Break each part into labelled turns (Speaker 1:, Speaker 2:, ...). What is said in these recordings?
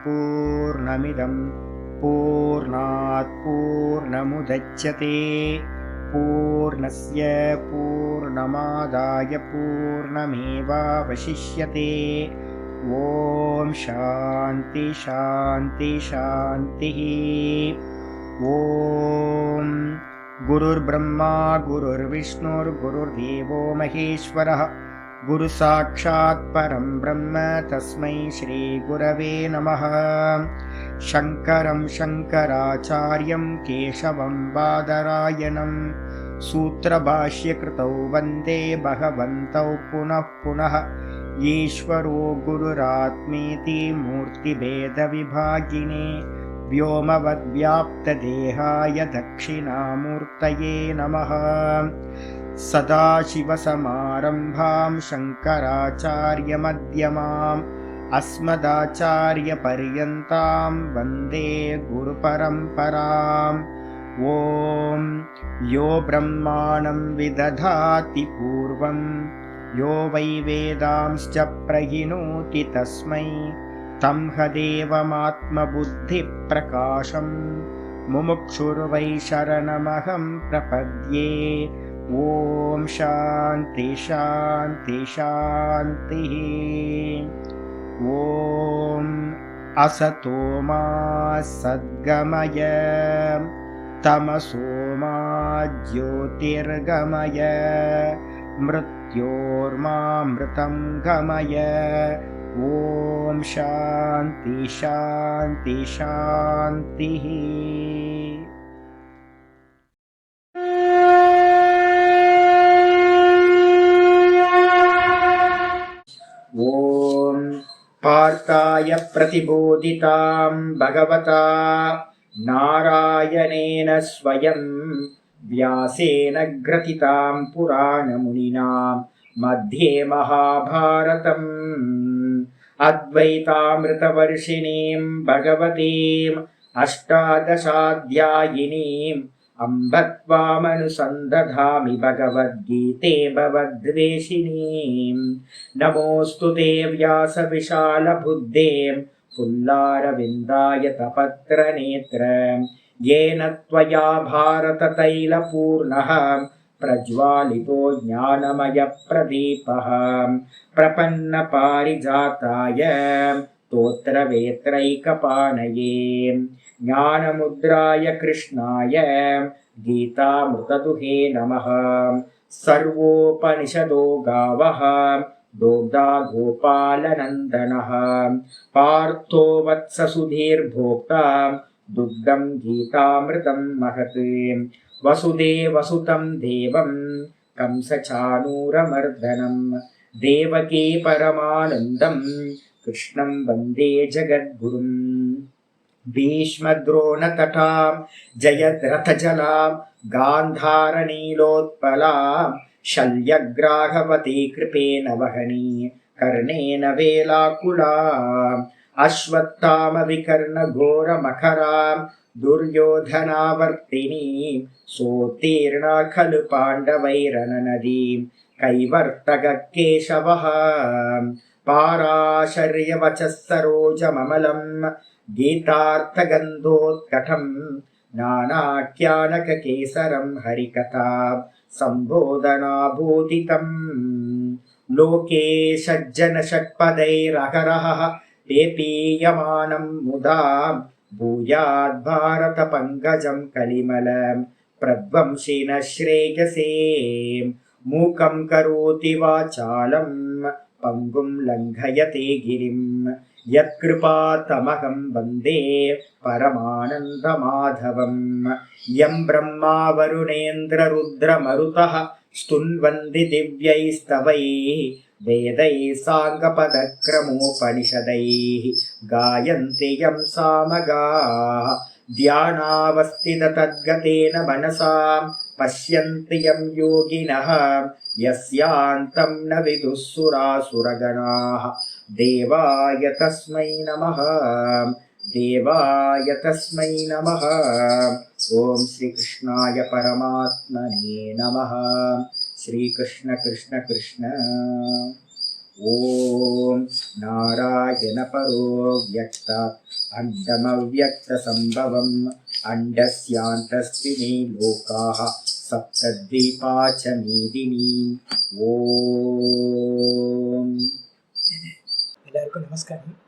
Speaker 1: पूर्णमिदं पूर्णात् पूर्णमुदच्यते पूर्णस्य पूर्णमादाय पूर्णमेवावशिष्यते। ॐ शान्ति शान्ति शान्तिः। ॐ गुरुर्ब्रह्मा गुरुर्विष्णुर्गुरुर्देवो महेश्वरः गुरुसाक्षात् परं ब्रह्म तस्मै श्रीगुरवे नमः। शङ्करं शङ्कराचार्यं केशवं बादरायणं सूत्रभाष्यकृतौ वन्दे भगवन्तौ पुनः पुनः। ईश्वरो गुरुरात्मेति मूर्तिभेदविभागिने व्योमवद्व्याप्तदेहाय दक्षिणामूर्तये नमः। सदाशिवसमारम्भां शङ्कराचार्यमध्यमाम् अस्मदाचार्यपर्यन्तां वन्दे गुरुपरम्पराम्। ॐ यो ब्रह्माणं विदधाति पूर्वं यो वै वेदांश्च प्रहिणोति तस्मै तं हदेवमात्मबुद्धिप्रकाशं मुमुक्षुर्वै शरणमहं प्रपद्ये। ॐ शान्ति शान्ति शान्तिः। ॐ असतो मा सद्गमय तमसो मा ज्योतिर्गमय मृत्योर्मामृतं गमय। ॐ शान्ति शान्ति शान्तिः। ॐ पार्थाय प्रतिबोधितां भगवता नारायणेन स्वयं व्यासेन ग्रथितां पुराणमुनिना मध्ये महाभारतम् अद्वैतामृतवर्षिणीं भगवतीम् अष्टादशाध्यायिनीम् अम्ब त्वामनुसन्दधामि भगवद्गीते भवद्वेषिणीम्। नमोऽस्तु ते व्यासविशालबुद्धे पुल्लारविन्दाय तपत्रनेत्र येन त्वया भारततैलपूर्णः प्रज्वालितो ज्ञानमयप्रदीपः प्रपन्नपारिजाताय स्तोत्रवेत्रैकपाणये ज्ञानमुद्राय कृष्णाय गीतामृतदुहे नमः। सर्वोपनिषदो गावः दोग्धा गोपालनन्दनः पार्थो वत्ससुधीर्भोक्ता दुग्धं गीतामृतं महत्। वसुदेवसुतं देवं कंसचाणूरमर्दनं देवकी परमानन्दं कृष्णं वन्दे जगद्गुरुम्। भीष्मद्रोणतटां जयद्रथजलां गान्धारनीलोत्पलां शल्यग्राहवती कृपेण वहनी कर्णेन वेलाकुलाम् अश्वत्थामविकर्णघोरमखरां दुर्योधनावर्तिनीं सोत्तीर्णा खलु पाण्डवैरननदीं कैवर्तककेशवः पाराशर्यवचः सरोजममलं गीतार्थगन्धोत्कटं नानाख्यानककेसरं हरिकथा सम्बोधनाभूतितम्। लोके सज्जनषट्पदैरहरः पेपीयमानं मुदा भूयाद्भारतपङ्कजं कलिमलं प्रध्वंसिनः श्रेयसे। मूकं करोति वाचालं पङ्गुं लङ्घयते गिरिं यत्कृपातमहं वन्दे परमानन्दमाधवम्। यं ब्रह्मा वरुणेन्द्ररुद्रमरुतः स्तुन्वन्ति दिव्यैस्तवैः वेदैः साङ्गपदक्रमोपनिषदैः गायन्ति यं सामगाः ध्यानावस्थिततद्गतेन मनसा पश्यन्ति यं योगिनः यस्यान्तं न विदुः सुरासुरगणाः। देवाय तस्मै नमः देवाय तस्मै नमः। ॐ श्रीकृष्णाय परमात्मने नमः। श्रीकृष्ण कृष्ण कृष्ण। ஓம் நாராயண பரோ வியக்தாத் அண்டமவ்யக்தசம்பவம் அண்டஸ்யாந்தஸ்தினி லோகாः சப்தத்வீபா ச மேதினி. ஓம்.
Speaker 2: எல்லாருக்கும் நமஸ்காரம்.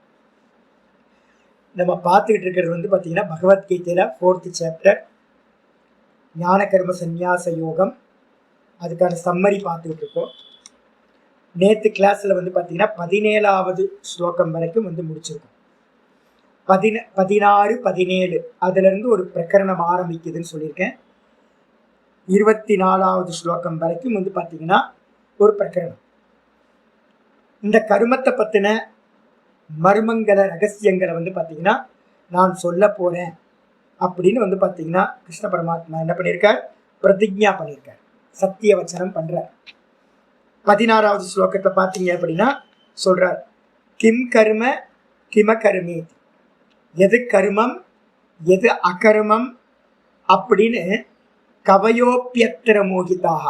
Speaker 2: நம்ம பார்த்துக்கிட்டு இருக்கிறது வந்து பார்த்தீங்கன்னா பகவத்கீதையில் 4th சாப்டர் ஞான கர்ம சந்நியாச யோகம். அதுக்கான சம்மரி பார்த்துக்கிட்டு இருக்கோம். நேற்று கிளாஸில் வந்து பார்த்தீங்கன்னா 17வது ஸ்லோகம் வரைக்கும் வந்து முடிச்சிருக்கோம். 16, 17 அதுலேருந்து ஒரு பிரகரணம் ஆரம்பிக்குதுன்னு சொல்லியிருக்கேன். 24வது ஸ்லோகம் வரைக்கும் வந்து பார்த்தீங்கன்னா ஒரு பிரகரணம். இந்த கருமத்தை பற்றின மர்மங்கள ரகசியங்களை வந்து பார்த்தீங்கன்னா நான் சொல்ல போகிறேன் அப்படின்னு வந்து பார்த்தீங்கன்னா கிருஷ்ண பரமாத்மா என்ன பண்ணியிருக்கார்? பிரதிஜ்ஞா பண்ணியிருக்கார், சத்திய வச்சனம் பண்ணுறார். 16வது ஸ்லோகத்தை பார்த்தீங்க அப்படின்னா சொல்கிறார், கிம் கர்ம கிம கருமே, எது கருமம் எது அகர்மம் அப்படின்னு கவயோப்பியத்திர மோகிதாக,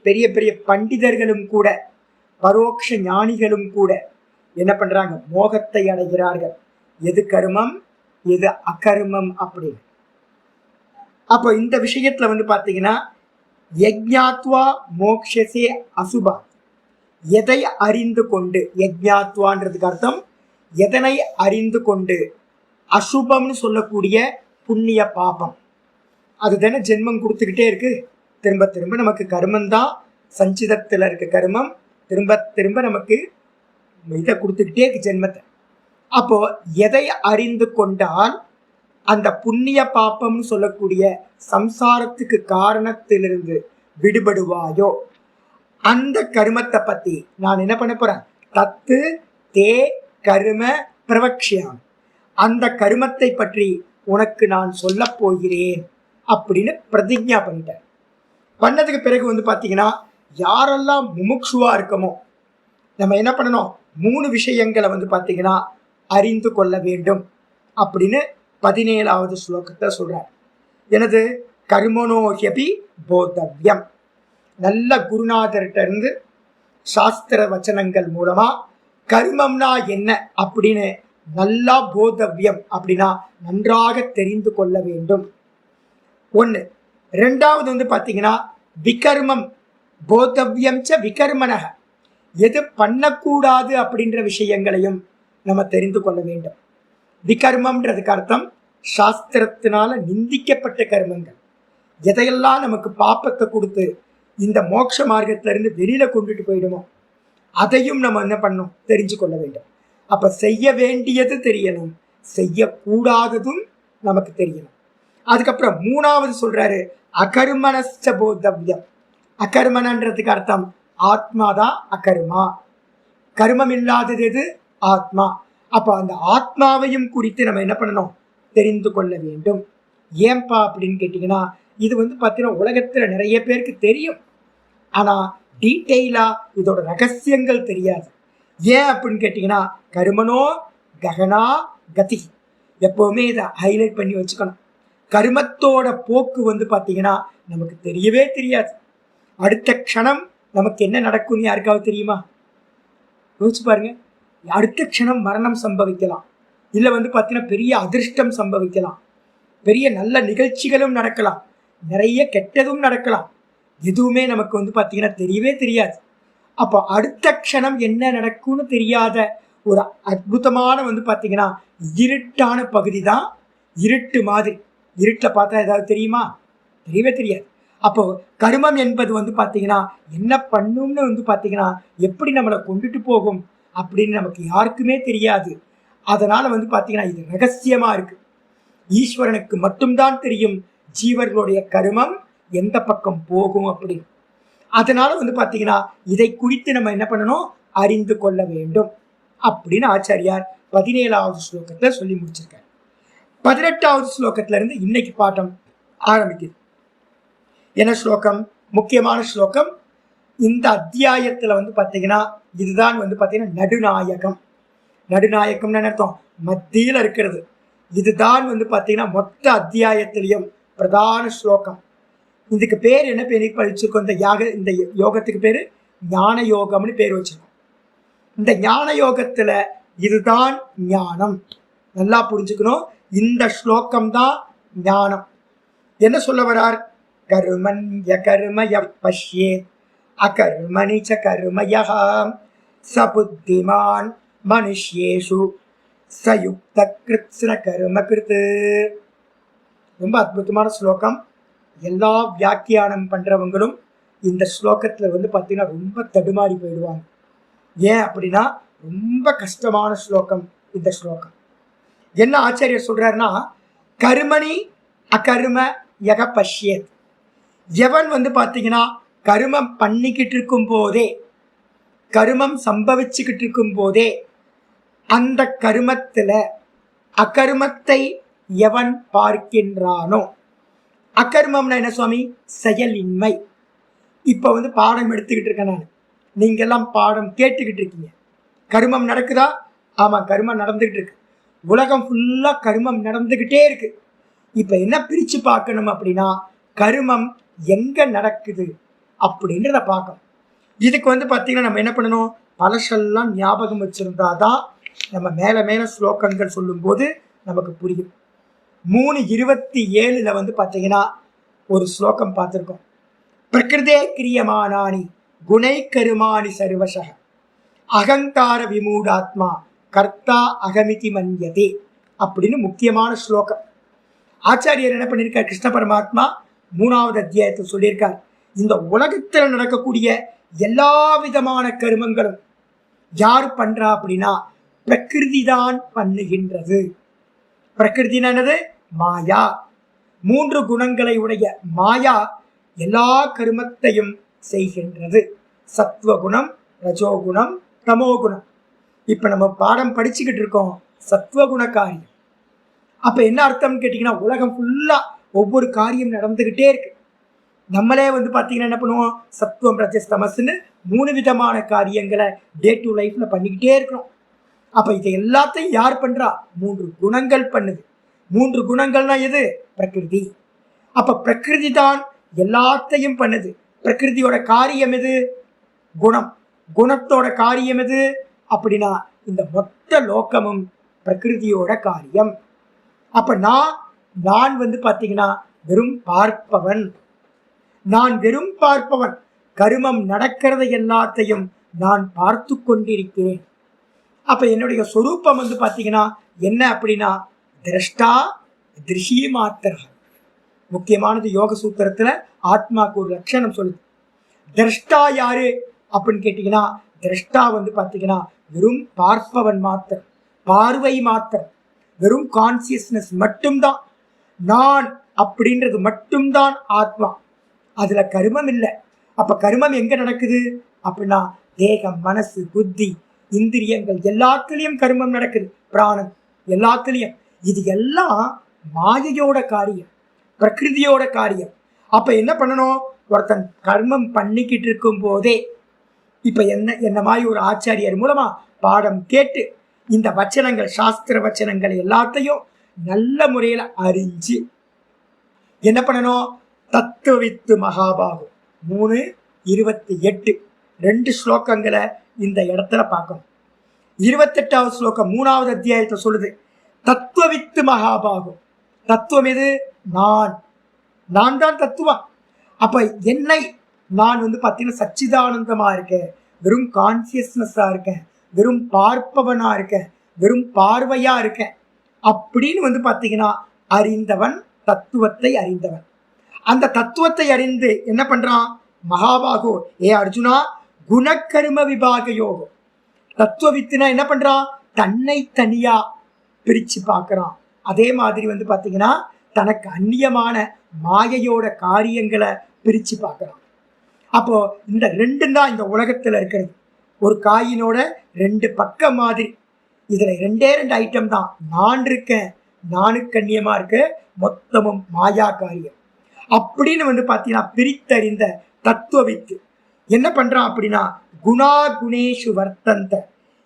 Speaker 2: பெரிய பெரிய பண்டிதர்களும் கூட பரோட்ச ஞானிகளும் கூட என்ன பண்றாங்க? மோகத்தை அடைகிறார்கள். எது கருமம் எது அகர்மம் அப்படின்னு. அப்போ இந்த விஷயத்துல வந்து பாத்தீங்கன்னா யஜ்ஞாத்வா மோக்ஷசே அசுபா, எதை அறிந்து கொண்டு, யஜ்ஞாத்வான்றதுக்கு அர்த்தம் எதனை அறிந்து கொண்டு, அசுபம்னு சொல்லக்கூடிய புண்ணிய பாபம் அது தானே ஜென்மம் கொடுத்துக்கிட்டே இருக்கு. திரும்ப திரும்ப நமக்கு கர்மம் தான், சஞ்சிதத்தில் இருக்க கர்மம் திரும்ப திரும்ப நமக்கு இதை கொடுத்துக்கிட்டே இருக்கு ஜென்மத்தை. அப்போ எதை அறிந்து கொண்டால் அந்த புண்ணிய பாப்பம்னு சொல்லக்கூடிய சம்சாரத்துக்கு காரணத்திலிருந்து விடுபடுவாயோ அந்த கர்மத்தை பத்தி நான் என்ன பண்ண போறேன்? தத்து தே கர்ம பிரவக்ஷியாமி, அந்த கர்மத்தை பற்றி உனக்கு நான் சொல்ல போகிறேன் அப்படின்னு பிரதிஜ்ஞா பண்ணிட்டேன். பண்ணதுக்கு பிறகு வந்து பார்த்தீங்கன்னா யாரெல்லாம் முமுட்சுவா இருக்கமோ நம்ம என்ன பண்ணணும்? 3 விஷயங்களை வந்து பார்த்தீங்கன்னா அறிந்து கொள்ள வேண்டும் அப்படின்னு 17வது ஸ்லோகத்தை சொல்றார். எனது கர்மனோஹ்யபி போதவ்யம், நல்ல குருநாதர்கிட்ட இருந்து சாஸ்திர வச்சனங்கள் மூலமா கர்மம்னா என்ன அப்படின்னு நல்லா போதவ்யம் அப்படின்னா நன்றாக தெரிந்து கொள்ள வேண்டும். ஒன்று. 2வது வந்து பார்த்தீங்கன்னா விகர்மம் போதவ்யம் ச விகர்மனக, எது பண்ணக்கூடாது அப்படின்ற விஷயங்களையும் நம்ம தெரிந்து கொள்ள வேண்டும். விகர்மம்ன்றதுக்கு அர்த்தம் சாஸ்திரத்தினால நிந்திக்கப்பட்ட கர்மங்கள், எதையெல்லாம் நமக்கு பாப்பத்தை கொடுத்து இந்த மோட்ச மார்க்கத்திலிருந்து வெளியில கொண்டுட்டு போயிடுமோ அதையும் நம்ம என்ன பண்ணணும்? தெரிஞ்சு கொள்ள வேண்டும். அப்ப செய்ய வேண்டியது தெரியணும், செய்யக்கூடாததும் நமக்கு தெரியணும். அதுக்கப்புறம் 3வது சொல்றாரு அகர்மனஸ்ச போதவ்யம். அகர்மனன்றதுக்கு அர்த்தம் ஆத்மாதான் அகர்மா, கர்மம் இல்லாதது எது? ஆத்மா. அப்போ அந்த ஆத்மாவையும் குறித்து நம்ம என்ன பண்ணணும்? தெரிந்து கொள்ள வேண்டும். ஏன்பா அப்படின்னு கேட்டீங்கன்னா இது வந்து பார்த்தீங்கன்னா உலகத்துல நிறைய பேருக்கு தெரியும், ஆனா டீட்டெயிலா இதோட ரகசியங்கள் தெரியாது. ஏன் அப்படின்னு கேட்டீங்கன்னா கர்மனோ ககனா கதி, எப்பவுமே இதை ஹைலைட் பண்ணி வச்சுக்கணும். கர்மத்தோட போக்கு வந்து பார்த்தீங்கன்னா நமக்கு தெரியவே தெரியாது. அடுத்த க்ஷணம் நமக்கு என்ன நடக்கும்னு யாருக்காவது தெரியுமா? யோசிச்சு பாருங்க. அடுத்த க்ஷணம் மரணம் சம்பவிக்கலாம், இல்லை வந்து பார்த்தீங்கன்னா பெரிய அதிர்ஷ்டம் சம்பவிக்கலாம், பெரிய நல்ல நிகழ்ச்சிகளும் நடக்கலாம், நிறைய கெட்டதும் நடக்கலாம். எதுவுமே நமக்கு வந்து பார்த்தீங்கன்னா தெரியவே தெரியாது. அப்போ அடுத்த க்ஷணம் என்ன நடக்கும்னு தெரியாத ஒரு அற்புதமான வந்து பார்த்தீங்கன்னா இருட்டான பகுதி தான் இருட்டு மாதிரி. இருட்டில் பார்த்தா ஏதாவது தெரியுமா? தெரியவே தெரியாது. அப்போ கர்மம் என்பது வந்து பார்த்தீங்கன்னா என்ன பண்ணும்னு வந்து பார்த்தீங்கன்னா எப்படி நம்மளை கொண்டுட்டு போகும் அப்படின்னு நமக்கு யாருக்குமே தெரியாது. அதனால வந்து பார்த்தீங்கன்னா இது ரகசியமா இருக்கு. ஈஸ்வரனுக்கு மட்டும்தான் தெரியும் ஜீவர்களுடைய கர்மம் எந்த பக்கம் போகும் அப்படின்னு. அதனால வந்து பார்த்தீங்கன்னா இதை குறித்து நம்ம என்ன பண்ணணும்? அறிந்து கொள்ள வேண்டும் அப்படின்னு ஆச்சாரியார் 17வது ஸ்லோகத்தை சொல்லி முடிச்சிருக்காரு. 18வது ஸ்லோகத்துல இருந்து இன்னைக்கு பாடம் ஆரம்பிக்குது. என்ன ஸ்லோகம்? முக்கியமான ஸ்லோகம். இந்த அத்தியாயத்துல வந்து பார்த்தீங்கன்னா இதுதான் வந்து பார்த்தீங்கன்னா நடுநாயகம். நடுநாயகம்னு அர்த்தம் மத்தியில் இருக்கிறது. இதுதான் வந்து பார்த்தீங்கன்னா மொத்த அத்தியாயத்திலையும் பிரதான ஸ்லோகம். இதுக்கு பேர் என்ன பேர் படிச்சிருக்கோம்? இந்த யோகத்துக்கு பேரு ஞான யோகம்னு பேர் வச்சிருக்கோம். இந்த ஞான யோகத்துல இதுதான் ஞானம். நல்லா புரிஞ்சுக்கணும். இந்த ஸ்லோகம் தான் ஞானம். என்ன சொல்ல வரார்? கர்மண்ய கர்மய பஷ்யே அகர்மணி ச கர்மயः சபுத்திமான் மனுஷ்யேஷு சயுக்த கிருத்ஸ்ன கர்ம கிருத். ரொம்ப அற்புதமான ஸ்லோகம். எல்லா வியாக்கியானம் பண்றவங்களும் இந்த ஸ்லோகத்துல பார்த்தீங்கன்னா ரொம்ப தடுமாறி போயிடுவாங்க. ஏன் அப்படின்னா ரொம்ப கஷ்டமான ஸ்லோகம் இந்த ஸ்லோகம். என்ன ஆச்சாரியர் சொல்றாருன்னா, கர்மணி அகர்ம யக பஷ்யேத். எவன் பார்த்தீங்கன்னா கர்மம் பண்ணிக்கிட்டு இருக்கும் போதே, கர்மம் சம்பவிச்சுக்கிட்டு இருக்கும் போதே அந்த கர்மத்துல அகர்மத்தை எவன் பார்க்கின்றானோ, அகர்மம்னா என்ன சுவாமி? செயலின்மை. இப்ப பாடம் எடுத்துக்கிட்டு இருக்கேன் நான், நீங்க எல்லாம் பாடம் கேட்டுக்கிட்டு இருக்கீங்க. கர்மம் நடக்குதா? ஆமா, கர்மம் நடந்துகிட்டு இருக்கு. உலகம் ஃபுல்லா கர்மம் நடந்துகிட்டே இருக்கு. இப்ப என்ன பிரிச்சு பார்க்கணும் அப்படின்னா, கர்மம் எங்க நடக்குது அப்படின்றத பார்க்கணும். இதுக்கு பார்த்தீங்கன்னா நம்ம என்ன பண்ணணும்? பழசெல்லாம் ஞாபகம் வச்சிருந்தாதான் நம்ம மேல மேல ஸ்லோகங்கள் சொல்லும் போது நமக்கு புரியும். 3:27 பார்த்தீங்கன்னா ஒரு ஸ்லோகம் பார்த்துருக்கோம். பிரகிருதே கிரியமானானி குணை கருமானி சர்வசக அகங்கார விமூடாத்மா கர்த்தா அகமிதி மன்யதே அப்படின்னு முக்கியமான ஸ்லோகம். ஆச்சாரியர் என்ன பண்ணியிருக்கார்? கிருஷ்ண பரமாத்மா 3வது அத்தியாயத்தில் சொல்லியிருக்கார், இந்த உலகத்தில் நடக்கக்கூடிய எல்லா விதமான கருமங்களும் யார் பண்றா அப்படின்னா பிரகிருதி தான் பண்ணுகின்றது. பிரகிருதினது மாயா. 3 குணங்களை உடைய மாயா எல்லா கருமத்தையும் செய்கின்றது. சத்வகுணம், ரஜோகுணம், தமோகுணம். இப்ப நம்ம பாடம் படிச்சுக்கிட்டு இருக்கோம் சத்வகுண காரியம். அப்ப என்ன அர்த்தம் கேட்டீங்கன்னா, உலகம் ஃபுல்லா ஒவ்வொரு காரியம் நடந்துகிட்டே இருக்கு. நம்மளே பார்த்தீங்கன்னா என்ன பண்ணுவோம்? சத்துவம், ரஜஸ், தமஸ்ன்னு 3 விதமான காரியங்களை டே டு லைஃப்ல பண்ணிக்கிட்டே இருக்கிறோம். அப்ப இதை எல்லாத்தையும் யார் பண்றா? 3 குணங்கள் பண்ணுது. 3 குணங்கள்னா எது? பிரகிருதி. அப்ப பிரகிருதி தான் எல்லாத்தையும் பண்ணுது. பிரகிருதியோட காரியம் எது? குணம். குணத்தோட காரியம் எது அப்படின்னா இந்த மொத்த லோகமும் பிரகிருதியோட காரியம். அப்ப நான் பார்த்தீங்கன்னா வெறும் பார்ப்பவன். நான் வெறும் பார்ப்பவன். கருமம் நடக்கிறத எல்லாத்தையும் நான் பார்த்து கொண்டிருக்கிறேன். அப்ப என்னுடைய சொரூபம் பார்த்தீங்கன்னா என்ன அப்படின்னா திரஷ்டா திருஷி மாத்திர. முக்கியமானது யோக சூத்திரத்துல ஆத்மாக்கு ஒரு லட்சணம் சொல்லுது. திரஷ்டா யாரு அப்படின்னு கேட்டீங்கன்னா, திரஷ்டா பார்த்தீங்கன்னா வெறும் பார்ப்பவன் மாத்திரம், பார்வை மாத்திரம், வெறும் கான்சியஸ்னஸ் மட்டும்தான். நான் அப்படின்றது மட்டும்தான் ஆத்மா. அதுல கருமம் இல்லை. அப்ப கருமம் எங்க நடக்குது அப்படின்னா தேகம், மனசு, புத்தி, இந்திரியங்கள் எல்லாத்துலயும் கருமம் நடக்குது. பிராணன் எல்லாத்துலயும். இது எல்லாம் மாயையோட காரியம், பிரகிருதியோட காரியம். அப்ப என்ன பண்ணணும்? ஒருத்தன் கர்மம் பண்ணிக்கிட்டு இருக்கும் போதே இப்ப என்ன மாதிரி ஒரு ஆச்சாரியர் மூலமா பாடம் கேட்டு இந்த வச்சனங்கள், சாஸ்திர வச்சனங்கள் எல்லாத்தையும் நல்ல முறையில அறிஞ்சு என்ன பண்ணணும்? தத்துவவித்து மகாபாகு 3:28 2 ஸ்லோகங்களை இந்த இடத்துல பார்க்கணும். 28வது ஸ்லோகம் 3வது அத்தியாயத்தை சொல்லுது, தத்துவவித்து மகாபாகு. தத்துவம் எது? நான் தான் தத்துவம். அப்ப என்னை நான் பார்த்தீங்கன்னா சச்சிதானந்தமா இருக்கேன், வெறும் கான்சியஸ்னஸா இருக்கேன், வெறும் பார்ப்பவனா இருக்கேன், வெறும் பார்வையா இருக்கேன் அப்படின்னு பார்த்தீங்கன்னா அறிந்தவன், தத்துவத்தை அறிந்தவன். அந்த தத்துவத்தை அறிந்து என்ன பண்றான்? மகாபாகோ, ஏ அர்ஜுனா, குணக்கர்ம விபாக யோகம். தத்துவவித்துனா என்ன பண்றான்? தன்னை தனியா பிரிச்சு பார்க்கறான். அதே மாதிரி பார்த்தீங்கன்னா தனக்கு அந்நியமான மாயையோட காரியங்களை பிரிச்சு பார்க்கறான். அப்போ இந்த 2 தான் இந்த உலகத்துல இருக்கிறது. ஒரு காயினோட 2 பக்கம் மாதிரி. இதுல 2 ஐட்டம் தான். நான் இருக்கேன், நானுக்கு அந்நியமா இருக்க, மொத்தமும் மாயா காரியம் அப்படின்னு பார்த்தீங்கன்னா பிரித்தறிந்த தத்துவவித்து என்ன பண்றான் அப்படின்னா குணா குணேஷு வர்த்தந்த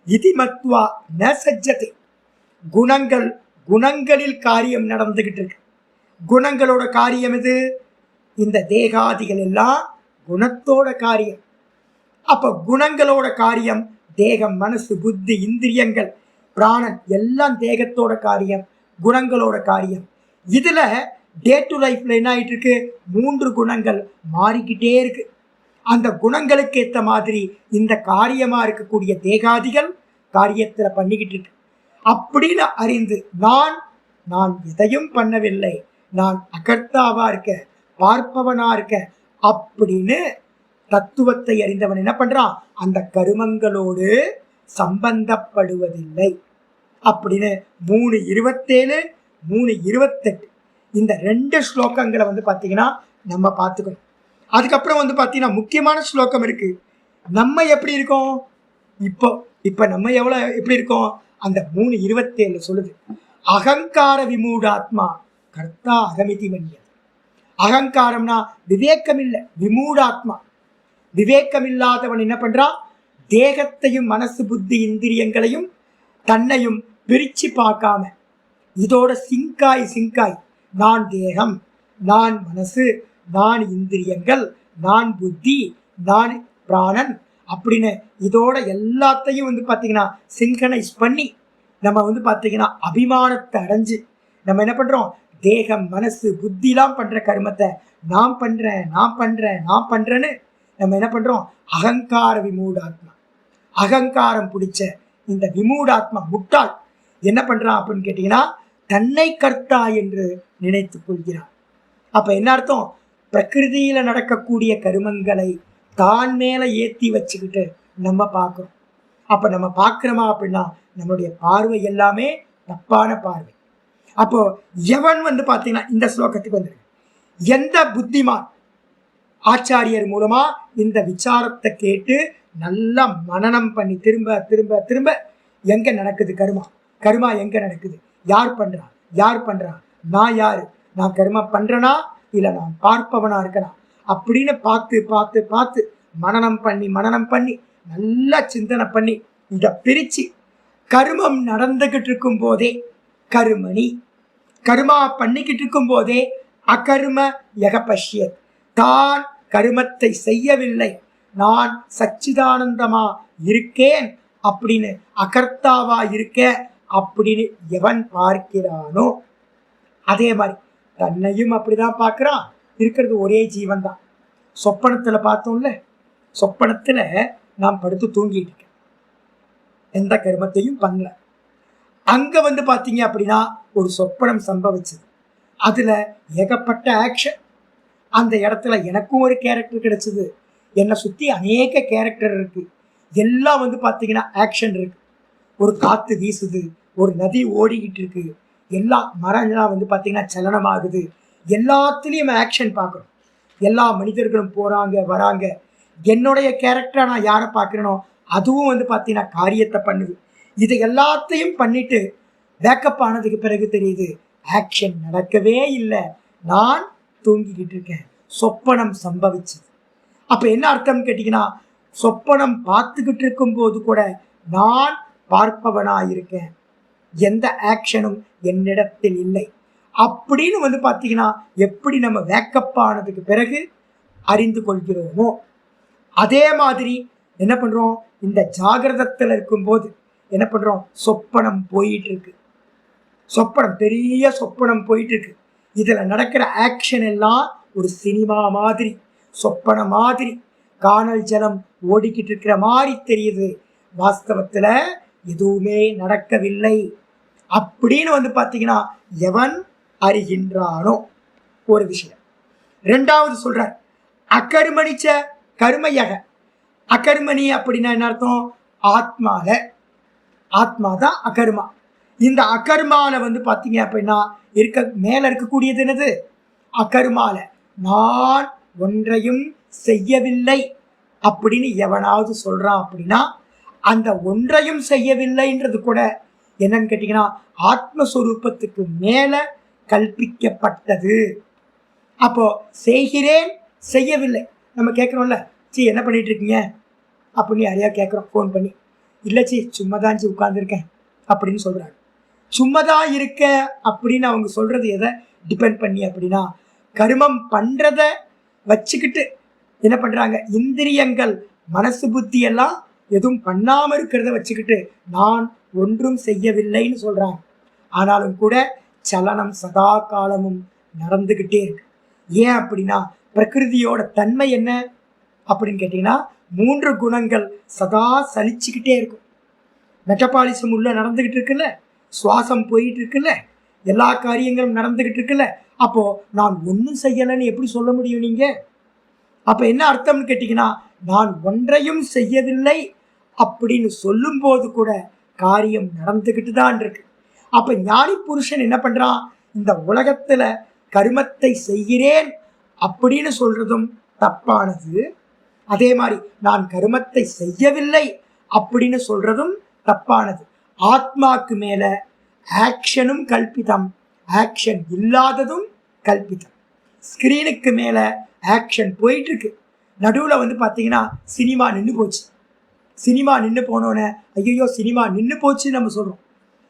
Speaker 2: இதி மத்வா ந சஜ்ஜதே. குணங்களில் காரியம் நடந்துகிட்டு இருக்கு. குணங்களோட காரியம் எது? இந்த தேகாதிகள் எல்லாம் குணத்தோட காரியம். அப்ப குணங்களோட காரியம் தேகம், மனசு, புத்தி, இந்திரியங்கள், பிராணன் எல்லாம் தேகத்தோட காரியம், குணங்களோட காரியம். இதுல டே டு லைஃப்ல என்ன ஆயிட்டு இருக்கு? 3 குணங்கள் மாறிக்கிட்டே இருக்கு. அந்த குணங்களுக்கு ஏற்ற மாதிரி இந்த காரியமா இருக்கக்கூடிய தேகாதிகள் காரியத்துல பண்ணிக்கிட்டு இருக்கு. அப்படின்னு அறிந்து நான் எதையும் பண்ணவில்லை, நான் அகர்த்தாவா இருக்க, பார்ப்பவனா இருக்க அப்படின்னு தத்துவத்தை அறிந்தவன் என்ன பண்றான்? அந்த கருமங்களோடு சம்பந்தப்படுவதில்லை அப்படின்னு 3:27, 3:28 இந்த 2 ஸ்லோகங்களை பாத்தீங்கன்னா நம்ம பார்த்துக்கணும். அதுக்கப்புறம் பாத்தீங்கன்னா முக்கியமான ஸ்லோகம் இருக்கு. நம்ம எப்படி இருக்கோம்? இப்ப நம்ம எப்படி இருக்கோம்? அந்த 3:27 சொல்லுது, அகங்கார விமூடாத்மா கர்த்தா அகமிதி மன்னியது. அகங்காரம்னா விவேகம் இல்லை, விமூடாத்மா. விவேகம் இல்லாதவன் என்ன பண்றான்? தேகத்தையும் மனசு, புத்தி, இந்திரியங்களையும் தன்னையும் பிரிச்சு பார்க்காம இதோட சிங்காய் நான் தேகம், நான் மனசு, நான் இந்திரியங்கள், நான் புத்தி, நான் பிராணன் அப்படின்னு இதோட எல்லாத்தையும் பாத்தீங்கன்னா சிங்கனைஸ் பண்ணி நம்ம பாத்தீங்கன்னா அபிமானத்தை அடைஞ்சு நம்ம என்ன பண்றோம்? தேகம், மனசு, புத்திலாம் பண்ற கர்மத்தை நான் பண்றேன்னு நம்ம என்ன பண்றோம்? அகங்கார விமூடாத்மா, அகங்காரம் பிடிச்ச இந்த விமூடாத்மா முட்டாள் என்ன பண்றான் அப்படின்னு கேட்டீங்கன்னா தன்னை கர்த்தா என்று நினைத்துக் கொள்கிறான். அப்ப என்ன அர்த்தம்? பிரகிருதியில நடக்கக்கூடிய கருமங்களை தான் மேல ஏத்தி வச்சுக்கிட்டு நம்ம பார்க்கிறோம். அப்ப நம்ம பார்க்கிறோமா அப்படின்னா நம்மளுடைய பார்வை எல்லாமே தப்பான பார்வை. அப்போ எவன் பாத்தீங்கன்னா இந்த ஸ்லோகத்துக்கு வந்துருக்கு, எந்த புத்திமான் ஆச்சாரியர் மூலமா இந்த விசாரத்தை கேட்டு நல்லா மனனம் பண்ணி திரும்ப திரும்ப திரும்ப எங்க நடக்குது கர்மா எங்க நடக்குது, யார் பண்றா, நான் யாரு, நான் கர்மா பண்றேனா இல்ல நான் பார்ப்பவனா இருக்கனா அப்படின்னு பார்த்து பார்த்து பார்த்து மனனம் பண்ணி நல்லா சிந்தனை பண்ணி இதை பிரிச்சு கர்மம் நடந்துகிட்டு இருக்கும் போதே கருமணி, கர்மா பண்ணிக்கிட்டு இருக்கும் போதே அகர்ம யகபஷ்யத், தான் கருமத்தை செய்யவில்லை, நான் சச்சிதானந்தமா இருக்கேன் அப்படின்னு அகர்த்தாவா இருக்க அப்படின்னு எவன் பார்க்கிறானோ அதே மாதிரி தன்னையும் அப்படிதான் பார்க்கிறான். இருக்கிறது ஒரே ஜீவன் தான். சொப்பனத்துல பார்த்தோம்ல, சொப்பனத்துல நான் படுத்து தூங்கிட்டு இருக்கேன், எந்த கர்மத்தையும் பண்ணல. அங்க பாத்தீங்க அப்படின்னா ஒரு சொப்பனம் சம்பவிச்சது, அதுல ஏகப்பட்ட ஆக்ஷன். அந்த இடத்துல எனக்கும் ஒரு கேரக்டர் கிடைச்சது, என்னை சுத்தி அநேக கேரக்டர் இருக்கு, எல்லாம் பாத்தீங்கன்னா ஆக்ஷன் இருக்கு. ஒரு காத்து வீசுது, ஒரு நதி ஓடிக்கிட்டு இருக்கு, எல்லா மரம்லாம் பாத்தீங்கன்னா சலனமாகுது, எல்லாத்துலேயும் ஆக்ஷன் பார்க்கணும். எல்லா மனிதர்களும் போறாங்க வராங்க. என்னுடைய கேரக்டரை நான் யாரை பார்க்கறேனோ அதுவும் பாத்தீங்கன்னா காரியத்தை பண்ணுது. இதை எல்லாத்தையும் பண்ணிட்டு பேக்கப் ஆனதுக்கு பிறகு தெரியுது ஆக்ஷன் நடக்கவே இல்லை, நான் தூங்கிக்கிட்டு இருக்கேன், சொப்பனம் சம்பவிச்சது. அப்ப என்ன அர்த்தம் கேட்டீங்கன்னா சொப்பனம் பார்த்துக்கிட்டு இருக்கும் போது கூட நான் பார்ப்பவனா இருக்கேன், எந்த ஆக்ஷனும் என்னிடத்தில் இல்லை அப்படின்னு பாத்தீங்கன்னா எப்படி நம்ம வேக்கப் ஆனதுக்கு பிறகு அறிந்து கொள்கிறோமோ அதே மாதிரி என்ன பண்றோம்? இந்த ஜாகிரதத்தில் இருக்கும்போது என்ன பண்றோம்? சொப்பனம் போயிட்டு இருக்கு, சொப்பனம் பெரிய சொப்பனம் போயிட்டு இருக்கு. இதுல நடக்கிற ஆக்ஷன் எல்லாம் ஒரு சினிமா மாதிரி, சொப்பன மாதிரி, காணல் ஜலம் ஓடிக்கிட்டு இருக்கிற மாதிரி தெரியுது, வாஸ்தவத்துல எதுவுமே நடக்கவில்லை அப்படின்னு பாத்தீங்கன்னா எவன் அறிகின்றானோ ஒரு விஷயம். ரெண்டாவது சொல்றார் அகர்மணிச்ச கர்மயக. அகர்மணி அப்படின்னா என்ன அர்த்தம்? ஆத்மாதான் அகர்மா. இந்த அகர்மால பாத்தீங்க அப்படின்னா மேல இருக்கக்கூடியது என்னது? அகர்மால நான் ஒன்றையும் செய்யவில்லை அப்படின்னு எவனாவது சொல்றான் அப்படின்னா அந்த ஒன்றையும் செய்யவில்லைன்றது கூட என்னன்னு கேட்டீங்கன்னா ஆத்மஸ்வரூபத்துக்கு மேல கல்பிக்கப்பட்டது. அப்போ செய்கிறேன் செய்யவில்லை நம்ம கேட்குறோம்ல, சி என்ன பண்ணிட்டு இருக்கீங்க அப்படின்னு யாரையா கேட்குறோம் ஃபோன் பண்ணி, இல்லை சி சும்மாதான் உட்கார்ந்துருக்கேன் அப்படின்னு சொல்றாங்க. சும்மாதான் இருக்க அப்படின்னு அவங்க சொல்றது எதை டிபெண்ட் பண்ணி அப்படின்னா கர்மம் பண்றத வச்சுக்கிட்டு என்ன பண்றாங்க? இந்திரியங்கள், மனசு, புத்தி எல்லாம் எதுவும் பண்ணாம இருக்கிறத வச்சுக்கிட்டு நான் ஒன்றும் செய்யவில்லைன்னு சொல்றாங்க. ஆனாலும் கூட சலனம் சதா காலமும் நடந்துகிட்டே இருக்கு. ஏன் அப்படின்னா பிரகிருதியோட தன்மை என்ன அப்படின்னு கேட்டீங்கன்னா 3 குணங்கள் சதா சலிச்சுக்கிட்டே இருக்கும். மெட்டபாலிசம் உள்ள நடந்துகிட்டு இருக்குல்ல, சுவாசம் போயிட்டு இருக்குல்ல, எல்லா காரியங்களும் நடந்துகிட்டு இருக்குல்ல, அப்போ நான் ஒன்றும் செய்யலைன்னு எப்படி சொல்ல முடியும் நீங்க? அப்ப என்ன அர்த்தம்னு கேட்டீங்கன்னா நான் ஒன்றையும் செய்யவில்லை அப்படின்னு சொல்லும் போது கூட காரியம் நடந்துகிட்டு தான் இருக்கு. அப்ப ஞானி புருஷன் என்ன பண்றான்? இந்த உலகத்துல கர்மத்தை செய்கிறேன் அப்படின்னு சொல்றதும் தப்பானது. அதே மாதிரி நான் கர்மத்தை செய்யவில்லை அப்படின்னு சொல்றதும் தப்பானது. ஆத்மாக்கு மேல ஆக்ஷனும் கல்பிதம், ஆக்ஷன் இல்லாததும் கல்பிதம். ஸ்கிரீனுக்கு மேல ஆக்ஷன் போயிட்டு இருக்கு. நடுவில் பார்த்தீங்கன்னா சினிமா நின்று போச்சு. சினிமா நின்று போனோன்னே ஐயோ சினிமா நின்று போச்சுன்னு நம்ம சொல்கிறோம்.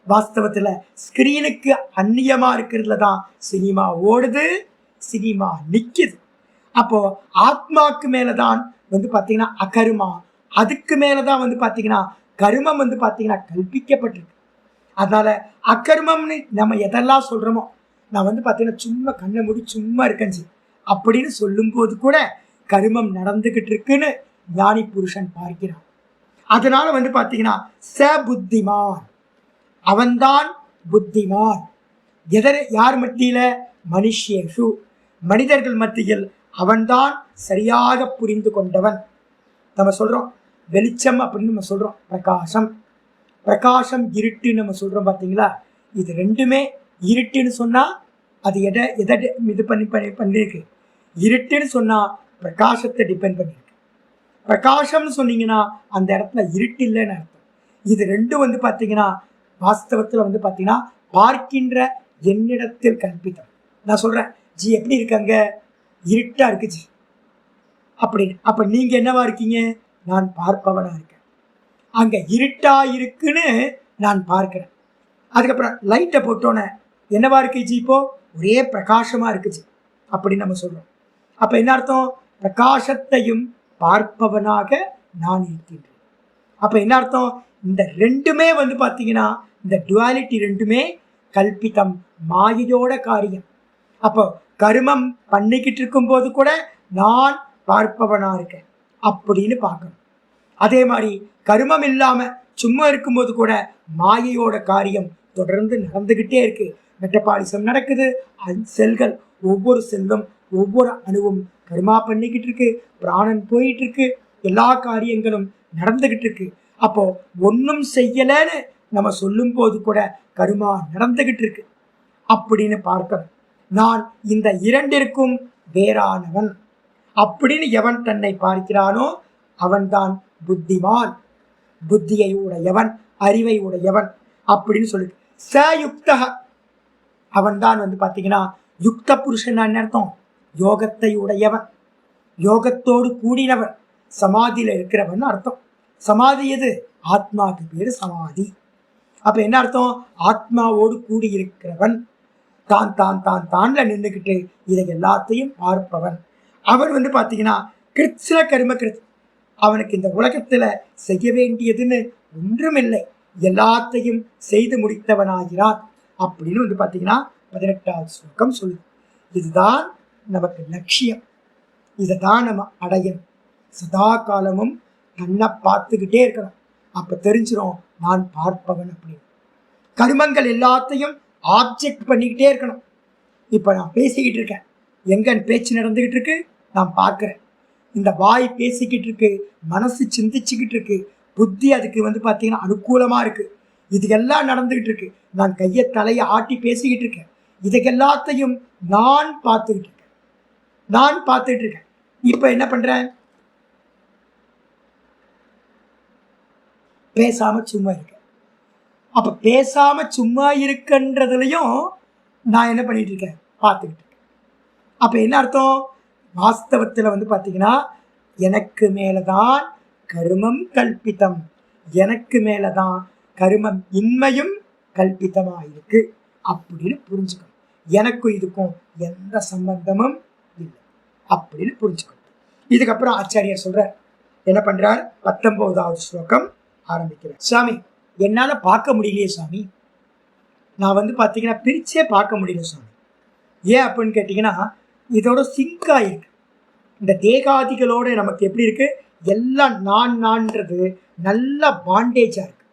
Speaker 2: வாஸ்தவத்தில் ஸ்கிரீனுக்கு அந்நியமாக இருக்கிறதுல தான் சினிமா ஓடுது, சினிமா நிற்கிது. அப்போது ஆத்மாவுக்கு மேலே தான் பார்த்தீங்கன்னா அகர்மா, அதுக்கு மேலே தான் பார்த்தீங்கன்னா கர்மம் பார்த்தீங்கன்னா கல்பிக்கப்பட்டிருக்கு. அதனால் அகர்மம்னு நம்ம எதெல்லாம் சொல்கிறோமோ, நான் பார்த்தீங்கன்னா சும்மா கண்ணை மூடி சும்மா இருக்கஞ்சி அப்படின்னு சொல்லும்போது கூட கர்மம் நடந்துகிட்டு இருக்குன்னு ஞானி புருஷன் பார்க்கிறான். அதனால பார்த்தீங்கன்னா ச புத்திமான், அவன்தான் புத்திமான். யார் மத்தியில? மனுஷேஷு, மனிதர்கள் மத்தியில் அவன்தான் சரியாக புரிந்து கொண்டவன். நம்ம சொல்றோம் வெளிச்சம் அப்படின்னு நம்ம சொல்றோம், பிரகாசம். பிரகாசம் இருட்டுன்னு நம்ம சொல்றோம் பார்த்தீங்களா? இது ரெண்டுமே இருட்டுன்னு சொன்னா அது எதை இது பண்ணிருக்கு? இருட்டுன்னு சொன்னா பிரகாசத்தை டிபெண்ட் பண்ணிருக்கு. பிரகாசம்னு சொன்னீங்கன்னா அந்த இடத்துல இருட்டு இல்லைன்னு அர்த்தம். இது ரெண்டும் பார்த்தீங்கன்னா வாஸ்தவத்தில் பார்த்தீங்கன்னா பார்க்கின்ற என்னிடத்தில் கல்பித்தம். நான் சொல்றேன் ஜி எப்படி இருக்காங்க? இருட்டா இருக்கு ஜி அப்படின்னு. அப்ப நீங்க என்னவா இருக்கீங்க? நான் பார்ப்பவனா இருக்கேன். அங்க இருட்டா இருக்குன்னு நான் பார்க்கிறேன். அதுக்கப்புறம் லைட்டை போட்டோன்னே என்னவா இருக்கு ஜி? இப்போ ஒரே பிரகாசமா இருக்குச்சு அப்படின்னு நம்ம சொல்றோம். அப்ப என்ன அர்த்தம்? பிரகாசத்தையும் பார்ப்பவனாக நான் இருக்கின்றேன். அப்ப என்ன அர்த்தம்? இந்த ரெண்டுமே பார்த்தீங்கன்னா இந்த டுவாலிட்டி ரெண்டுமே கல்பிதம், மாயையோட காரியம். அப்போ கர்மம் பண்ணிக்கிட்டு இருக்கும் போது கூட நான் பார்ப்பவனா இருக்கேன் அப்படின்னு பார்க்கணும். அதே மாதிரி கர்மம் இல்லாம சும்மா இருக்கும்போது கூட மாயையோட காரியம் தொடர்ந்து நடந்துகிட்டே இருக்கு. மெட்டபாலிசம் நடக்குது. செல்கள் ஒவ்வொரு செல்லும் ஒவ்வொரு அணுவும் கர்மா பண்ணிக்கிட்டு இருக்கு. பிராணன் போயிட்டு இருக்கு. எல்லா காரியங்களும் நடந்துகிட்டு இருக்கு. அப்போ ஒன்றும் செய்யலைன்னு நம்ம சொல்லும் போது கூட கர்மா நடந்துகிட்டு இருக்கு அப்படின்னு பார்க்கணும். நான் இந்த இரண்டிற்கும் வேறானவன் அப்படின்னு எவன் தன்னை பார்க்கிறானோ அவன்தான் புத்திமான், புத்தியை உடையவன், அறிவை உடையவன் அப்படின்னு சொல்லிட்டு சயுக்தக, அவன்தான் பார்த்தீங்கன்னா யுக்த புருஷன் அர்த்தம். யோகத்தை உடையவன், யோகத்தோடு கூடினவன், சமாதியில இருக்கிறவன் அர்த்தம். சமாதி எது? ஆத்மாவுக்கு பேரு சமாதி. அப்ப என்ன அர்த்தம்? ஆத்மாவோடு கூடி இருக்கிறவன், தான் தான் தான் தான்ல நின்றுக்கிட்டு இதை எல்லாத்தையும் பார்ப்பவன். அவன் பார்த்தீங்கன்னா கிருத்ஸ்ன கர்ம கிருத், அவனுக்கு இந்த உலகத்துல செய்ய வேண்டியதுன்னு ஒன்றுமில்லை, எல்லாத்தையும் செய்து முடித்தவனாகிறான் அப்படின்னு பார்த்தீங்கன்னா 18வது ஸ்லோகம் சொல்லுது. இதுதான் நமக்கு லட்சியம், இதை தான் நம்ம அடையணும். சதா காலமும் தன்னை பார்த்துக்கிட்டே இருக்கணும். அப்ப தெரிஞ்சிடும் நான் பார்ப்பவன் அப்படின்னு. கர்மங்கள் எல்லாத்தையும் ஆப்ஜெக்ட் பண்ணிக்கிட்டே இருக்கணும். இப்போ நான் பேசிக்கிட்டு இருக்கேன், எங்கன்னு பேச்சு நடந்துகிட்டு இருக்கு, நான் பார்க்குறேன். இந்த வாய் பேசிக்கிட்டு இருக்கு, மனசு சிந்திச்சுக்கிட்டு இருக்கு, புத்தி அதுக்கு பார்த்தீங்கன்னா அனுகூலமாக இருக்கு. இதுக்கெல்லாம் நடந்துகிட்டு இருக்கு. நான் கையை தலையை ஆட்டி பேசிக்கிட்டு இருக்கேன். இதுக்கெல்லாத்தையும் நான் பார்த்துக்கிட்டு இருக்கேன், நான் பார்த்துட்டு இருக்கேன். இப்போ என்ன பண்ணுறேன்? பேசாம சும்மா இருக்கேன். அப்ப பேசாம சும்மா இருக்குன்றதுலையும் நான் என்ன பண்ணிட்டு இருக்கேன்? பார்த்துக்கிட்டு இருக்கேன். அப்ப என்ன அர்த்தம்? வாஸ்தவத்தில் பார்த்தீங்கன்னா எனக்கு மேலதான் கர்மம் கல்பித்தம், எனக்கு மேலதான் கர்மம் இன்மையும் கல்பித்தமா இருக்கு அப்படின்னு புரிஞ்சுக்கணும். எனக்கும் இதுக்கும் எந்த சம்பந்தமும் இல்லை அப்படின்னு புரிஞ்சுக்கணும். இதுக்கப்புறம் ஆச்சாரியர் சொல்றார், என்ன பண்றார்? 19வது ஸ்லோகம் ஆரம்பிக்கிறார். சாமி, என்னால பார்க்க முடியலையே சாமி, நான் பார்த்தீங்கன்னா பிரிச்சே பார்க்க முடியல சாமி. ஏன் அப்படின்னு கேட்டிங்கன்னா, இதோட சிங்க் ஆயிருக்கு. இந்த தேகாதிகளோட நமக்கு எப்படி இருக்கு, எல்லாம் நான்ன்றது நல்ல பாண்டேஜா இருக்கு,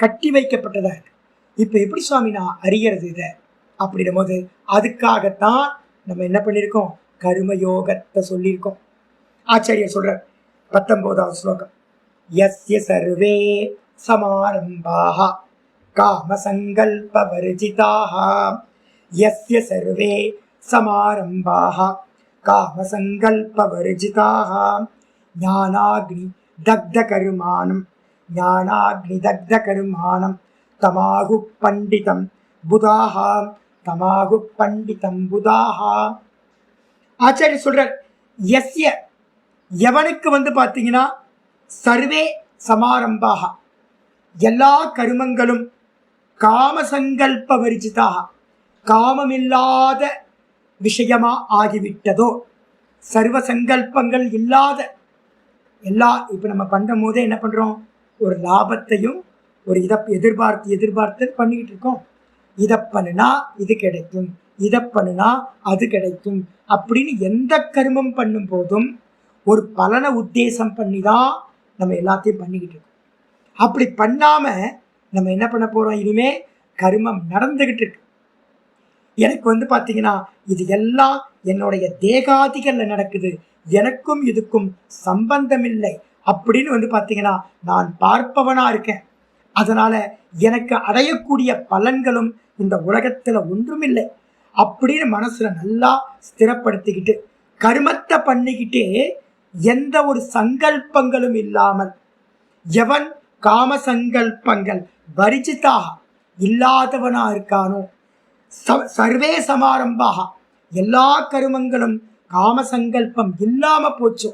Speaker 2: கட்டி வைக்கப்பட்டதா இருக்கு. இப்போ எப்படி சுவாமி நான் அறிகிறது இதை அப்படின்னும் போது, அதுக்காகத்தான் நம்ம என்ன பண்ணியிருக்கோம், கர்மயோகத்தை சொல்லியிருக்கோம். ஆச்சாரியர் சொல்றார் 19வது ஸ்லோகம், யஸ்ய சர்வே சமாரம்பாஹ காமசங்கல்ப வர்ஜிதாஹ, யஸ்ய சர்வே சமாரம்பாஹ காமசங்கல்ப வர்ஜிதாஹ ஞானாக்னி தக்த கர்மாணம் ஞானாக்னி தக்த கர்மாணம் தமாகு பண்டிதம் புதாஹ தமாகு பண்டிதம் புதாஹ. ஆச்சாரிய சொல்றார், யஸ்ய எவனுக்கு பார்த்தீங்கன்னா சர்வே சமாரம்பாக எல்லா கருமங்களும் காமசங்கல்ப வர்ஜிதாக காமமில்லாத விஷயமா ஆகிவிட்டதோ, சர்வ சங்கல்பங்கள் இல்லாத எல்லா இப்போ நம்ம பண்ணும் போதே என்ன பண்ணுறோம், ஒரு லாபத்தையும் ஒரு இதை எதிர்பார்த்து பண்ணிக்கிட்டு இருக்கோம். இதை பண்ணுனா இது கிடைக்கும், இதை பண்ணுனா அது கிடைக்கும் அப்படின்னு எந்த கர்மம் பண்ணும் போதும் ஒரு பலனை உத்தேசம் பண்ணி தான் நம்ம எல்லாத்தையும் பண்ணிக்கிட்டு இருக்கோம். அப்படி பண்ணாமல் நம்ம என்ன பண்ண போகிறோம், இனிமே கர்மம் நடந்துக்கிட்டு இருக்கு. எனக்கு பார்த்தீங்கன்னா இது எல்லாம் என்னுடைய தேகாதிகளில் நடக்குது, எனக்கும் இதுக்கும் சம்பந்தம் இல்லை அப்படின்னு பார்த்தீங்கன்னா நான் பார்ப்பவனாக இருக்கேன். அதனால் எனக்கு அடையக்கூடிய பலன்களும் இந்த உலகத்தில் ஒன்றுமில்லை அப்படின்னு மனசில் நல்லா ஸ்திரப்படுத்திக்கிட்டு கர்மத்தை பண்ணிக்கிட்டே எந்த ஒரு சங்கல்பங்களும் இல்லாமல், எவன் காம சங்கல்பங்கள் வரிஜிதாக இல்லாதவனா இருக்கானோ, சர்வே சமாரம்பாக எல்லா கருமங்களும் காமசங்கல்பம் இல்லாம போச்சோ,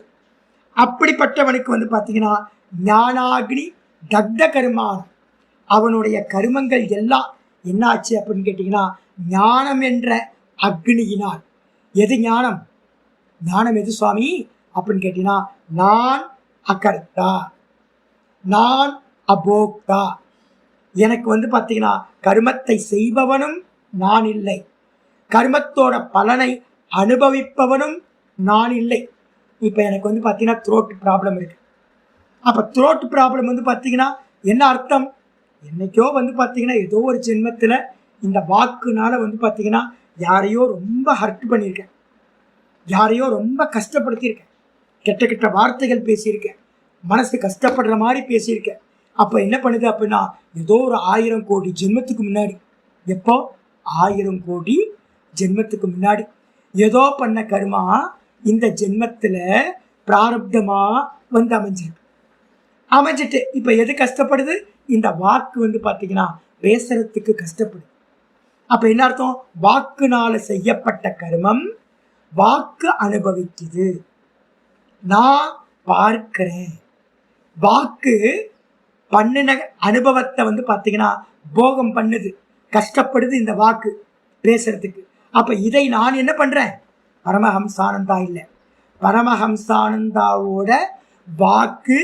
Speaker 2: அப்படிப்பட்டவனுக்கு பார்த்தீங்கன்னா ஞானாக்னி தக்த கர்மானம், அவனுடைய கருமங்கள் எல்லாம் என்னாச்சு அப்படின்னு கேட்டிங்கன்னா ஞானம் என்ற அக்னியினால். எது ஞானம்? ஞானம் எது சுவாமி அப்படின்னு கேட்டீங்கன்னா, நான் அகர்த்தா, நான் அபோக்தா, எனக்கு பார்த்தீங்கன்னா கர்மத்தை செய்பவனும் நான் இல்லை, கர்மத்தோட பலனை அனுபவிப்பவனும் நான் இல்லை. இப்போ எனக்கு பார்த்தீங்கன்னா த்ரோட் ப்ராப்ளம் இருக்கு. அப்போ த்ரோட் ப்ராப்ளம் பார்த்தீங்கன்னா என்ன அர்த்தம், என்னைக்கோ பார்த்தீங்கன்னா ஏதோ ஒரு ஜென்மத்தில் இந்த வாக்குனால பார்த்தீங்கன்னா யாரையோ ரொம்ப ஹர்ட் பண்ணியிருக்கேன், யாரையோ ரொம்ப கஷ்டப்படுத்தியிருக்கேன், கெட்ட கெட்ட வார்த்தைகள் பேசியிருக்கேன், மனசு கஷ்டப்படுற மாதிரி பேசியிருக்கேன். அப்போ என்ன பண்ணுது அப்படின்னா ஏதோ ஒரு 1000 கோடி ஜென்மத்துக்கு முன்னாடி, எப்போ 1000 கோடி ஜென்மத்துக்கு முன்னாடி ஏதோ பண்ண கர்மா இந்த ஜென்மத்தில் பிராரப்தமாக அமைஞ்சிட்டு இப்போ எது கஷ்டப்படுது, இந்த வாக்கு பார்த்தீங்கன்னா பேசுறதுக்கு கஷ்டப்படுது. அப்போ என்ன அர்த்தம், வாக்குனால செய்யப்பட்ட கர்மம் வாக்கு அனுபவிக்குது, நான் பார்க்கிறேன். வாக்கு பண்ணின அனுபவத்தை பார்த்தீங்கன்னா போகம் பண்ணுது, கஷ்டப்படுது இந்த வாக்கு பேசுறதுக்கு. அப்போ இதை நான் என்ன பண்ணுறேன், பரமஹம்சானந்தா இல்லை, பரமஹம்சானந்தாவோட வாக்கு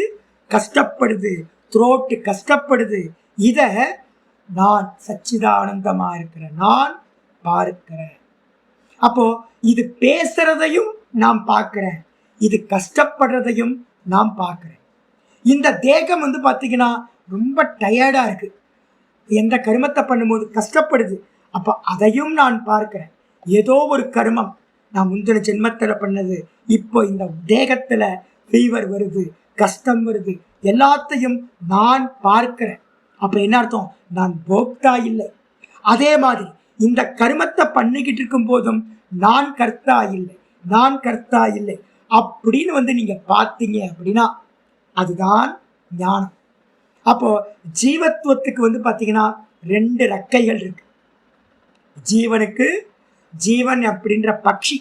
Speaker 2: கஷ்டப்படுது, த்ரோட்டு கஷ்டப்படுது, இதை நான் சச்சிதானந்தமாக இருக்கிறேன், நான் பார்க்கிறேன். அப்போ இது பேசுறதையும் நான் பார்க்கிறேன், இது கஷ்டப்படுறதையும் நான் பார்க்கிறேன். இந்த தேகம் பார்த்தீங்கன்னா ரொம்ப டயர்டா இருக்கு, எந்த கர்மத்தை பண்ணும்போது கஷ்டப்படுது, அப்போ அதையும் நான் பார்க்கிறேன். ஏதோ ஒரு கர்மம் நான் முந்தின ஜென்மத்தில் பண்ணது இப்போ இந்த தேகத்தில் ஃபீவர் வருது, கஷ்டம் வருது, எல்லாத்தையும் நான் பார்க்கிறேன். அப்போ என்ன அர்த்தம், நான் போக்தா இல்லை. அதே மாதிரி இந்த கர்மத்தை பண்ணிக்கிட்டு இருக்கும் போதும் நான் கர்த்தா இல்லை, நான் கர்த்தா இல்லை அப்படின்னு நீங்கள் பார்த்தீங்க அப்படின்னா அதுதான் ஞானம். அப்போ ஜீவத்துவத்துக்கு பார்த்தீங்கன்னா 2 ரெக்கைகள் இருக்கு. ஜீவனுக்கு, ஜீவன் அப்படின்ற பட்சி,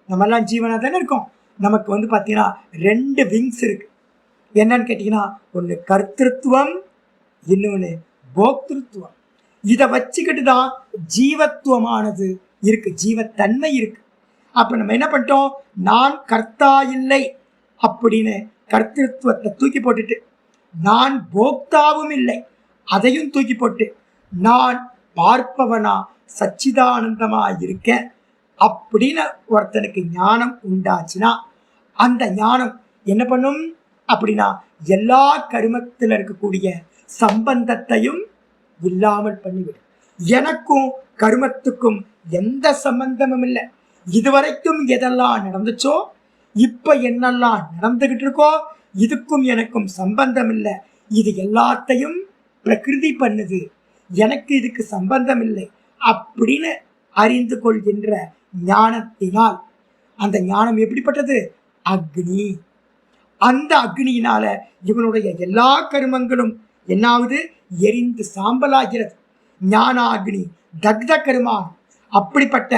Speaker 2: நம்மெல்லாம் ஜீவனாக தானே இருக்கோம், நமக்கு பார்த்தீங்கன்னா 2 விங்ஸ் இருக்கு. என்னன்னு கேட்டிங்கன்னா, ஒன்று கர்த்திருவம், இன்னொன்று போக்திருத்துவம். இதை வச்சுக்கிட்டு தான் ஜீவத்துவமானது இருக்கு, ஜீவத்தன்மை இருக்கு. அப்போ நம்ம என்ன பண்ணிட்டோம், நான் கர்த்தா இல்லை அப்படின்னு கர்த்திருவத்தை தூக்கி போட்டுட்டு, நான் போக்தாவும் இல்லை அதையும் தூக்கி போட்டு, நான் பார்ப்பவனா சச்சிதானந்தமா இருக்க அப்படின்னு ஒருத்தனுக்கு ஞானம் உண்டாச்சுன்னா, அந்த ஞானம் என்ன பண்ணும் அப்படின்னா எல்லா கருமத்தில் இருக்கக்கூடிய சம்பந்தத்தையும் இல்லாமல் பண்ணிவிடும். எனக்கும் கருமத்துக்கும் எந்த சம்பந்தமும் இல்லை. இதுவரைக்கும் எதெல்லாம் நடந்துச்சோ, இப்ப என்னெல்லாம் நடந்துகிட்டு இருக்கோ, இதுக்கும் எனக்கும் சம்பந்தம் இல்லை. இது எல்லாத்தையும் பிரகிருதி பண்ணுது, எனக்கு இதுக்கு சம்பந்தம் இல்லை அப்படின்னு அறிந்து கொள்கின்ற ஞானத்தினால், அந்த ஞானம் எப்படிப்பட்டது? அக்னி. அந்த அக்னியினால இவனுடைய எல்லா கருமங்களும் என்னாவது எரிந்து சாம்பலாகிறது. ஞான அக்னி தக்த கருமா. அப்படிப்பட்ட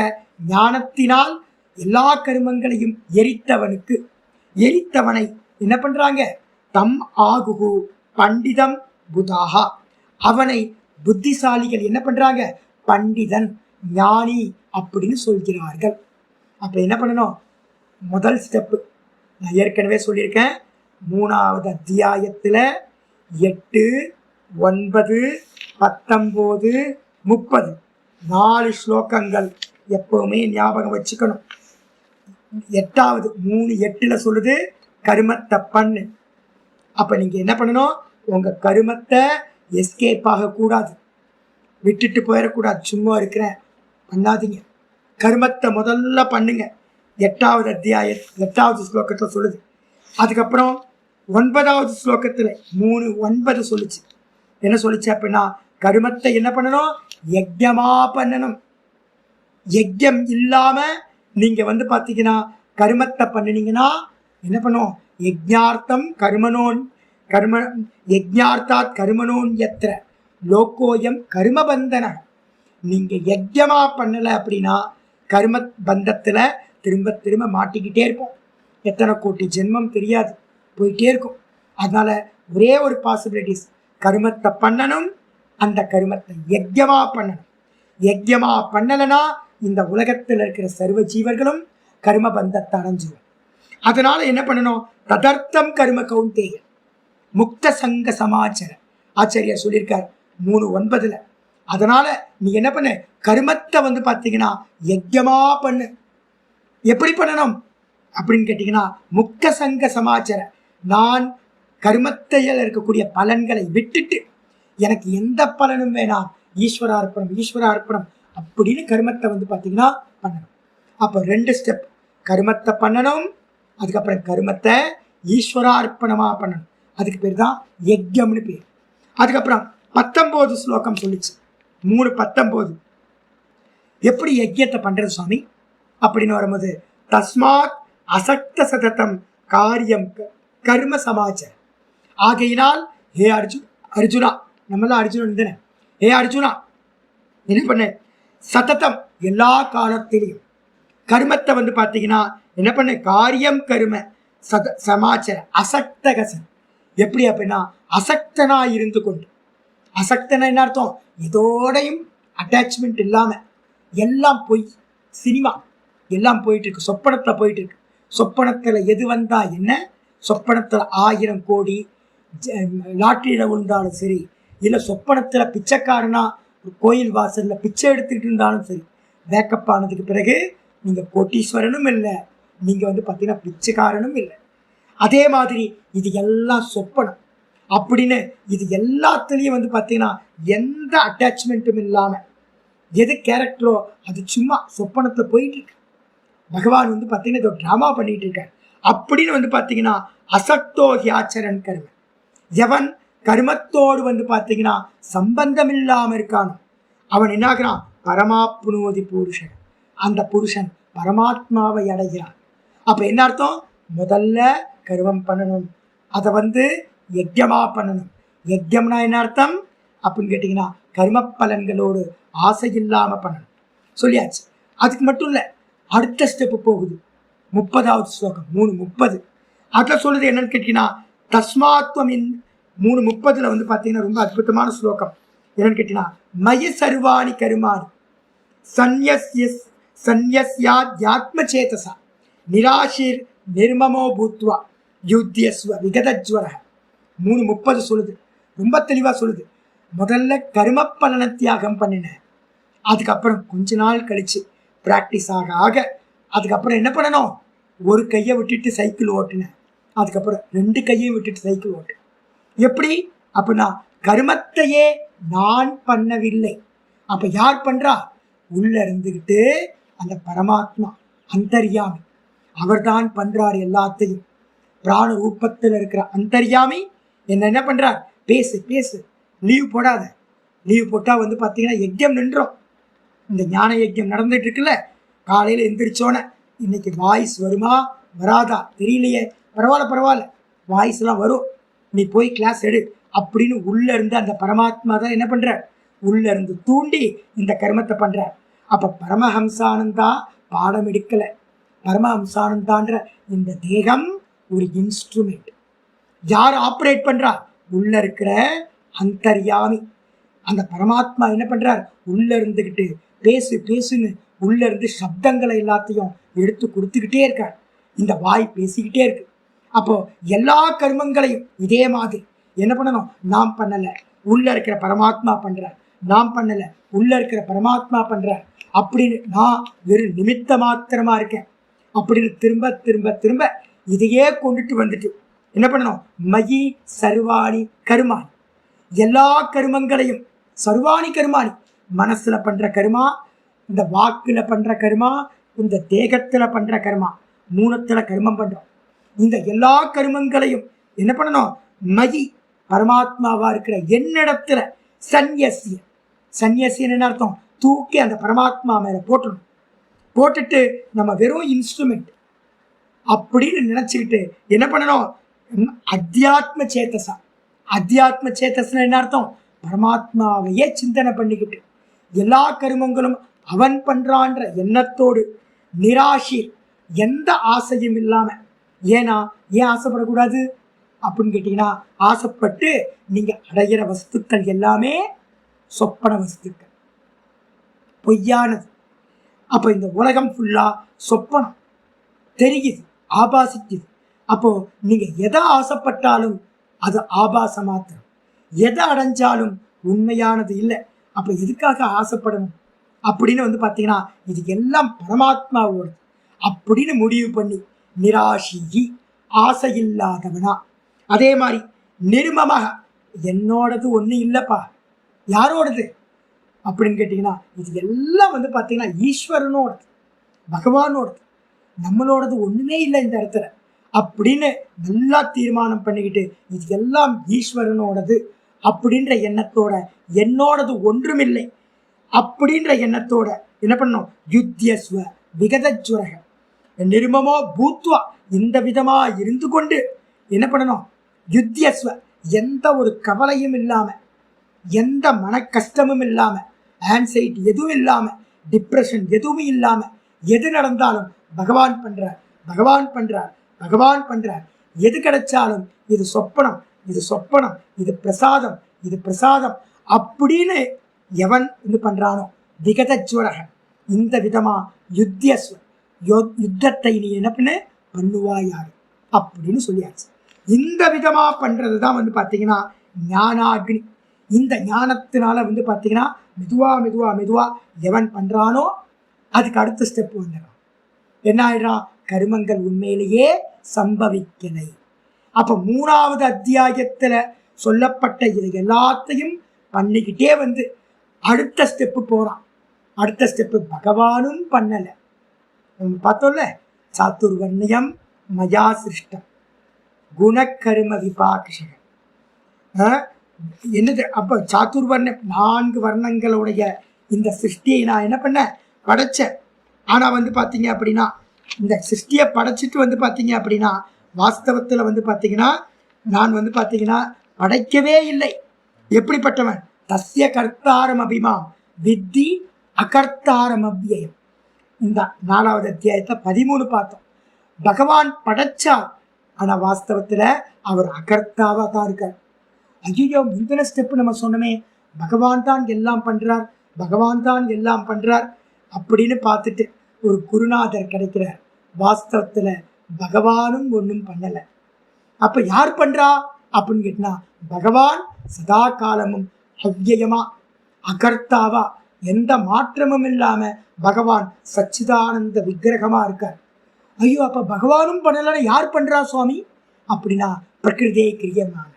Speaker 2: ஞானத்தினால் எல்லா கருமங்களையும் எரித்தவனை என்ன பண்றாங்க? தம் ஆகுகு பண்டிதம் புதாகா. அவனை புத்திசாலிகள் என்ன பண்றாங்க? பண்டிதன், ஞானி அப்படின்னு சொல்கிறார்கள். அப்ப என்ன பண்ணணும்? முதல் ஸ்டெப்பு நான் ஏற்கனவே சொல்லியிருக்கேன். 3வது அத்தியாயத்தில் 8, 9, 19, 30 4 ஸ்லோகங்கள் எப்பவுமே ஞாபகம் வச்சுக்கணும். 8வது 3:8 சொல்லுது கருமத்தை பண்ணு. அப்ப நீங்க என்ன பண்ணணும்? உங்க கருமத்தை எஸ்கேப் ஆகக்கூடாது, விட்டுட்டு போயிடக்கூடாது. சும்மா இருக்கிறேன் பண்ணாதீங்க, கருமத்தை முதல்ல பண்ணுங்க. 8வது அத்தியாயம் 8வது ஸ்லோகத்தில் சொல்லுது. அதுக்கப்புறம் 9வது ஸ்லோகத்தில் 3:9 சொல்லிச்சு. என்ன சொல்லிச்சு அப்படின்னா, கருமத்தை என்ன பண்ணணும்? யஜ்யமா பண்ணணும். யஜ்யம் இல்லாம நீங்க பார்த்தீங்கன்னா கருமத்தை பண்ணினீங்கன்னா என்ன பண்ணும்? யஜ்ஞார்த்தம் யஜ்ஞார்த்தாத் கருமனோன் எத்திர லோக்கோயம் கருமபந்தன. நீங்க யஜ்யமா பண்ணல அப்படின்னா கரும பந்தத்துல திரும்ப திரும்ப மாட்டிக்கிட்டே இருப்போம். எத்தனை கோடி ஜென்மம் தெரியாது, போயிட்டே இருக்கும். அதனால ஒரே ஒரு பாசிபிலிட்டிஸ், கருமத்தை பண்ணணும், அந்த கருமத்தை யஜ்யமா பண்ணணும். யஜ்யமா பண்ணலைன்னா இந்த உலகத்தில் இருக்கிற சர்வ ஜீவர்களும் கர்ம பந்தத்தை அடைஞ்சிடும். அதனால என்ன பண்ணணும்? ததர்த்தம் கர்ம கௌந்தேய முக்த சங்க சமாச்சார ஆச்சாரியா சொல்லியிருக்கார் 3:9. அதனால நீ என்ன பண்ணு? கர்மத்தை பார்த்தீங்கன்னா யஜ்யமா பண்ணு. எப்படி பண்ணணும் அப்படின்னு கேட்டீங்கன்னா, முக்த சங்க சமாச்சார. நான் கர்மத்தையில் இருக்கக்கூடிய பலன்களை விட்டுட்டு எனக்கு எந்த பலனும் வேணாம், ஈஸ்வரார்ப்பணம் அப்படின்னு கர்மத்தை பார்த்தீங்கன்னா பண்ணணும். அப்போ 2 ஸ்டெப், கர்மத்தை பண்ணணும், அதுக்கப்புறம் கர்மத்தை ஈஸ்வரார்ப்பணமா பண்ணணும். அதுக்கு பேர் தான் யஜ்யம்னு பேர். அதுக்கப்புறம் 19 ஸ்லோகம் சொல்லிச்சு. 3:19 எப்படி யஜ்யத்தை பண்றது சுவாமி அப்படின்னு வரும்போது, தஸ்மாத் அசக்த சததம் காரியம் கர்ம சமாச்சாரம். ஆகையினால் ஹே அர்ஜுனா, நம்மளாம் அர்ஜுனன் தானே, ஹே அர்ஜுனா என்ன பண்ண? சததம் எல்லா காலத்திலையும் கர்மத்தை பார்த்தீங்கன்னா என்ன பண்ண? காரியம் கர்ம சமாச்சார அசக்தகசன். எப்படி அப்படின்னா அசக்தனா இருந்து கொண்டு. அசக்தனா என்ன அர்த்தம்? இதோடையும் அட்டாச்மெண்ட் இல்லாம, எல்லாம் போய் சினிமா எல்லாம் போயிட்டு இருக்கு, சொப்பனத்தில் போயிட்டு இருக்கு. சொப்பனத்தில் எது வந்தா என்ன? சொப்பனத்தில் 1000 கோடி லாட்டரியில் விழுந்தாலும் சரி, இல்லை சொப்பனத்தில் பிச்சைக்காரனா கோயில் வாசலில் பிச்சை எடுத்துக்கிட்டு இருந்தாலும் சரி, வேக்கப் ஆனதுக்கு பிறகு நீங்கள் கோட்டீஸ்வரனும் இல்லை, நீங்கள் பார்த்தீங்கன்னா பிச்சைக்காரனும் இல்லை. அதே மாதிரி இது எல்லாம் சொப்பனம் அப்படின்னு இது எல்லாத்துலேயும் பார்த்தீங்கன்னா எந்த அட்டாச்மெண்ட்டும் இல்லாமல் எது கேரக்டரோ அது சும்மா சொப்பனத்தில் போயிட்டு இருக்கு. பகவான் பார்த்தீங்கன்னா இதோ ட்ராமா பண்ணிட்டு இருக்கார் அப்படின்னு பார்த்தீங்கன்னா அசக்தோகி ஆச்சரன் கர்ம. எவன் கர்மத்தோடு பார்த்தீங்கன்னா சம்பந்தம் இல்லாமல் இருக்கானோ அவன் என்னாகிறான்? பரமாப்னோதி புருஷன். அந்த புருஷன் பரமாத்மாவை அடைகிறான். அப்போ என்ன அர்த்தம்? முதல்ல கர்மம் பண்ணணும், அதை யஜ்யமா பண்ணணும். யஜ்யம்னா என்ன அர்த்தம் அப்படின்னு கேட்டிங்கன்னா கர்ம பலன்களோடு ஆசை இல்லாமல் பண்ணணும் சொல்லியாச்சு. அதுக்கு மட்டும் இல்லை, அடுத்த ஸ்டெப்பு போகுது. 30வது ஸ்லோகம் 3:30 அதில் சொல்லுது என்னன்னு கேட்டீங்கன்னா, தஸ்மாத்வமின் 3:30 பார்த்தீங்கன்னா ரொம்ப அற்புதமான ஸ்லோகம். என்னன்னு கேட்டீங்கன்னா, மய சர்வாணி கருமாணி சந்யஸ்யாத்ம சேதசா நிராஷிர் நிர்மமோ பூத்வா யுத்தியஸ்வ விகதஜ்வர 3:30 சொல்லுது. ரொம்ப தெளிவா சொல்லுது. முதல்ல கர்ம பலன தியாகம் பண்ணினேன். அதுக்கப்புறம் கொஞ்ச நாள் கழிச்சு பிராக்டிஸ் ஆக ஆக அதுக்கப்புறம் என்ன பண்ணணும், ஒரு கையை விட்டுட்டு சைக்கிள் ஓட்டுனேன். அதுக்கப்புறம் 2 கையையும் விட்டுட்டு சைக்கிள் ஓட்டு. எப்படி அப்படின்னா கர்மத்தையே நான் பண்ணவில்லை. அப்ப யார் பண்றா? உள்ள இருந்துகிட்டு அந்த பரமாத்மா அந்தர்யாமி அவர்தான் பண்றார் எல்லாத்தையும். பிராண ரூபத்தில் இருக்கிற அந்தர்யாமி என்ன பண்றார்? பேசு பேசு, லீவ் போடாத. லீவ் போட்டா பார்த்தீங்கன்னா யஜ்யம் நின்றோம். இந்த ஞான யஜ்யம் நடந்துட்டு இருக்குல்ல, காலையில எந்திரிச்சோன்னே இன்னைக்கு வாய்ஸ் வருமா வராதா தெரியலையே, பரவாயில்ல வாய்ஸ் எல்லாம் வரும், நீ போய் கிளாஸ் எடு அப்படின்னு உள்ள இருந்து அந்த பரமாத்மா தான் என்ன பண்ற, உள்ள இருந்து தூண்டி இந்த கர்மத்தை பண்ற. அப்ப பரமஹம்சானந்தா பாடம் எடுக்கல. பரமஹம்சானந்தான்ற இந்த தேகம் ஒரு இன்ஸ்ட்ருமெண்ட். யார் ஆப்ரேட் பண்றா? உள்ள இருக்கிற அந்தர்யாமி அந்த பரமாத்மா என்ன பண்றார்? உள்ள இருந்துகிட்டு பேசு பேசுன்னு உள்ள இருந்து சப்தங்களை எல்லாத்தையும் எடுத்து கொடுத்துக்கிட்டே இருக்கார். இந்த வாய் பேசிக்கிட்டே இருக்கு. அப்போ எல்லா கர்மங்களையும் இதே மாதிரி என்ன பண்ணணும்? நாம் பண்ணல, உள்ள இருக்கிற பரமாத்மா பண்றார். நாம் பண்ணல, உள்ள இருக்கிற பரமாத்மா பண்றார் அப்படின்னு நான் வெறும் நிமித்த மாத்திரமா இருக்கேன் அப்படின்னு திரும்ப திரும்ப திரும்ப இதையே கொண்டுட்டு வந்துட்டு என்ன பண்ணணும்? மயி சர்வாணி கருமானி, எல்லா கருமங்களையும் சர்வாணி கருமானி, மனசுல பண்ற கருமா, இந்த வாக்குல பண்ற கருமா, இந்த தேகத்துல பண்ற கருமா, 3த்துல கர்மம் பண்றோம். இந்த எல்லா கருமங்களையும் என்ன பண்ணணும்? மயி பரமாத்மாவா இருக்கிற என்னிடத்துல சன்யசிய. சன்யசியன் என்ன அர்த்தம்? தூக்கி அந்த பரமாத்மா மேல போட்டணும். போட்டுட்டு நம்ம வெறும் இன்ஸ்ட்ருமெண்ட் அப்படின்னு நினைச்சுக்கிட்டு என்ன பண்ணணும்? அத்தியாத்ம சேத்தசா. அத்தியாத்ம சேத்தஸ்னா என்ன அர்த்தம்? பரமாத்மாவையே சிந்தனை பண்ணிக்கிட்டு எல்லா கருமங்களும் அவன் பண்றான்ற எண்ணத்தோடு நிராஷீர், எந்த ஆசையும் இல்லாம. ஏன் ஆசைப்படக்கூடாது அப்படின்னு கேட்டீங்கன்னா, ஆசைப்பட்டு நீங்க அடைகிற வஸ்துக்கள் எல்லாமே சொப்பன வஸ்துக்கள், பொய்யானது. அப்ப இந்த உலகம் ஃபுல்லா சொப்பனம் தெரியுது, ஆபாசிக்குது. அப்போ நீங்க எதை ஆசைப்பட்டாலும் அது ஆபாச மாத்திரம், எதை அடைஞ்சாலும் உண்மையானது இல்லை. அப்ப எதுக்காக ஆசைப்படணும் அப்படின்னு பார்த்தீங்கன்னா, இது எல்லாம் பரமாத்மாவோட அப்படின்னு முடிவு பண்ணி நிராஷி, ஆசை இல்லாதவனா. அதே மாதிரி நிர்மமாக, என்னோடது ஒன்றும் இல்லைப்பா, யாரோடது அப்படின்னு கேட்டிங்கன்னா, இது எல்லாம் பார்த்தீங்கன்னா ஈஸ்வரனோடது, பகவானோடது, நம்மளோடது ஒன்றுமே இல்லை இந்த இடத்துல அப்படின்னு நல்லா தீர்மானம் பண்ணிக்கிட்டு இது எல்லாம் ஈஸ்வரனோடது அப்படின்ற எண்ணத்தோட, என்னோடது ஒன்றுமில்லை அப்படின்ற எண்ணத்தோட என்ன பண்ணணும்? யுத்தியஸ்வ விகதஜ்வரக நிர்மமோ பூத்வா, இந்த விதமா இருந்து கொண்டு என்ன பண்ணணும்? யுத்தியஸ்வ, எந்த ஒரு கவலையும் இல்லாம, எந்த மன கஷ்டமும் இல்லாம, ஆன்சைட்டி எதுவும் இல்லாம, டிப்ரெஷன் எதுவும் இல்லாம, எது நடந்தாலும் பகவான் பண்றார், பகவான் பண்றார், பகவான் பண்றார். எது கிடைச்சாலும் இது சொப்பனம், இது சொப்பனம், இது பிரசாதம், இது பிரசாதம் அப்படின்னு எவன் இது பண்றானோ விகதஜ்வரக, இந்த விதமா யுத்தியஸ்வ, யுத்தத்தை நீ என்ன பண்ண பண்ணுவாயாரு அப்படின்னு சொல்லியாச்சு. இந்த விதமா பண்றது தான் பார்த்தீங்கன்னா ஞானாக்னி. இந்த ஞானத்தினால பார்த்தீங்கன்னா மெதுவா மெதுவா மெதுவா எவன் பண்றானோ அதுக்கு அடுத்த ஸ்டெப் வந்துடும். என்ன ஆயிடுறான்? கருமங்கள் உண்மையிலேயே சம்பவிக்கலை. அப்ப 3வது அத்தியாயத்துல சொல்லப்பட்ட இது எல்லாத்தையும் பண்ணிக்கிட்டே அடுத்த ஸ்டெப்பு போறான். அடுத்த ஸ்டெப்பு பகவானும் பண்ணல. நம்ம பார்த்தோம்ல, சாத்துர்வர்ணியம் மயா சிருஷ்டம் குணக்கரும விபாக்ஷக. என்னது? அப்ப சாத்துர்வர்ணம் 4 வர்ணங்களுடைய இந்த சிருஷ்டியை நான் என்ன பண்ண படைச்சேன். ஆனா பார்த்தீங்க அப்படின்னா இந்த சிருஷ்டியை படைச்சிட்டு பார்த்தீங்க அப்படின்னா வாஸ்தவத்தில் பார்த்தீங்கன்னா நான் பார்த்தீங்கன்னா படைக்கவே இல்லை. எப்படிப்பட்டவன்? தஸ்ய கர்த்தாரம் அபிமாம் வித்தி அகர்த்தாரம் அவ்யயம். இந்த 4வது அத்தியாயத்தை 13 பார்த்தோம். பகவான் படைச்சார், ஆனா வாஸ்தவத்துல அவர் அகர்த்தாவா தான் இருக்கார். ஐயோ, முந்தின ஸ்டெப் நம்ம சொன்னமே, பகவான் தான் எல்லாம் பண்றார், பகவான் தான் எல்லாம் பண்றார் அப்படின்னு பார்த்துட்டு ஒரு குருநாதர் கிடைக்கிறார். வாஸ்தவத்துல பகவானும் ஒன்றும் பண்ணலை. அப்ப யார் பண்றா அப்படின்னு கேட்டினா பகவான் சதா காலமும் அவ்யயமா அகர்த்தாவா எந்த மாற்றமும் இல்லாம பகவான் சச்சிதானந்த விக்கிரகமா இருக்கார். ஐயோ அப்ப பகவானும் பண்ணலன்னா யார் பண்றா சுவாமி அப்படின்னா பிரகிருதியை கிரியமான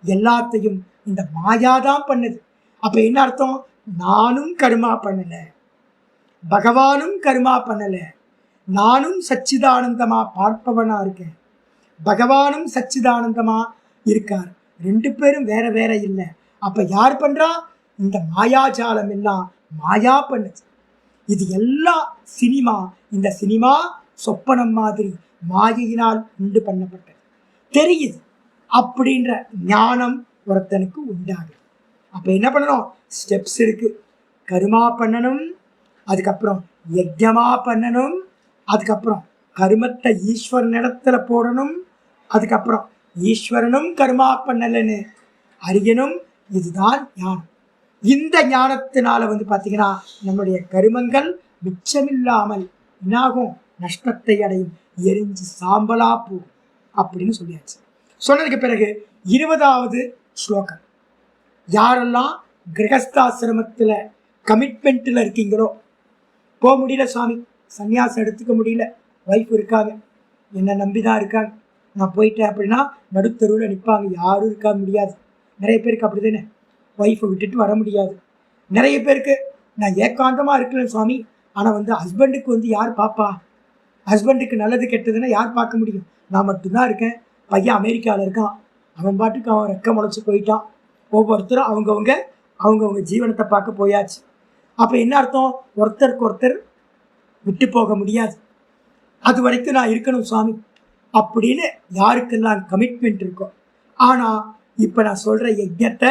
Speaker 2: எல்லாத்தையும் இந்த மாயாதான் பண்ணுது. அப்ப என்ன அர்த்தம்? நானும் கர்மா பண்ணல, பகவானும் கர்மா பண்ணல, நானும் சச்சிதானந்தமா பார்ப்பவனா இருக்கேன், பகவானும் சச்சிதானந்தமா இருக்கார், ரெண்டு பேரும் வேற வேற இல்லை. அப்ப யார் பண்றா? இந்த மாயாஜாலம் எல்லாம் மாயா பண்ணுது. இது எல்லாம் சினிமா. இந்த சினிமா சொப்பனம் மாதிரி மாயையினால் உண்டு பண்ணப்பட்டது தெரியுது அப்படின்ற ஞானம் ஒருத்தனுக்கு உண்டாகுது. அப்ப என்ன பண்ணணும்? ஸ்டெப்ஸ் இருக்கு. கர்மா பண்ணணும், அதுக்கப்புறம் யஜ்ஞமா பண்ணணும், அதுக்கப்புறம் கர்மத்தை ஈஸ்வரனிடத்துல போடணும், அதுக்கப்புறம் ஈஸ்வரனும் கர்மா பண்ணலன்னு அறியணும். இதுதான் ஞானம். இந்த ஞானத்தினால பார்த்தீங்கன்னா நம்முடைய கருமங்கள் மிச்சமில்லாமல் என்னாகும்? நஷ்டத்தை அடையும், எரிஞ்சு சாம்பலா போகும் அப்படின்னு சொல்லியாச்சு. சொன்னதுக்கு பிறகு 20வது ஸ்லோகம். யாரெல்லாம் கிரகஸ்தாசிரமத்தில் கமிட்மெண்ட்டில் இருக்கீங்களோ, போக முடியல சுவாமி, சன்னியாசம் எடுத்துக்க முடியல, ஒய்ஃப் இருக்காங்க, என்னை நம்பி தான் இருக்காங்க, நான் போயிட்டேன் அப்படின்னா நடுத்தருவில் நிற்பாங்க, யாரும் இருக்க முடியாது. நிறைய பேருக்கு அப்படி தானே, ஒய்ஃபை விட்டுட்டு வர முடியாது. நிறைய பேருக்கு நான் ஏகாந்தமாக இருக்கல சுவாமி, ஆனால் ஹஸ்பண்டுக்கு யார் பாப்பா? ஹஸ்பண்டுக்கு நல்லது கெட்டதுன்னா யார் பார்க்க முடியும்? நான் மட்டும்தான் இருக்கேன், பையன் அமெரிக்காவில் இருக்கான், அவன் பாட்டுக்கு அவன் ரெக்க முளைச்சி போயிட்டான். ஒவ்வொருத்தரும் அவங்கவுங்க ஜீவனத்தை பார்க்க போயாச்சு. அப்போ என்ன அர்த்தம்? ஒருத்தருக்கு ஒருத்தர் விட்டு போக முடியாது, அது வரைக்கும் நான் இருக்கணும் சுவாமி அப்படின்னு யாருக்கெல்லாம் கமிட்மெண்ட் இருக்கோ. ஆனால் இப்போ நான் சொல்கிற யஜ்ஞத்தை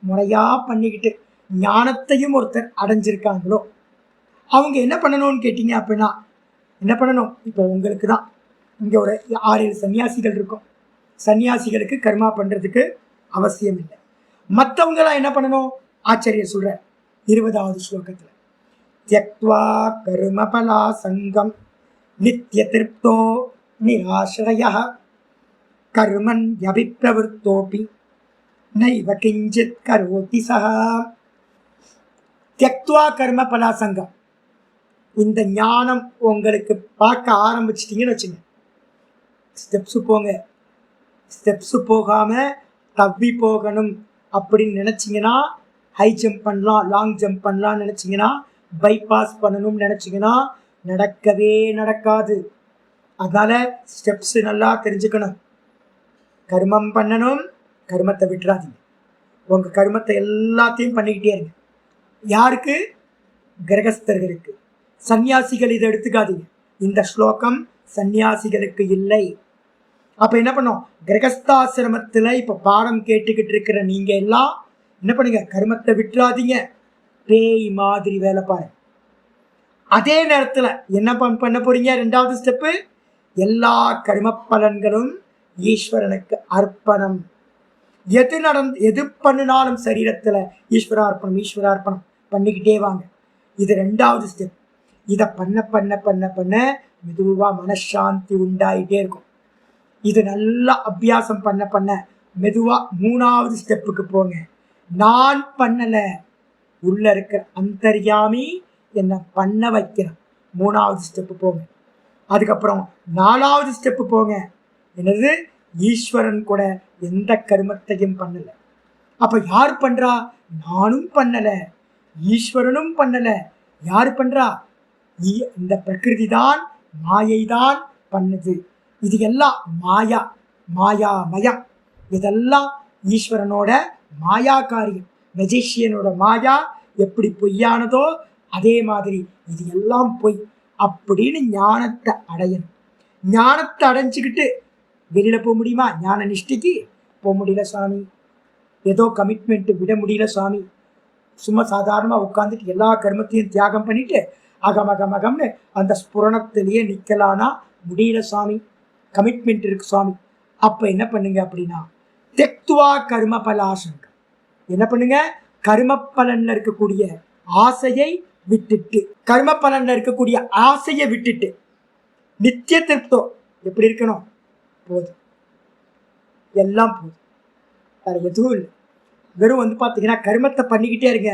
Speaker 2: முறையாக பண்ணிக்கிட்டு ஞானத்தையும் ஒருத்தர் அடைஞ்சிருக்காங்களோ அவங்க என்ன பண்ணணும்னு கேட்டிங்க அப்படின்னா என்ன பண்ணணும்? இப்போ உங்களுக்கு தான் இங்கே ஒரு 6-7 சன்னியாசிகள் இருக்கும். சன்னியாசிகளுக்கு கர்மா பண்ணுறதுக்கு அவசியம் இல்லை. மற்றவங்களாம் என்ன பண்ணணும்? ஆச்சாரியர் சொல்கிற 20வது ஸ்லோகத்தில், த்யக்த்வா கர்மபலா சங்கம் நித்ய திருப்தோ நிராசிரய கர்மன் யபிப்ரவருத்தோபி நைவ கிஞ்சித் கரோதி சஹா. த்யக்த்வா கர்மபலா சங்கம். இந்த ஞானம் உங்களுக்கு பார்க்க ஆரம்பிச்சிட்டிங்கன்னு வச்சுங்க, ஸ்டெப்ஸு போங்க. ஸ்டெப்ஸு போகாமல் தவ்வி போகணும் அப்படின்னு நினச்சிங்கன்னா ஹை ஜம்ப் பண்ணலாம், லாங் ஜம்ப் பண்ணலாம்னு நினச்சிங்கன்னா, பைபாஸ் பண்ணணும்னு நினச்சிங்கன்னா நடக்கவே நடக்காது. அதனால் ஸ்டெப்ஸு நல்லா தெரிஞ்சுக்கணும். கர்மம் பண்ணணும், கர்மத்தை விட்டுறாதீங்க. உங்கள் கர்மத்தை எல்லாத்தையும் பண்ணிக்கிட்டே இருங்க. யாருக்கு? கிரகஸ்தர்களுக்கு. சன்னியாசிகள் இதை எடுத்துக்காதீங்க. இந்த ஸ்லோகம் சன்னியாசிகளுக்கு இல்லை. அப்போ என்ன பண்ணோம்? கிரகஸ்தாசிரமத்தில் இப்போ பாடம் கேட்டுக்கிட்டு இருக்கிற நீங்கள் எல்லாம் என்ன பண்ணுங்க? கர்மத்தை விட்டுறாதீங்க, பேய் மாதிரி வேலை பாருங்க. அதே நேரத்தில் என்ன பண்ண போறீங்க? 2வது ஸ்டெப்பு, எல்லா கர்ம பலன்களும் ஈஸ்வரனுக்கு அர்ப்பணம். எது பண்ணினாலும் சரீரத்தில் ஈஸ்வரார்ப்பணம் பண்ணிக்கிட்டே வாங்க. இது 2வது ஸ்டெப். இதை பண்ண பண்ண பண்ண பண்ண மெதுவாக மனசாந்தி உண்டாயிட்டே இருக்கும். இது நல்லா அபியாசம் பண்ண பண்ண மெதுவாக 3வது ஸ்டெப்புக்கு போங்க. நான் பண்ணலை, உள்ள இருக்கிற அந்தர்யாமி என்னை பண்ண வைக்கிறேன். 3வது ஸ்டெப்பு போங்க. அதுக்கப்புறம் 4வது ஸ்டெப்பு போங்க. என்னது? ஈஸ்வரன் கூட எந்த கர்மத்தையும் பண்ணலை. அப்போ யார் பண்ணுறா? நானும் பண்ணலை, ஈஸ்வரனும் பண்ணலை. யார் பண்ணுறா? இந்த பிரகிருதி தான், மாயை தான் பண்ணுது. இது எல்லாம் மாயாமயம். இதெல்லாம் ஈஸ்வரனோட மாயா காரியம். மெஜிஷியனோட மாயா எப்படி பொய்யானதோ அதே மாதிரி இது எல்லாம் பொய் அப்படின்னு ஞானத்தை அடையணும். ஞானத்தை அடைஞ்சிக்கிட்டு வெளியில் போக முடியுமா? ஞான நிஷ்டைக்கு போக முடியல சுவாமி, ஏதோ கமிட்மெண்ட்டு விட முடியல சுவாமி, சும்மா சாதாரணமாக உட்காந்துட்டு எல்லா கர்மத்தையும் தியாகம் பண்ணிட்டு அகமகமகம்னு அந்த ஸ்புரணத்திலேயே நிற்கலானா முடியல சுவாமி, கமிட்மெண்ட் இருக்கு சுவாமி. அப்போ என்ன பண்ணுங்க அப்படின்னா, தெக்துவா கர்ம பலாசங்கம். என்ன பண்ணுங்க? கர்ம பலன்ல இருக்கக்கூடிய ஆசையை விட்டுட்டு, கர்ம பலன்ல இருக்கக்கூடிய ஆசையை விட்டுட்டு நித்திய திருப்தோ எப்படி இருக்கணும்? போதும், எல்லாம் போதும், வேற எதுவும் இல்லை. வெறும் வந்து பார்த்தீங்கன்னா கர்மத்தை பண்ணிக்கிட்டே இருங்க,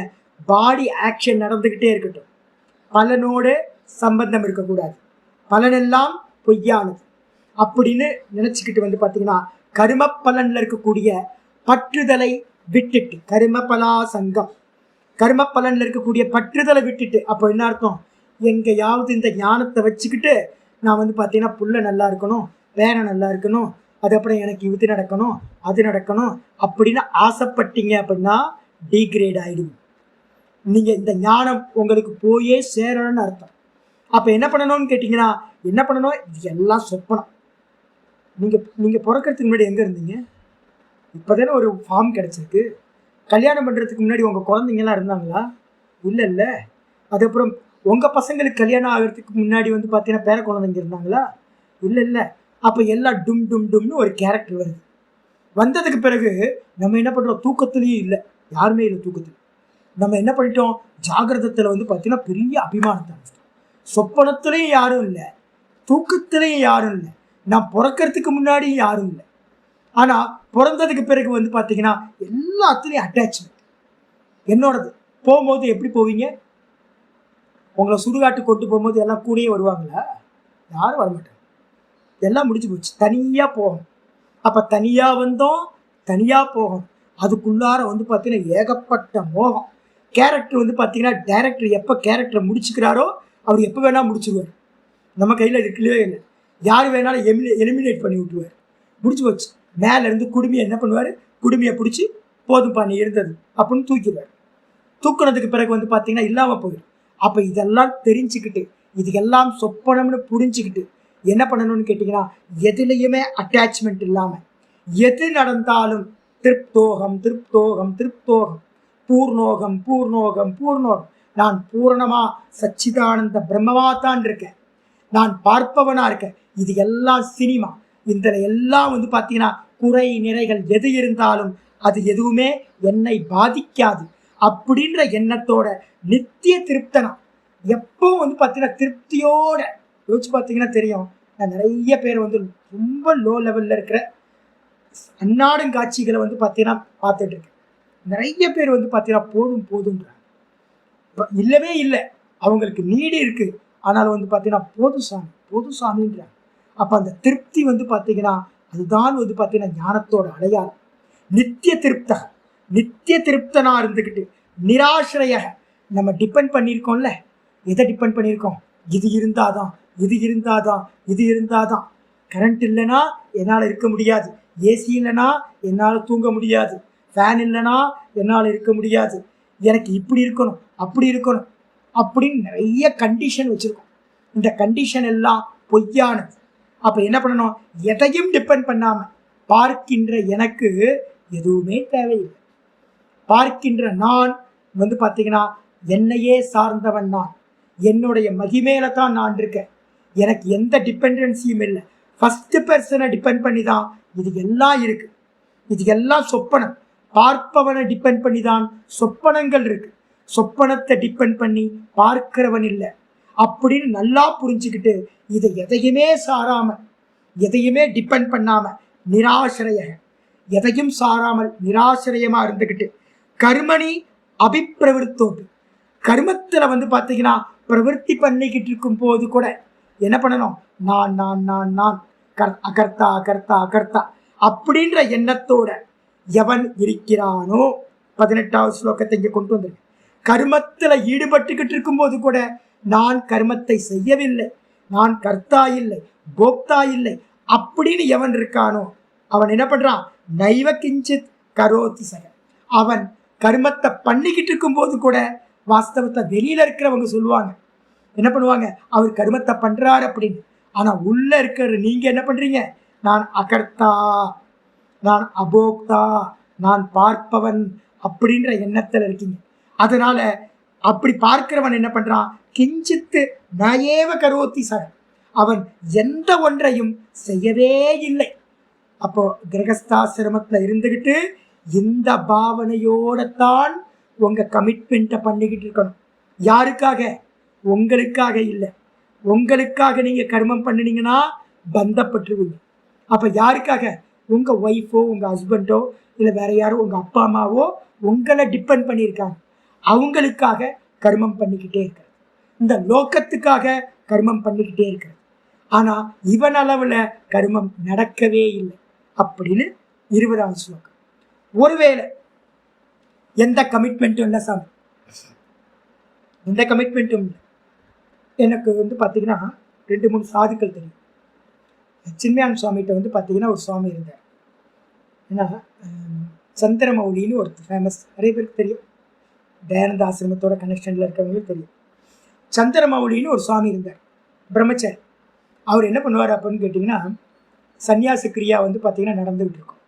Speaker 2: பாடி ஆக்ஷன் நடந்துக்கிட்டே இருக்கட்டும், பலனோடு சம்பந்தம் இருக்கக்கூடாது, பலனெல்லாம் பொய்யானது அப்படின்னு நினச்சிக்கிட்டு வந்து பார்த்தீங்கன்னா கர்ம பலனில் இருக்கக்கூடிய பற்றுதலை விட்டுட்டு, கர்ம பலா சங்கம், கர்ம பலனில் இருக்கக்கூடிய பற்றுதலை விட்டுட்டு, அப்போ என்ன அர்த்தம், எங்கேயாவது இந்த ஞானத்தை வச்சுக்கிட்டு நான் வந்து பார்த்தீங்கன்னா புள்ள நல்லா இருக்கணும், வேலை நல்லா இருக்கணும், அதுக்கப்புறம் எனக்கு இது நடக்கணும் அது நடக்கணும் அப்படின்னு ஆசைப்பட்டீங்க அப்படின்னா டீக்ரேட் ஆகிடுங்க. நீங்கள் இந்த ஞானம் உங்களுக்கு போயே சேரணும்னு அர்த்தம். அப்போ என்ன பண்ணணும்னு கேட்டிங்கன்னா, என்ன பண்ணணும், இது எல்லாம் சொப்பனம். நீங்கள் பிறக்கிறதுக்கு முன்னாடி எங்கே இருந்தீங்க? இப்போ தானே ஒரு ஃபார்ம் கிடச்சிருக்கு. கல்யாணம் பண்ணுறதுக்கு முன்னாடி உங்கள் குழந்தைங்களாம் இருந்தாங்களா? இல்லை. அதுக்கப்புறம் உங்கள் பசங்களுக்கு கல்யாணம் ஆகிறதுக்கு முன்னாடி வந்து பார்த்தீங்கன்னா பேர குழந்தைங்க இருந்தாங்களா? இல்லை. அப்போ எல்லாம் டும் டும் டும்னு ஒரு கேரக்டர் வருது. வந்ததுக்கு பிறகு நம்ம என்ன பண்ணுறோம், தூக்கத்துலேயும் இல்லை, யாருமே இல்லை தூக்கத்தில். நம்ம என்ன பண்ணிட்டோம், ஜாகிரதத்தில் வந்து பார்த்தீங்கன்னா பெரிய அபிமானத்தை அனுப்பிச்சிட்டோம். சொப்பனத்துலேயும் யாரும் இல்லை, தூக்கத்துலேயும் யாரும் இல்லை, நான் பிறக்கிறதுக்கு முன்னாடியும் யாரும் இல்லை. ஆனால் பிறந்ததுக்கு பிறகு வந்து பார்த்தீங்கன்னா எல்லாத்துலேயும் அட்டாச்மெண்ட் என்னோடது. போகும்போது எப்படி போவீங்க? உங்களை சுடுகாட்டு கொண்டு போகும்போது எல்லாம் கூடயே வருவாங்களா? யாரும் வரமாட்டாங்க, எல்லாம் முடிஞ்சு போச்சு, தனியாக போகணும். அப்போ தனியாக வந்தோம், தனியாக போகணும். அதுக்குள்ளார வந்து பார்த்தீங்கன்னா ஏகப்பட்ட மோகம். கேரக்டர் வந்து பார்த்தீங்கன்னா டைரக்டர் எப்போ கேரக்டரை முடிச்சுக்கிறாரோ அவர் எப்போ வேணால் முடிச்சுடுவார். நம்ம கையில் இருக்கலையே இல்லை, யார் வேணாலும் எலிமினேட் பண்ணி விட்டுருவார். முடிச்சு போச்சு. மேலேருந்து குடுமையை என்ன பண்ணுவார், குடுமையை பிடிச்சி போதும்பா நீ இருந்தது அப்படின்னு தூக்கிடுவார். தூக்குனதுக்கு பிறகு வந்து பார்த்தீங்கன்னா இல்லாமல் போயிடும். அப்போ இதெல்லாம் தெரிஞ்சுக்கிட்டு, இதுக்கெல்லாம் சொப்பனம்னு புரிஞ்சுக்கிட்டு என்ன பண்ணணும்னு கேட்டிங்கன்னா, எதுலேயுமே அட்டாச்மெண்ட் இல்லாமல் எது நடந்தாலும் திருப்தோகம் திருப்தோகம் திருப்தோகம், பூர்ணோகம் பூர்ணோகம் பூர்ணோகம், நான் பூரணமாக சச்சிதானந்த பிரம்மமாக தான் இருக்கேன், நான் பார்ப்பவனாக இருக்கேன். இது எல்லாம் சினிமா. இதில் எல்லாம் வந்து பார்த்தீங்கன்னா குறை நிறைகள் எது இருந்தாலும் அது எதுவுமே என்னை பாதிக்காது அப்படின்ற எண்ணத்தோட நித்திய திருப்தனா எப்பவும் வந்து பார்த்தீங்கன்னா திருப்தியோட யோசிச்சு பார்த்தீங்கன்னா தெரியும். நான் நிறைய பேர் வந்து ரொம்ப லோ லெவலில் இருக்கிற அன்னாடும் காட்சிகளை வந்து பார்த்தீங்கன்னா பார்த்துட்டு இருக்கேன். நிறைய பேர் வந்து பார்த்தீங்கன்னா போதும் போதுன்றாங்க. இல்லவே இல்லை, அவங்களுக்கு நீடு இருக்குது, ஆனாலும் வந்து பார்த்தீங்கன்னா போதும் சாமின்றாங்க. அப்போ அந்த திருப்தி வந்து பார்த்தீங்கன்னா அதுதான் வந்து பார்த்தீங்கன்னா ஞானத்தோட அடையாளம். நித்திய திருப்தனா இருந்துக்கிட்டு நிராசிரிய நம்ம டிபெண்ட் பண்ணியிருக்கோம்ல. எதை டிபெண்ட் பண்ணியிருக்கோம், இது இருந்தாதான். கரண்ட் இல்லைன்னா என்னால் இருக்க முடியாது, ஏசி இல்லைன்னா என்னால் தூங்க முடியாது, ஃபேன் இல்லைன்னா என்னால் இருக்க முடியாது, எனக்கு இப்படி இருக்கணும் அப்படி இருக்கணும் அப்படின்னு நிறைய கண்டிஷன் வச்சுருக்கோம். இந்த கண்டிஷன் எல்லாம் பொய்யானது. அப்போ என்ன பண்ணணும், எதையும் டிபெண்ட் பண்ணாமல் பார்க்கின்ற எனக்கு எதுவுமே தேவையில்லை. பார்க்கின்ற நான் வந்து பார்த்தீங்கன்னா என்னையே சார்ந்தவன், நான் என்னுடைய மகிமேல தான் நான் இருக்கேன், எனக்கு எந்த டிபெண்டன்சியும் இல்லை. ஃபஸ்ட்டு பர்சனை டிபெண்ட் பண்ணி தான் இது எல்லாம் இருக்குது. இது எல்லாம் சொப்பனம். பார்ப்பவனை டிபெண்ட் பண்ணி தான் சொப்பனங்கள் இருக்குது. சொப்பனத்தை டிபெண்ட் பண்ணி பார்க்கிறவன் இல்லை அப்படின்னு நல்லா புரிஞ்சுக்கிட்டு இதை எதையுமே சாராமல் எதையுமே டிபெண்ட் பண்ணாமல் நிராசிரிய, எதையும் சாராமல் நிராசிரியமாக இருந்துக்கிட்டு கர்மணி அபிப்பிரவிருத்தோடு, கர்மத்தில் வந்து பார்த்தீங்கன்னா பிரவருத்தி பண்ணிக்கிட்டு இருக்கும் போது கூட என்ன பண்ணணும், நான் நான் நான் நான் அகர்த்தா அகர்த்தா அகர்த்தா அப்படின்ற எண்ணத்தோட எவன் இருக்கிறானோ, 18வது ஸ்லோகத்தை இங்கே கொண்டு வந்திருக்கு. கர்மத்தில் ஈடுபட்டுக்கிட்டு இருக்கும்போது கூட நான் கர்மத்தை செய்யவில்லை, நான் கர்த்தா இல்லை போக்தா இல்லை அப்படின்னு எவன் இருக்கானோ அவன் என்ன பண்ணுறான், நைவ கிஞ்சித் கரோதி சக. அவன் கர்மத்தை பண்ணிக்கிட்டு இருக்கும்போது கூட வாஸ்தவத்தை வெளியில் இருக்கிறவங்க சொல்லுவாங்க, என்ன பண்ணுவாங்க, அவர் கர்மத்தை பண்ணுறாரு அப்படின்னு. ஆனால் உள்ளே இருக்கிற நீங்கள் என்ன பண்ணுறீங்க, நான் அகர்த்தா, நான் அபோக்தா, நான் பார்ப்பவன் அப்படின்ற எண்ணத்தில் இருக்கீங்க. அதனால் அப்படி பார்க்கிறவன் என்ன பண்ணுறான், கிஞ்சித்து நயேவ கரோத்தி சக, அவன் எந்த ஒன்றையும் செய்யவே இல்லை. அப்போ கிரகஸ்தாசிரமத்தில் இருந்துக்கிட்டு இந்த பாவனையோடத்தான் உங்கள் கமிட்மெண்ட்டை பண்ணிக்கிட்டு இருக்கணும். யாருக்காக, உங்களுக்காக இல்லை. உங்களுக்காக நீங்கள் கர்மம் பண்ணினீங்கன்னா பந்தப்பட்டுருவீங்க. அப்போ யாருக்காக, உங்கள் ஒய்ஃபோ உங்கள் ஹஸ்பண்டோ இல்லை வேற யாரோ உங்கள் அப்பா அம்மாவோ உங்களை டிபெண்ட் பண்ணியிருக்காங்க. அவங்களுக்காக கர்மம் பண்ணிக்கிட்டே இருக்கிறது, இந்த லோக்கத்துக்காக கர்மம் பண்ணிக்கிட்டே இருக்கிறது. ஆனால் இவன் அளவில் கர்மம் நடக்கவே இல்லை அப்படின்னு 20வது ஸ்லோகம். ஒருவேளை எந்த கமிட்மெண்ட்டும் இல்லை சாமி, எந்த கமிட்மெண்ட்டும் இல்லை. எனக்கு பார்த்தீங்கன்னா 2-3 சாதுக்கள் தெரியும். சின்மயான சுவாமிகிட்ட பார்த்தீங்கன்னா ஒரு சுவாமி இருந்தார். ஏன்னா சந்திரமௌலின்னு ஒரு ஃபேமஸ், நிறைய பேருக்கு தெரியும், தயானந்த ஆசிரமத்தோட கனெக்ஷனில் இருக்கிறவங்களுக்கு தெரியும். சந்திரமௌலின்னு ஒரு சுவாமி இருந்தார், பிரம்மச்சாரி. அவர் என்ன பண்ணுவார் அப்படின்னு கேட்டிங்கன்னா, சன்னியாச கிரியா பார்த்தீங்கன்னா நடந்துகிட்டு இருக்கும்.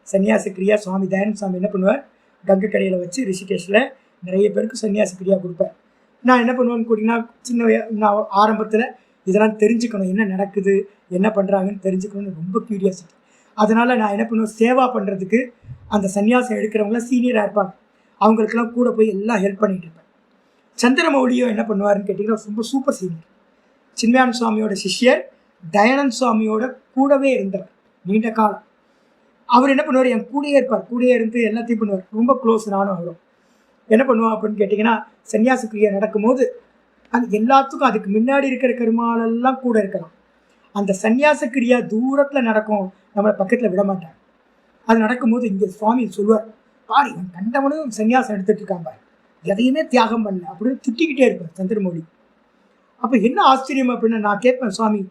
Speaker 2: சன்னியாச கிரியா சுவாமி தயானந்த சுவாமி என்ன பண்ணுவார், கங்கை கரையில் வச்சு ரிஷிகேஷில் நிறைய பேருக்கு சன்னியாச கிரியா கொடுப்பார். நான் என்ன பண்ணுவேன்னு கேட்டிங்கன்னா, நான் ஆரம்பத்தில் இதெல்லாம் தெரிஞ்சுக்கணும், என்ன நடக்குது என்ன பண்ணுறாங்கன்னு தெரிஞ்சுக்கணும்னு ரொம்ப க்யூரியாசிட்டி. அதனால் நான் என்ன பண்ணுவேன், சேவா பண்ணுறதுக்கு அந்த சன்னியாசம் எடுக்கிறவங்களாம் சீனியராக இருப்பாங்க, அவங்களுக்கெல்லாம் கூட போய் எல்லாம் ஹெல்ப் பண்ணிகிட்டு இருப்பேன். சந்திரமௌலியோ என்ன பண்ணுவாருன்னு கேட்டிங்கன்னா ரொம்ப சூப்பர் சீனியர். சின்மயான சுவாமியோட சிஷ்யர் தயானந்த சுவாமியோட கூடவே இருந்தவர் நீண்ட காலம். அவர் என்ன பண்ணுவார், என் கூடயே இருப்பார், கூடயே இருந்து எல்லாத்தையும் பண்ணுவார். ரொம்ப க்ளோஸ் நானும் அவரும். என்ன பண்ணுவோம் அப்படின்னு கேட்டிங்கன்னா, சன்னியாச கிரியா நடக்கும்போது அது எல்லாத்துக்கும் அதுக்கு முன்னாடி இருக்கிற கருமாலெல்லாம் கூட இருக்கலாம். அந்த சன்னியாச கிரியா தூரத்தில் நடக்கும், நம்மளை பக்கத்தில் விட மாட்டார். அது நடக்கும்போது இங்கே சுவாமி சொல்லுவார், பாரு இவன் கண்டவனும் சன்னியாசம் எடுத்துகிட்டு இருக்கான் பாரு, எதையுமே தியாகம் பண்ணல அப்படின்னு திட்டிக்கிட்டே இருப்பார் சந்திரமௌலி. அப்போ என்ன ஆச்சரியம் அப்படின்னா, நான் கேட்பேன், சுவாமி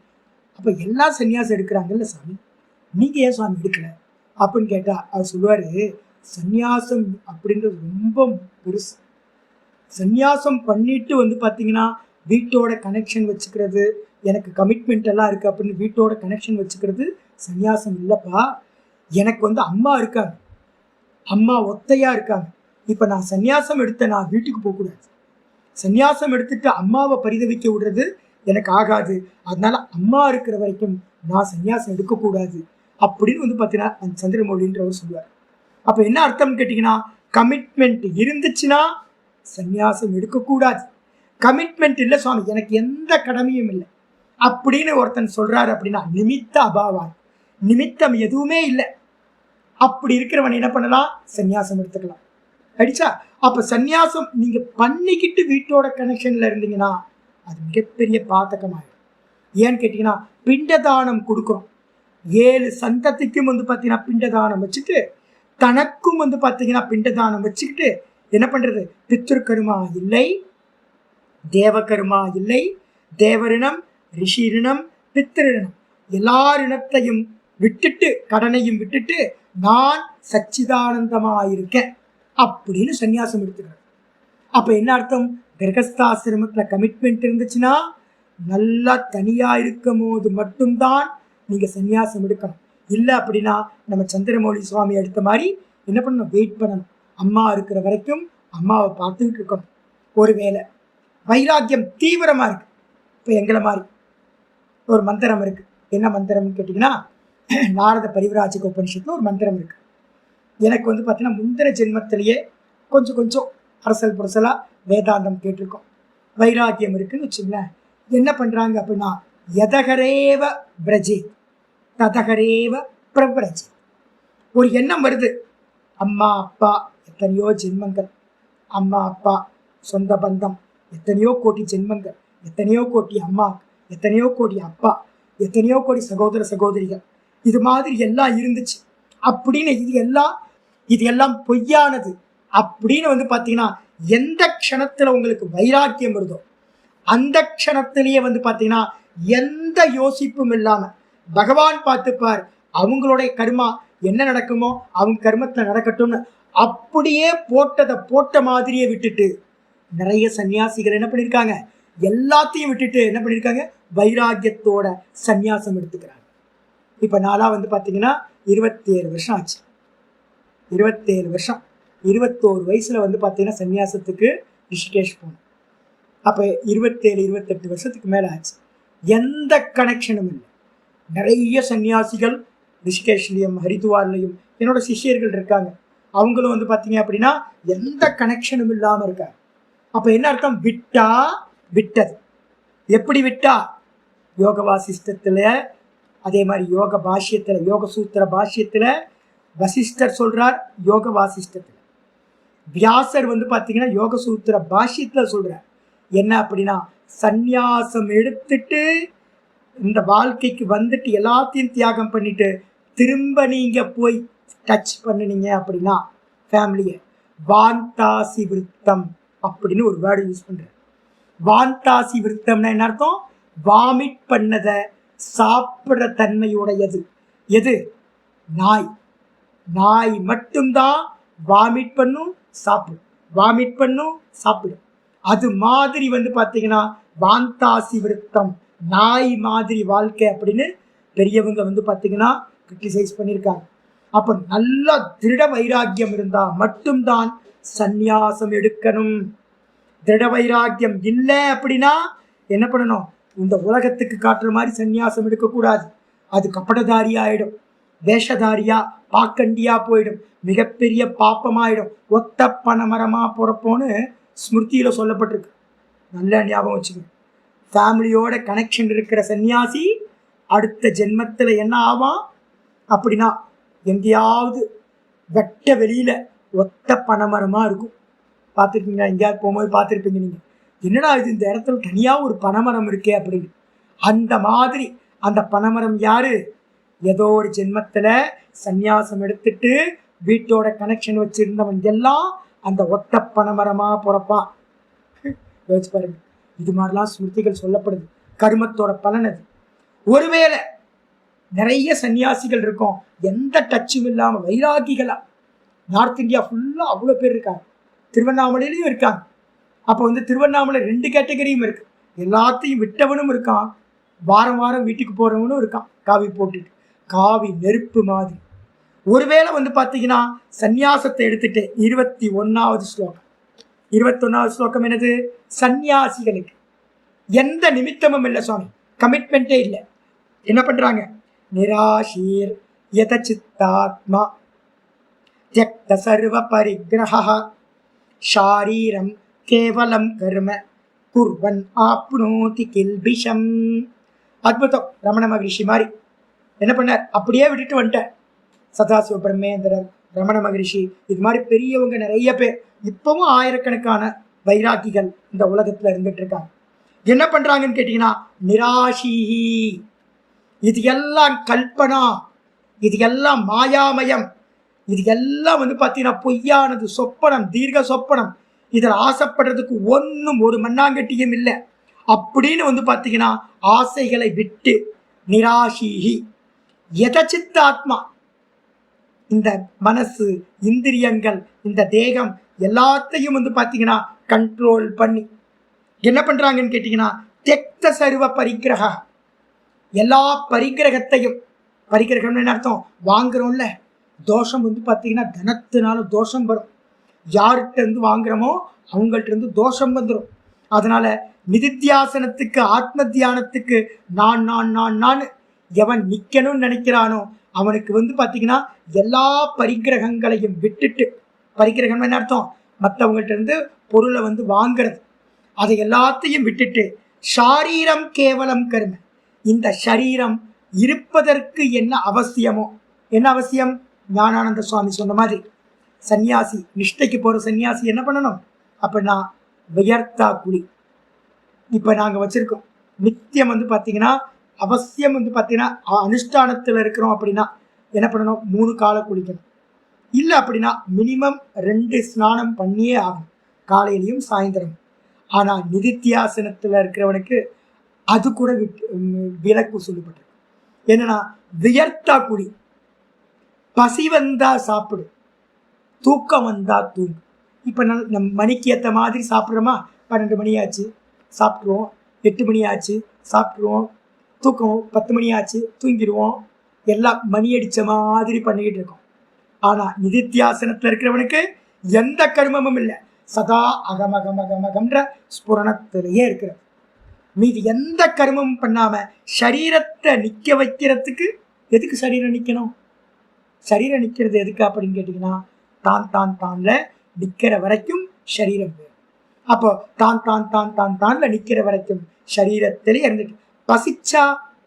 Speaker 2: அப்போ எல்லா சன்னியாசம் எடுக்கிறாங்கல்ல சாமி, நீங்கள் ஏன் சுவாமி எடுக்கல அப்படின்னு கேட்டால் அவர் சொல்லுவார், சந்நியாசம் அப்படின்றது ரொம்ப பெருசு. சந்நியாசம் பண்ணிட்டு பார்த்தீங்கன்னா வீட்டோட கனெக்ஷன் வச்சுக்கிறது, எனக்கு கமிட்மெண்ட் எல்லாம் இருக்குது அப்படின்னு வீட்டோட கனெக்ஷன் வச்சுக்கிறது சந்நியாசம் இல்லைப்பா. எனக்கு அம்மா இருக்காங்க, அம்மா ஒத்தையாக இருக்காங்க. இப்போ நான் சந்நியாசம் எடுத்தேன், நான் வீட்டுக்கு போகக்கூடாது. சந்நியாசம் எடுத்துட்டு அம்மாவை பரிதவிக்க விடுறது எனக்கு ஆகாது. அதனால அம்மா இருக்கிற வரைக்கும் நான் சந்நியாசம் எடுக்கக்கூடாது அப்படின்னு பார்த்தீங்கன்னா அந்த சந்திரமௌலின்றவர் சொல்லுவார். அப்போ என்ன அர்த்தம்னு கேட்டிங்கன்னா, கமிட்மெண்ட் இருந்துச்சுன்னா சந்நியாசம் எடுக்கக்கூடாது. கமிட்மெண்ட் இல்லை சுவாமி, எனக்கு எந்த கடமையும் இல்லை அப்படின்னு ஒருத்தன் சொல்கிறாரு அப்படின்னா, நிமித்த அபாவா, நிமித்தம் எதுவுமே இல்லை. அப்படி இருக்கிறவன் என்ன பண்ணலாம், சந்நியாசம் எடுத்துக்கலாம். அடிச்சா அப்போ சந்நியாசம் நீங்கள் பண்ணிக்கிட்டு வீட்டோட கனெக்ஷனில் இருந்தீங்கன்னா அது மிகப்பெரிய பாதகமாகும். ஏன்னு கேட்டிங்கன்னா, பிண்டதானம் கொடுக்குறோம். 7 சந்ததிக்கும் பார்த்தீங்கன்னா பிண்டதானம் வச்சுட்டு, தனக்கும் பார்த்தீங்கன்னா பிண்டதானம் வச்சுக்கிட்டு என்ன பண்ணுறது, பித்ருக்கருமா இல்லை, தேவகருமா இல்லை, தேவரினம் ரிஷிரினம் பித்திருணம் எல்லா ரிணத்தையும் விட்டுட்டு, கடனையும் விட்டுட்டு நான் சச்சிதானந்தமாயிருக்கேன் அப்படின்னு சந்நியாசம் எடுத்துக்கிறேன். அப்போ என்ன அர்த்தம், கிரகஸ்தாசிரமத்தில் கமிட்மெண்ட் இருந்துச்சுன்னா நல்லா தனியாக இருக்கும் போது மட்டும்தான் நீங்கள் சந்நியாசம் எடுக்கணும். இல்லை அப்படின்னா நம்ம சந்திரமௌலி சுவாமி எடுத்த மாதிரி என்ன பண்ணணும், வெயிட் பண்ணணும். அம்மா இருக்கிற வரைக்கும் அம்மாவை பார்த்துக்கிட்டு இருக்கணும். ஒருவேளை வைராக்கியம் தீவிரமாக இருக்குது, இப்போ எங்களை மாதிரி ஒரு மந்திரம் இருக்குது. என்ன மந்திரம்னு கேட்டிங்கன்னா, நாரத பரிவராஜக உபனிஷத்தில் ஒரு மந்திரம் இருக்குது. எனக்கு பார்த்தீங்கன்னா முந்தின ஜென்மத்திலேயே கொஞ்சம் கொஞ்சம் அரசல் புரசலாக வேதாந்தம் கேட்டிருக்கோம். வைராக்கியம் இருக்குன்னு வச்சுங்களேன். என்ன பண்ணுறாங்க அப்படின்னா, யதகரேவ பிரஜே ததகரேவ பிரபிரஜே. ஒரு எண்ணம் வருது, அம்மா அப்பா எத்தனையோ ஜென்மங்கள், அம்மா அப்பா சொந்த பந்தம் எத்தனையோ கோடி ஜென்மங்கள், எத்தனையோ கோடி அம்மா, எத்தனையோ கோடி அப்பா, எத்தனையோ கோடி சகோதர சகோதரிகள், இது மாதிரி எல்லாம் இருந்துச்சு அப்படின்னு, இது எல்லாம் பொய்யானது அப்படின்னு பார்த்தீங்கன்னா, எந்த க்ஷணத்தில் உங்களுக்கு வைராக்கியம் வருதோ அந்த க்ஷணத்திலேயே பார்த்தீங்கன்னா எந்த யோசிப்பும் இல்லாமல் பகவான் பார்த்துப்பார், அவங்களுடைய கர்மா என்ன நடக்குமோ அவங்க கர்மத்தில் நடக்கட்டும்னு அப்படியே போட்டதை போட்ட மாதிரியே விட்டுட்டு, நிறைய சன்னியாசிகள் என்ன பண்ணியிருக்காங்க, எல்லாத்தையும் விட்டுட்டு என்ன பண்ணியிருக்காங்க, வைராக்கியத்தோட சந்நியாசம் எடுத்துக்கிறாங்க. இப்போ நாளாக பார்த்தீங்கன்னா 27 வருஷம் ஆச்சு. 27 வருஷம், 21 வயசில் பார்த்தீங்கன்னா சன்னியாசத்துக்கு ரிஷிகேஷ் போகணும். அப்போ 27-28 வருஷத்துக்கு மேலே ஆச்சு. எந்த கனெக்ஷனும் இல்லை. நிறைய சன்னியாசிகள் ரிஷிகேஷ்லேயும் ஹரித்வார்லேயும் என்னோட சிஷ்யர்கள் இருக்காங்க. அவங்களும் பார்த்தீங்க அப்படின்னா எந்த கனெக்ஷனும் இல்லாமல் இருக்காங்க. அப்போ என்ன அர்த்தம், விட்டா விட்டது. எப்படி விட்டா, யோக வாசிஷ்டத்தில் அதே மாதிரி யோக பாஷ்யத்துல, யோக சூத்திர பாஷ்யத்துல வசிஷ்டர் சொல்றார், யோக வாசிஷ்டத்துல. வியாசர் பாத்தீங்கன்னா யோக சூத்திர பாஷ்யத்துல சொல்றார் என்ன அப்படின்னா, சந்நியாசம் எடுத்துட்டு இந்த வாழ்க்கைக்கு வந்துட்டு எல்லாத்தையும் தியாகம் பண்ணிட்டு திரும்ப நீங்க போய் டச் பண்ணினீங்க அப்படின்னா ஃபேமிலியை, வாந்தாசி விருத்தம் அப்படின்னு ஒரு வேர்டு யூஸ் பண்ற. வாந்தாசி விருத்தம்னா என்ன அர்த்தம்? வாமிட் பண்ணத சாப்பிடுற தன்மையுடையது. எது? நாய். நாய் மட்டும்தான் வாமிட் பண்ணும், சாப்பிடும், வாமிட் பண்ணும், சாப்பிடும். அது மாதிரி பாத்தீங்கன்னா வாந்தாசி விருத்தம், நாய் மாதிரி வாழ்க்கை அப்படின்னு பெரியவங்க பாத்தீங்கன்னா கிரிட்டிசைஸ் பண்ணியிருக்காங்க. அப்ப நல்ல திருட வைராக்கியம் இருந்தா மட்டும்தான் சந்நியாசம் எடுக்கணும். திருட வைராக்கியம் இல்லை அப்படின்னா என்ன பண்ணணும்? இந்த உலகத்துக்கு காட்டுற மாதிரி சந்நியாசம் எடுக்கக்கூடாது. அது கப்படதாரி ஆயிடும், வேஷதாரியா பாக்கண்டியா போயிடும், மிகப்பெரிய பாப்பமாயிடும், ஒத்த பனைமரமா பிறப்போன்னு ஸ்மிருதியில சொல்லப்பட்டிருக்கு. நல்ல ஞாபகம் வச்சுக்கணும். ஃபேமிலியோட கனெக்ஷன் இருக்கிற சன்னியாசி அடுத்த ஜென்மத்தில் என்ன ஆவான் அப்படின்னா எங்கேயாவது வெட்ட வெளியில ஒத்த பனைமரமா இருக்கும். பார்த்துருக்கீங்களா? எங்கேயாவது போகும்போது பார்த்துருப்பீங்க நீங்க, என்னடா இது இந்த இடத்துல தனியா ஒரு பனைமரம் இருக்கே அப்படின்னு. அந்த மாதிரி அந்த பனைமரம் யாரு? ஏதோ ஒரு ஜென்மத்துல சந்நியாசம் எடுத்துட்டு வீட்டோட கனெக்ஷன் வச்சிருந்தவன் எல்லாம் அந்த ஒத்த பனைமரமா பிறப்பான். யோசிச்சு பாருங்க. இது மாதிரிலாம் ஸ்மிருதிகள் சொல்லப்படுது. கர்மத்தோட பலன் அது. ஒருவேளை நிறைய சன்னியாசிகள் இருக்கும், எந்த டச்சும் இல்லாம வைராகிகளா நார்த் இந்தியா ஃபுல்லா அவ்வளோ பேர் இருக்காங்க. திருவண்ணாமலையிலையும் இருக்காங்க. அப்போ திருவண்ணாமலை 2 கேட்டகரியும் இருக்கு. எல்லாத்தையும் விட்டவனும் இருக்கான், வாரம் வாரம் வீட்டுக்கு போறவனும் இருக்கான், காவி போட்டுட்டு. காவி நெருப்பு மாதிரி. ஒருவேளை பார்த்தீங்கன்னா சந்நியாசத்தை எடுத்துட்டு 21வது ஸ்லோகம். 21வது ஸ்லோகம் என்னது? சந்நியாசிகளுக்கு எந்த நிமித்தமும் இல்லை சுவாமி, கமிட்மெண்ட்டே இல்லை. என்ன பண்றாங்க? நிராஷீர் யதசித்தாத்மா த்யக்த சர்வ பரிக்ரஹ ஷாரீரம் கேவலம் கர்ம குர்வன் ஆப்னோதி கில்பிஷம். அற்புதம். ரமண மகரிஷி மாதிரி என்ன பண்ணார்? அப்படியே விட்டுட்டு வந்துட்டார். சதாசிவ பிரம்மேந்திரர், ரமண மகரிஷி, இது மாதிரி பெரியவங்க நிறைய பேர் இப்பவும் ஆயிரக்கணக்கான வைராக்கிகள் இந்த உலகத்துல இருந்துட்டு இருக்காங்க. என்ன பண்றாங்கன்னு கேட்டீங்கன்னா நிராஷீஹி. இது எல்லாம் கல்பனா, இது எல்லாம் மாயாமயம், இது எல்லாம் பார்த்தீங்கன்னா பொய்யானது, சொப்பனம், தீர்க்க சொப்பனம். இதில் ஆசைப்படுறதுக்கு ஒன்றும் ஒரு மண்ணாங்கட்டியும் இல்லை அப்படின்னு பார்த்தீங்கன்னா ஆசைகளை விட்டு நிராஷீஹி. யதசித்த ஆத்மா, இந்த மனசு, இந்திரியங்கள், இந்த தேகம் எல்லாத்தையும் பார்த்தீங்கன்னா கண்ட்ரோல் பண்ணி என்ன பண்றாங்கன்னு கேட்டீங்கன்னா தெக்த சர்வ பரிகிரக, எல்லா பரிகிரகத்தையும், பரிகிரகம்னு என்ன அர்த்தம்? வாங்குறோம்ல, தோஷம் பார்த்தீங்கன்னா தனத்தினால தோஷம் வரும். யார்கிட்ட இருந்து வாங்குறோமோ அவங்கள்ட்ட இருந்து தோஷம் வந்துடும். அதனால நிதித்தியாசனத்துக்கு, ஆத்ம தியானத்துக்கு நான் நான் நான் நான் எவன் நிற்கணும்னு நினைக்கிறானோ அவனுக்கு பார்த்தீங்கன்னா எல்லா பரிகிரகங்களையும் விட்டுட்டு, பரிகிரகம் என்ன அர்த்தம்? மற்றவங்கள்ட்ட இருந்து பொருளை வாங்குறது, அதை எல்லாத்தையும் விட்டுட்டு ஷாரீரம் கேவலம் கர்ம, இந்த சரீரம் இருப்பதற்கு என்ன அவசியமோ, என்ன அவசியம்? ஞானானந்த சுவாமி சொன்ன மாதிரி சன்னியாசி, நிஷ்டைக்கு போகிற சன்னியாசி என்ன பண்ணணும் அப்படின்னா வியர்த்தா குழி. இப்போ நாங்கள் வச்சுருக்கோம் நித்தியம் பார்த்தீங்கன்னா அவசியம் பார்த்தீங்கன்னா அனுஷ்டானத்தில் இருக்கிறோம் அப்படின்னா என்ன பண்ணணும்? 3 காலை குளிக்கணும். இல்லை அப்படின்னா மினிமம் 2 ஸ்நானம் பண்ணியே ஆகும், காலையிலையும் சாயந்தரம். ஆனால் நிதித்தியாசனத்தில் இருக்கிறவனுக்கு அது கூட விலக்கு சொல்லப்பட்டிருக்கு. என்னன்னா வியர்த்தா குடி. பசி வந்தா சாப்பிடு, தூக்கம் வந்தா தூங்கு. இப்போ நம்ம மணிக்கு ஏற்ற மாதிரி சாப்பிட்றோமா? 12 மணி ஆச்சு சாப்பிட்ருவோம், 8 மணி ஆச்சு சாப்பிட்ருவோம், தூக்கம் 10 மணி ஆச்சு தூங்கிடுவோம். எல்லாம் மணி அடித்த மாதிரி பண்ணிக்கிட்டு இருக்கோம். ஆனால் நிதித்தியாசனத்தில் இருக்கிறவனுக்கு எந்த கர்மமும் இல்லை, சதா அகமகமகமகம்ன்ற ஸ்புரணத்திலேயே இருக்கிற. மீது எந்த கர்மமும் பண்ணாம சரீரத்தை நிற்க வைக்கிறதுக்கு. எதுக்கு சரீரம் நிற்கணும்? சரீரம் நிற்கிறது எதுக்கு அப்படின்னு கேட்டிங்கன்னா தான் தான் தான்ல நிற்கிற வரைக்கும் சரீரம் வேணும். அப்போ தான் தான் தான் தான் தான்ல நிற்கிற வரைக்கும் சரீரத்திலே இருந்துட்டு, பசிச்சா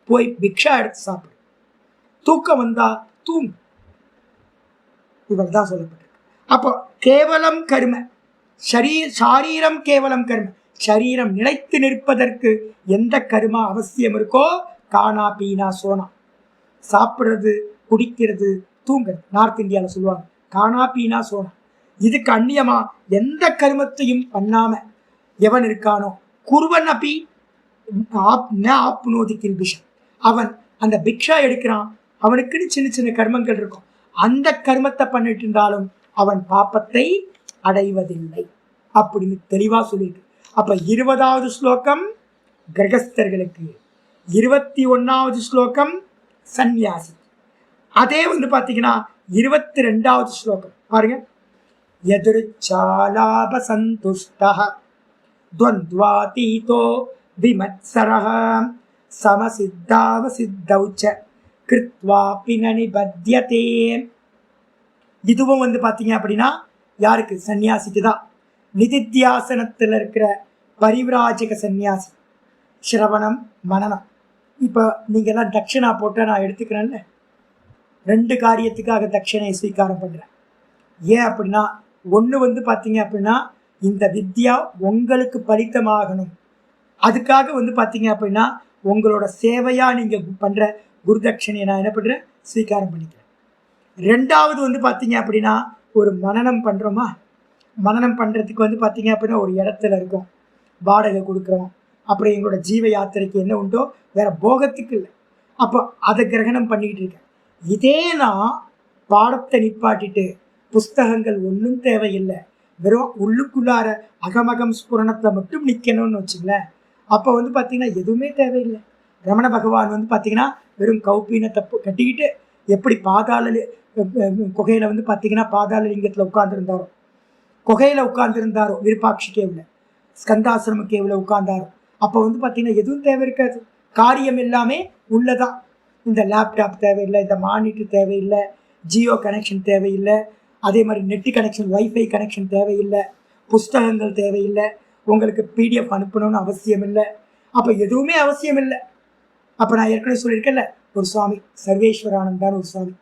Speaker 2: போய் பிக்ஷா எடுத்து சாப்பிடு, தூக்கம் வந்தா தூங்கு. இவள் தான் சொல்லப்பட்டிருக்கு. அப்போ கேவலம் கர்ம, சாரீரம் கேவலம் கர்ம, சரீரம் நிலைத்து நிற்பதற்கு எந்த கர்மா அவசியம் இருக்கோ, கானா பீனா சோனா, சாப்பிட்றது, குடிக்கிறது, தூங்குறது. நார்த் இந்தியாவில் சொல்லுவாங்க கானா பீனா சோனா. இதுக்கு அந்நியமா எந்த கர்மத்தையும் பண்ணாம எவன் இருக்கானோ, குருவன் அப்பி ஆப்னோதி கில்பிஷம், அவன் அந்த பிக்ஷா எடுக்கிறான், அவனுக்குன்னு சின்ன சின்ன கர்மங்கள் இருக்கும், அந்த கர்மத்தை பண்ணிட்டு இருந்தாலும் அவன் பாப்பத்தை அடைவதில்லை அப்படின்னு தெளிவா சொல்லியிருக்கு. அப்ப 20வது ஸ்லோகம் கிரகஸ்தர்களுக்கு, 21வது ஸ்லோகம் சந்நியாசி. அதே பாத்தீங்கன்னா 22வது ஸ்லோகம் பாருங்க. யதுருச்சாலாப சந்துஷ்டஹ துவந்த்வாதீதோ விமத்சரஹ சமசித்தாவசித்தௌச்ச கிருத்வாபி ந நிபத்யதே. இதுவும் பாத்தீங்க அப்படின்னா யாருக்கு? சன்னியாசிக்கு தான். நிதித்தியாசனத்தில் இருக்கிற பரிவிராஜக சன்னியாசி, சிரவணம் மனனம். இப்போ நீங்க எல்லாம் தட்சிணா போட்ட நான் எடுத்துக்கிறேன்ல, 2 காரியத்துக்காக தட்சிணையை ஸ்வீகாரம் பண்றேன். ஏன் அப்படின்னா, ஒன்று பார்த்தீங்க அப்படின்னா இந்த வித்யா உங்களுக்கு பலித்தமாகணும், அதுக்காக பார்த்தீங்க அப்படின்னா உங்களோட சேவையா நீங்க பண்ற குரு தட்சணையை நான் என்ன பண்றேன்? ஸ்வீகாரம் பண்ணிக்கிறேன். 2வது பார்த்தீங்க அப்படின்னா ஒரு மனனம் பண்றோமா, மனனம் பண்றதுக்கு பார்த்தீங்க அப்படின்னா ஒரு இடத்துல இருக்கும், வாடகை கொடுக்குறோம், அப்புறம் எங்களோட ஜீவ யாத்திரைக்கு என்ன உண்டோ வேற போகத்துக்கு இல்லை, அப்போ அதை கிரகணம் பண்ணிக்கிட்டு இருக்கேன். இதே நான் பாடத்தை நிப்பாட்டிட்டு புஸ்தகங்கள் ஒன்றும் தேவையில்லை, வெறும் உள்ளுக்குள்ளார அகமகம் ஸ்புரணத்தில் மட்டும் நிற்கணும்னு வச்சுங்களேன், அப்போ பார்த்தீங்கன்னா எதுவுமே தேவையில்லை. ரமண பகவான் பார்த்தீங்கன்னா வெறும் கௌப்பீனத்தை கட்டிக்கிட்டு எப்படி பாதாள குகையில் பார்த்தீங்கன்னா பாதாள லிங்கத்தில் உட்கார்ந்துருந்தாரோ, குகையில் உட்கார்ந்துருந்தாரோ, விருப்பாட்சி கேவில், ஸ்கந்தாசிரம கேவில் உட்கார்ந்தாரோ, அப்போ பார்த்தீங்கன்னா எதுவும் தேவை இருக்காது, காரியம் எல்லாமே உள்ளதான். இந்த லேப்டாப் தேவையில்லை, இந்த மானிட்டர் தேவையில்லை, ஜியோ கனெக்ஷன் தேவையில்லை, அதே மாதிரி நெட்டு கனெக்ஷன், வைஃபை கனெக்ஷன் தேவையில்லை, புஸ்தகங்கள் தேவையில்லை, உங்களுக்கு பிடிஎஃப் அனுப்பணும்னு அவசியம் இல்லை, அப்போ எதுவுமே அவசியம் இல்லை. அப்போ நான் ஏற்கனவே சொல்லியிருக்கேன்ல, ஒரு சுவாமி சர்வேஸ்வரானந்தான்னு ஒரு சுவாமி,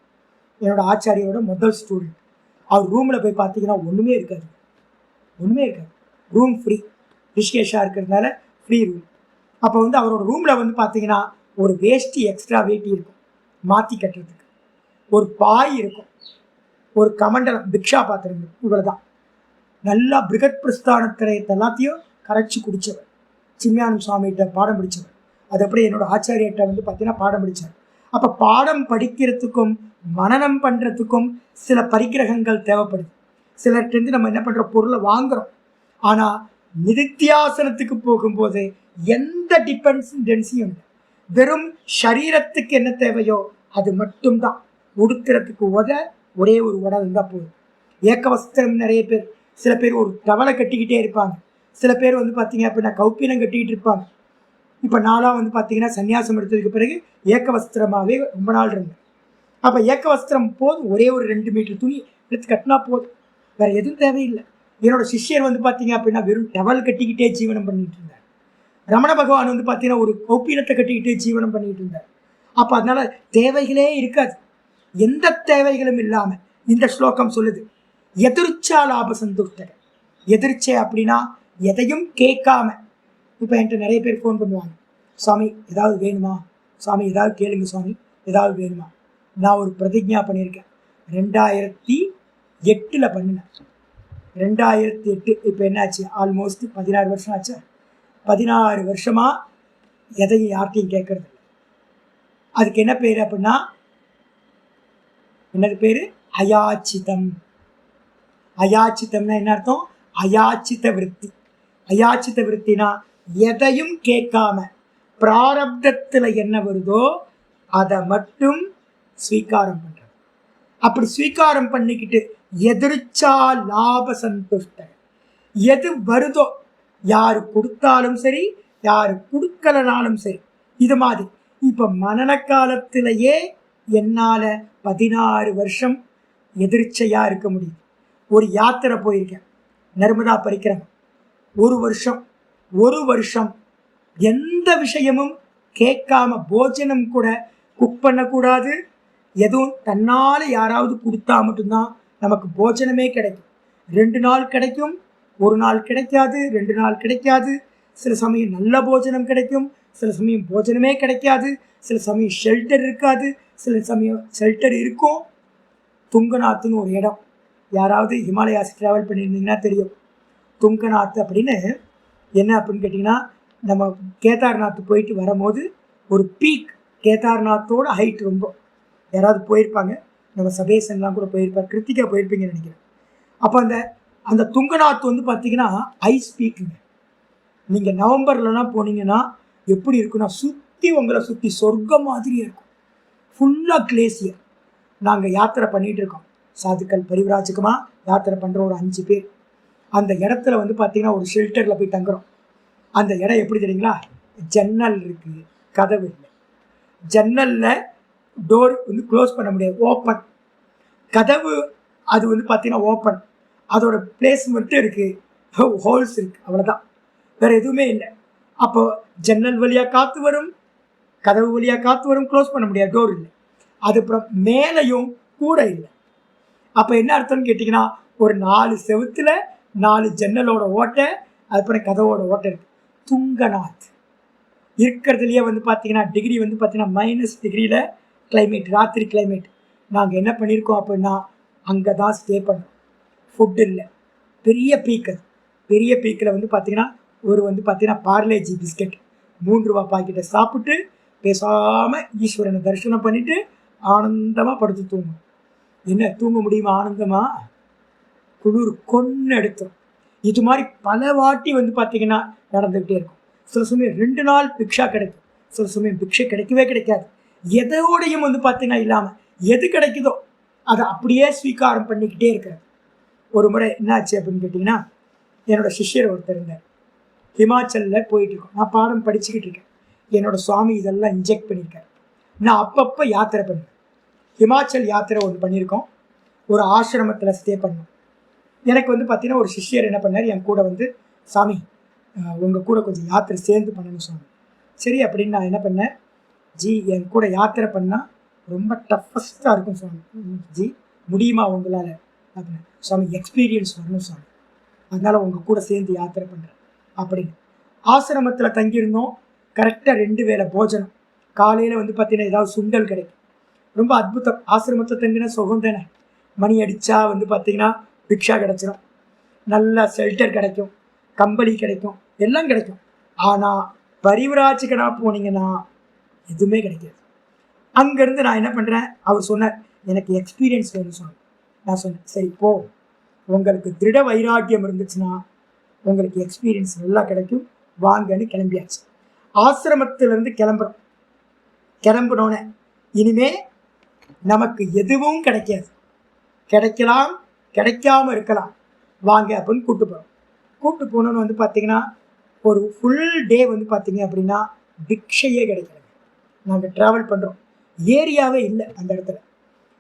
Speaker 2: என்னோட ஆச்சாரியோட முதல் ஸ்டூடெண்ட். அவர் ரூமில் போய் பார்த்தீங்கன்னா ஒன்றுமே இருக்காது, ஒன்றுமே இருக்காது, ரூம் ஃப்ரீ, ரிஷிகேஷாக இருக்கிறதுனால ஃப்ரீ ரூம். அப்போ அவரோட ரூமில் பார்த்தீங்கன்னா ஒரு வேஷ்டி எக்ஸ்ட்ரா வேட்டி இருக்கும் மாற்றி கட்டுறதுக்கு, ஒரு பாய் இருக்கும், ஒரு கமண்டலம், பிக்ஷா பாத்திரம், இவ்வளோ தான். நல்லா பிருகத் பிரஸ்தானத்திரயத்தை எல்லாத்தையும் கரைச்சி குடித்தவர், சிம்யானம் சுவாமிகிட்ட பாடம் படித்தவர். அது அப்படி என்னோட ஆச்சாரியர்கிட்ட பார்த்தீங்கன்னா பாடம் படித்தார். அப்போ பாடம் படிக்கிறதுக்கும் மனனம் பண்ணுறதுக்கும் சில பரிகிரகங்கள் தேவைப்படுது. சிலர்கிட்ட நம்ம என்ன பண்ணுற பொருளை வாங்குகிறோம், ஆனால் நிதித்தியாசனத்துக்கு போகும்போது எந்த டிபெண்டன்ஸியும் இல்லை, வெறும் சரீரத்துக்கு என்ன தேவையோ அது மட்டும்தான். உடுத்துறதுக்கு ஒரே ஒரு உடை இருந்தால் போதும். ஏக்கவஸ்திரம் நிறைய பேர், சில பேர் ஒரு டவலை கட்டிக்கிட்டே இருப்பாங்க, சில பேர் பார்த்தீங்க அப்படின்னா கௌப்பீனம் கட்டிக்கிட்டு இருப்பாங்க. இப்போ நாளாக பார்த்தீங்கன்னா சன்னியாசம் எடுத்ததுக்கு பிறகு ஏக்கவஸ்திரமாகவே ரொம்ப நாள் இருந்தேன். அப்போ ஏக்கவஸ்திரம் போதும், ஒரே ஒரு 2 மீட்டர் துணி எடுத்து கட்டினா போதும், வேறு எதுவும் தேவையில்லை. என்னோட சிஷ்யர் பார்த்தீங்க அப்படின்னா வெறும் டவல் கட்டிக்கிட்டே ஜீவனம் பண்ணிட்டு இருந்தார். ரமண பகவான் பார்த்தீங்கன்னா ஒரு கௌப்பீனத்தை கட்டிக்கிட்டே ஜீவனம் பண்ணிட்டு இருந்தார். அப்போ அதனால தேவைகளே இருக்காது, எந்த தேவைகளும் இல்லாமல் இந்த ஸ்லோகம் சொல்லுது, எதிர்ச்சா லாப சந்துஷ்டக. எதிர்ச்சை அப்படின்னா எதையும் கேட்காம. இப்போ என்கிட்ட நிறைய பேர் ஃபோன் பண்ணுவாங்க, சுவாமி ஏதாவது வேணுமா, சுவாமி ஏதாவது கேளுங்க, சுவாமி ஏதாவது வேணுமா. நான் ஒரு பிரதிஜா பண்ணியிருக்கேன், 2008 பண்ணினேன். 2008 இப்போ என்னாச்சு, ஆல்மோஸ்ட் 16 வருஷம் ஆச்சு. 16 வருஷமாக எதையும் யார்கிட்டையும் கேட்கறது இல்லை. அதுக்கு என்ன பேர் அப்படின்னா, என்னது பேர்? அயாச்சிதம். அயாச்சிதம்னா என்ன அர்த்தம்? அயாச்சித விருத்தி. அயாச்சித விருத்தினா எதையும் கேட்காம பிராரப்தத்தில் என்ன வருதோ அதை மட்டும் ஸ்வீகாரம் பண்றது. அப்படி ஸ்வீகாரம் பண்ணிக்கிட்டு எதிர்ச்சா லாப சந்துஷ்ட, எது வருதோ, யாரு கொடுத்தாலும் சரி, யாரு கொடுக்கலனாலும் சரி, இது மாதிரி. இப்போ மனன காலத்திலேயே என்னால் 16 வருஷம் எதிர்ச்சையாக இருக்க முடியும். ஒரு யாத்திரை போயிருக்கேன், நர்மதா பரிக்கிரமம், ஒரு வருஷம் எந்த விஷயமும் கேட்காம, போஜனம் கூட குக் பண்ணக்கூடாது, எதுவும் தன்னால் யாராவது கொடுத்தா மட்டும்தான் நமக்கு போஜனமே கிடைக்கும். 2 நாள் கிடைக்கும், ஒரு நாள் கிடைக்காது, 2 நாள் கிடைக்காது. சில சமயம் நல்ல போஜனம் கிடைக்கும், சில சமயம் போஜனமே கிடைக்காது, சில சமயம் ஷெல்டர் இருக்காது, சில சமயம் ஷெல்டர் இருக்கும். துங்கநாத்துன்னு ஒரு இடம், யாராவது ஹிமாலயாஸ் ட்ராவல் பண்ணியிருந்தீங்கன்னா தெரியும். துங்கநாத் அப்படின்னு என்ன அப்படின்னு கேட்டிங்கன்னா, நம்ம கேதார்நாத் போயிட்டு வரும்போது ஒரு பீக், கேதார்நாத்தோட ஹைட் ரொம்ப, யாராவது போயிருப்பாங்க, நம்ம சபேசன்லாம் கூட போயிருப்பாங்க, கிருத்திகா போயிருப்பீங்கன்னு நினைக்கிறேன். அப்போ அந்த துங்கநாத் வந்து பார்த்திங்கன்னா ஐஸ் பீக்குங்க. நீங்கள் நவம்பர்லலாம் போனீங்கன்னா எப்படி இருக்குன்னா, உங்களை சுற்றி சொர்க்கம் மாதிரியே இருக்கும், ஃபுல்லாக கிளேசியர். நாங்கள் யாத்திரை பண்ணிகிட்டு இருக்கோம், சாதுக்கள் பரிவராஜகமாக யாத்திரை பண்ணுற ஒரு 5 பேர். அந்த இடத்துல வந்து பார்த்திங்கன்னா ஒரு ஷெல்டரில் போய் தங்குறோம். அந்த இடம் எப்படி தெரியுங்களா, ஜன்னல் இருக்குது, கதவு இல்லை. ஜன்னலில் டோர் வந்து க்ளோஸ் பண்ண முடியாது, ஓப்பன். கதவு அது வந்து பார்த்திங்கன்னா ஓப்பன், அதோட பிளேஸ் மட்டும் இருக்குது, ஹோல்ஸ் இருக்குது, அவ்வளோதான், வேறு எதுவுமே இல்லை. அப்போ ஜன்னல் வழியாக காற்று வரும், கதவு வழியாக காற்று வரும், க்ளோஸ் பண்ண முடியாது, டோர் இல்லை. அதுக்கப்புறம் மேலேயும் கூரை இல்லை. அப்போ என்ன அர்த்தம்னு கேட்டிங்கன்னா, ஒரு 4 செவுத்தில் 4 ஜன்னலோட ஓட்டை, அதுக்கப்புறம் கதவோட ஓட்டை இருக்குது. துங்கநாத் இருக்கிறதுலையே வந்து பார்த்திங்கன்னா டிகிரி வந்து பார்த்திங்கன்னா -டிகிரியில் கிளைமேட், ராத்திரி கிளைமேட். நாங்கள் என்ன பண்ணியிருக்கோம் அப்படின்னா, அங்கே தான் ஸ்டே பண்ணோம். ஃபுட் இல்லை, பெரிய பீக். அது பெரிய பீக்கில் வந்து பார்த்திங்கன்னா வந்து பார்த்திங்கன்னா பார்லேஜி பிஸ்கெட் 3 ரூபா பாக்கெட்டை சாப்பிட்டு பேசாமல் ஈஸ்வரனை தரிசனம் பண்ணிவிட்டு ஆனந்தமாக படுத்து தூங்கும். என்ன தூங்க முடியுமா ஆனந்தமாக? குளிர் கொன்று எடுத்தோம். இது மாதிரி பல வாட்டி வந்து பார்த்திங்கன்னா நடந்துக்கிட்டே இருக்கும். சில சமயம் 2 நாள் பிக்ஷா கிடைக்கும், சில சமயம் பிக்ஷை கிடைக்கவே கிடைக்காது. எதோடையும் வந்து பார்த்திங்கன்னா இல்லாமல் எது கிடைக்குதோ அதை அப்படியே ஸ்வீகாரம் பண்ணிக்கிட்டே இருக்கிறது. ஒரு முறை என்னாச்சு அப்படின்னு கேட்டிங்கன்னா, என்னோடய சிஷ்யர் ஒருத்தர் இருந்தார், ஹிமாச்சலில் போயிட்டுருக்கோம், நான் பாடம் படிச்சுக்கிட்டு இருக்கேன். என்னோடய சுவாமி இதெல்லாம் இன்ஜெக்ட் பண்ணியிருக்காரு. நான் அப்பப்போ யாத்திரை பண்ணுவேன். ஹிமாச்சல் யாத்திரை ஒன்று பண்ணியிருக்கோம், ஒரு ஆசிரமத்தில் ஸ்டே பண்ணோம். எனக்கு வந்து பார்த்திங்கன்னா ஒரு சிஷ்யர் என்ன பண்ணார், என் கூட வந்து சாமி உங்கள் கூட கொஞ்சம் யாத்திரை சேர்ந்து பண்ணணும் சாமி. சரி அப்படின்னு நான் என்ன பண்ணேன், ஜி என் கூட யாத்திரை பண்ணால் ரொம்ப டஃபஸ்ட்டாக இருக்கும் சாமி, ஜி முடியுமா உங்களால் அப்படின்னு. சாமி எக்ஸ்பீரியன்ஸ் வரணும் சாமி, அதனால் உங்கள் கூட சேர்ந்து யாத்திரை பண்ணுறேன் அப்படின்னு. ஆசிரமத்தில் தங்கியிருந்தோம். கரெக்டாக 2 வேளை போஜனம். காலையில் வந்து பார்த்திங்கன்னா ஏதாவது சுண்டல் கிடைக்கும், ரொம்ப அற்புதம். ஆசிரமத்தில் தங்கினா சுகம் தானே. மணி அடித்தா வந்து பார்த்திங்கன்னா பிக்ஷா கிடச்சிடும், நல்லா ஷெல்டர் கிடைக்கும், கம்பளி கிடைக்கும், எல்லாம் கிடைக்கும். ஆனால் பரிவராஜகனா போனீங்கன்னா எதுவுமே கிடைக்காது. அங்கேருந்து நான் என்ன பண்ணுறேன், அவர் சொன்னார் எனக்கு எக்ஸ்பீரியன்ஸ் வேணும்னு சொன்னேன். நான் சொன்னேன் சரி போ, உங்களுக்கு திருட வைராக்கியம் இருந்துச்சுன்னா உங்களுக்கு எக்ஸ்பீரியன்ஸ் நல்லா கிடைக்கும், வாங்கன்னு கிளம்பியாச்சு. ஆசிரமத்திலேருந்து கிளம்பினோன்னே இனிமே நமக்கு எதுவும் கிடைக்காது, கிடைக்கலாம் கிடைக்காம இருக்கலாம், வாங்க அப்படின்னு கூப்பிட்டு போனோன்னு வந்து பார்த்திங்கன்னா ஒரு ஃபுல் டே வந்து பார்த்திங்க அப்படின்னா பிக்ஷையே கிடைக்கல. நாங்கள் ட்ராவல் பண்ணுறோம், ஏரியாவே இல்லை, அந்த இடத்துல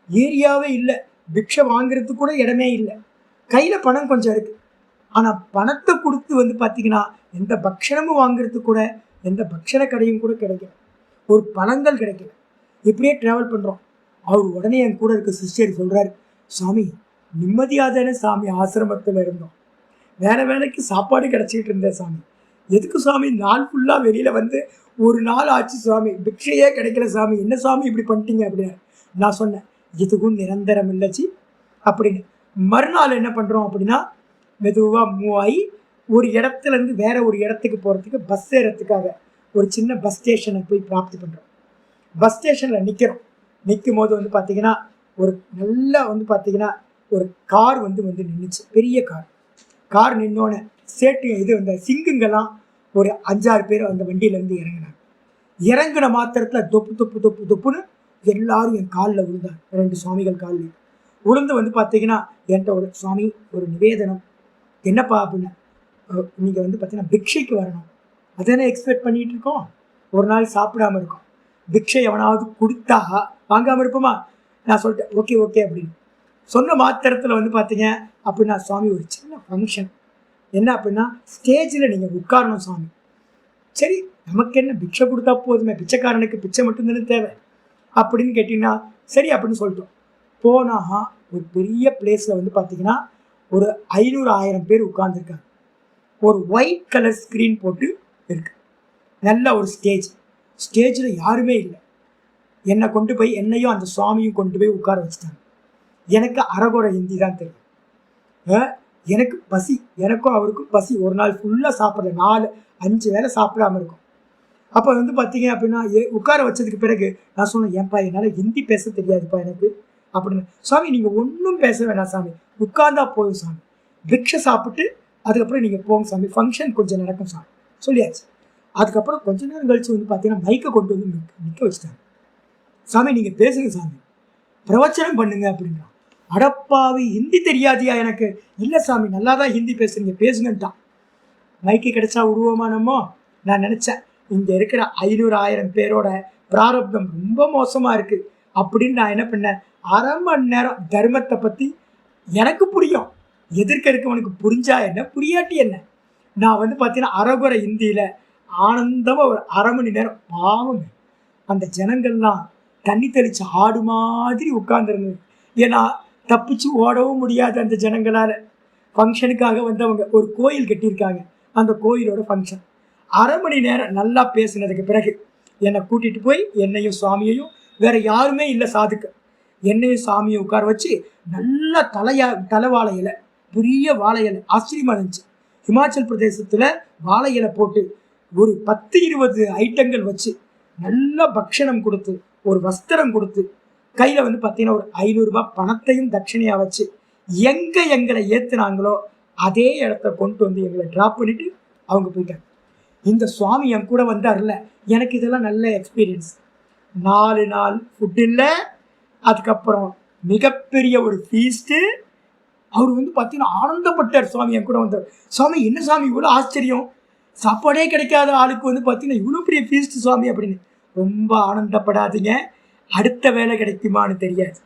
Speaker 2: ஏரியாவே இல்லை, பிக்ஷை வாங்குறதுக்கு கூட இடமே இல்லை. கையில் பணம் கொஞ்சம் இருக்குது, ஆனால் பணத்தை கொடுத்து வந்து பார்த்திங்கன்னா எந்த பக்ஷணமும் வாங்குறதுக்கு கூட எந்த பக்ஷண கடையும் கூட கிடைக்கல, ஒரு பழங்கள் கிடைக்கல. இப்படியே ட்ராவல் பண்ணுறோம். அவர் உடனே என் கூட இருக்க சிஸ்டர் சொல்கிறார், சாமி நிம்மதியாக தானே சாமி ஆசிரமத்தில் இருந்தோம், வேறு வேலைக்கு சாப்பாடு கிடச்சிக்கிட்டு இருந்தேன் சாமி, எதுக்கு சாமி நாள் ஃபுல்லாக வெளியில் வந்து ஒரு நாள் ஆச்சு சாமி, பிக்ஷையே கிடைக்கல சாமி, என்ன சாமி இப்படி பண்ணிட்டீங்க அப்படின்னு. நான் சொன்னேன் எதுக்கும் நிரந்தரம் இல்லைச்சி அப்படின்னு. மறுநாள் என்ன பண்ணுறோம் அப்படின்னா மெதுவாக மூவ் ஆகி ஒரு இடத்துலேருந்து வேறு ஒரு இடத்துக்கு போகிறதுக்கு பஸ் ஏறத்துக்காக ஒரு சின்ன பஸ் ஸ்டேஷனை போய் பிராப்தி பண்ணுறோம். பஸ் ஸ்டேஷனில் நிற்கும் போது வந்து பார்த்திங்கன்னா ஒரு நல்லா வந்து பார்த்திங்கன்னா ஒரு கார் வந்து நின்றுச்சு, பெரிய கார் நின்னோன்னே இந்த சிங்குங்கெல்லாம் ஒரு 5-6 பேர் அந்த வண்டியிலேருந்து இறங்கினாங்க. இறங்கின மாத்திரத்தில் தொப்புன்னு எல்லாரும் என் காலில் விழுந்தாங்க, 2 சுவாமிகள் காலில் விழுந்து வந்து பார்த்திங்கன்னா என்கிட்ட ஒரு சுவாமி ஒரு நிவேதனம், என்னப்பா அப்படின்னு, நீங்கள் வந்து பார்த்திங்கன்னா பிக்ஷைக்கு வரணும், அதானே எக்ஸ்பெக்ட் பண்ணிகிட்டு இருக்கோம், ஒரு நாள் சாப்பிடாமல் இருக்கோம், பிக்ஷை எவனாவது கொடுத்தா வாங்காமல் இருப்போமா. நான் சொல்லிட்டேன் ஓகே அப்படின்னு சொன்ன மாத்திரத்தில் வந்து பார்த்தீங்க அப்படின்னா சுவாமி ஒரு சின்ன ஃபங்க்ஷன் என்ன அப்படின்னா ஸ்டேஜில் நீங்கள் உட்காரணும் சுவாமி. சரி நமக்கு என்ன பிக்ஷை கொடுத்தா போதுமே, பிச்சைக்காரனுக்கு பிச்சை மட்டும்தானே தேவை அப்படின்னு கேட்டிங்கன்னா சரி அப்படின்னு சொல்லிட்டோம். போனால் ஒரு பெரிய பிளேஸில் வந்து பார்த்தீங்கன்னா ஒரு 500-1000 பேர் உட்கார்ந்துருக்காங்க. ஒரு ஒயிட் கலர் ஸ்க்ரீன் போட்டு இருக்கு. நல்ல ஒரு ஸ்டேஜில் யாருமே இல்லை. என்னை கொண்டு போய் என்னையும் அந்த சுவாமியும் கொண்டு போய் உட்கார வச்சுட்டாங்க. எனக்கு அரைகுறை ஹிந்தி தான் தெரியும். எனக்கு பசி, எனக்கும் அவருக்கும் பசி. ஒரு நாள் ஃபுல்லாக சாப்பிடல, 4-5 வேளை சாப்பிடாமல் இருக்கும். அப்போ வந்து பார்த்தீங்க அப்படின்னா உட்கார வச்சதுக்கு பிறகு நான் சொன்னேன், ஏன்பா என்னால் ஹிந்தி பேச தெரியாதுப்பா எனக்கு அப்படின்னு. சாமி நீங்கள் ஒன்றும் பேச வேணாம் சாமி, உட்கார்ந்தா போதும் சாமி, பிக்ஷை சாப்பிட்டு அதுக்கப்புறம் நீங்கள் போங்க சாமி, ஃபங்க்ஷன் கொஞ்சம் நடக்கும் சாமி சொல்லியாச்சு. அதுக்கப்புறம் கொஞ்ச நேரம் கழிச்சு வந்து பார்த்தீங்கன்னா மைக்கை கொண்டு வந்து நிற்க வச்சுட்டாங்க. சாமி நீங்கள் பேசுங்க சாமி, பிரவச்சனம் பண்ணுங்க அப்படின்னா. அடப்பாவி ஹிந்தி தெரியாதியா எனக்கு? இல்லை சாமி நல்லா தான் ஹிந்தி பேசுறீங்க, பேசுங்கன்ட்டான். மைக்கு கிடைச்சா உருவமானமோ நான் நினச்சேன். இங்கே இருக்கிற 500-1000 பேரோட பிராரப்தம் ரொம்ப மோசமாக இருக்குது அப்படின்னு நான் என்ன பண்ணேன், 1/2 மணி நேரம் தர்மத்தை பற்றி எனக்கு புரியும், எதிர்க்க இருக்கவனுக்கு புரிஞ்சா என்ன புரியாட்டி என்ன, நான் வந்து பார்த்தீங்கன்னா அரைகுறை ஹிந்தியில் ஆனந்தமாக ஒரு 1/2 மணி நேரம். பாவங்க அந்த ஜனங்கள்லாம் தண்ணி தெளித்து ஆடு மாதிரி உட்கார்ந்துருந்தது. ஏன்னா தப்பிச்சு ஓடவும் முடியாது அந்த ஜனங்களால். ஃபங்க்ஷனுக்காக வந்தவங்க ஒரு கோயில் கட்டியிருக்காங்க, அந்த கோயிலோட ஃபங்க்ஷன். 1/2 மணி நேரம் நல்லா பேசினதுக்கு பிறகு என்னை கூட்டிகிட்டு போய் என்னையும் சுவாமியையும், வேறு யாருமே இல்லை சாதுக்கு, என்னையும் சாமியை உட்கார வச்சு நல்லா தலை வாழை இலை, பெரிய வாழை இலை ஆச்சரியமாக இருந்துச்சு. ஹிமாச்சல் பிரதேசத்தில் வாழை இலை போட்டு ஒரு 10-20 ஐட்டங்கள் வச்சு நல்லா பக்ஷணம் கொடுத்து, ஒரு வஸ்திரம் கொடுத்து, கையில் வந்து பார்த்தீங்கன்னா ஒரு 500 ரூபாய் பணத்தையும் தட்சணையாக வச்சு எங்களை ஏற்றுனாங்களோ அதே இடத்த கொண்டு வந்து எங்களை ட்ராப் பண்ணிவிட்டு அவங்க போயிட்டாங்க. இந்த சுவாமி என் கூட வந்தார்ல, எனக்கு இதெல்லாம் நல்ல எக்ஸ்பீரியன்ஸ். 4 நாள் ஃபுட் இல்லை, அதுக்கப்புறம் மிகப்பெரிய ஒரு ஃபீஸ்ட்டு. அவர் வந்து பார்த்தீங்கன்னா ஆனந்தப்பட்டார். சுவாமி என் கூட வந்தார். சுவாமி என்ன சாமி இவ்வளோ ஆச்சரியம், சாப்பாடே கிடைக்காத ஆளுக்கு வந்து பார்த்தீங்கன்னா இவ்வளோ பெரிய ஃபீஸ்ட்டு சுவாமி அப்படின்னு. ரொம்ப ஆனந்தப்படாதீங்க, அடுத்த வேலை கிடைக்குமான்னு தெரியாது.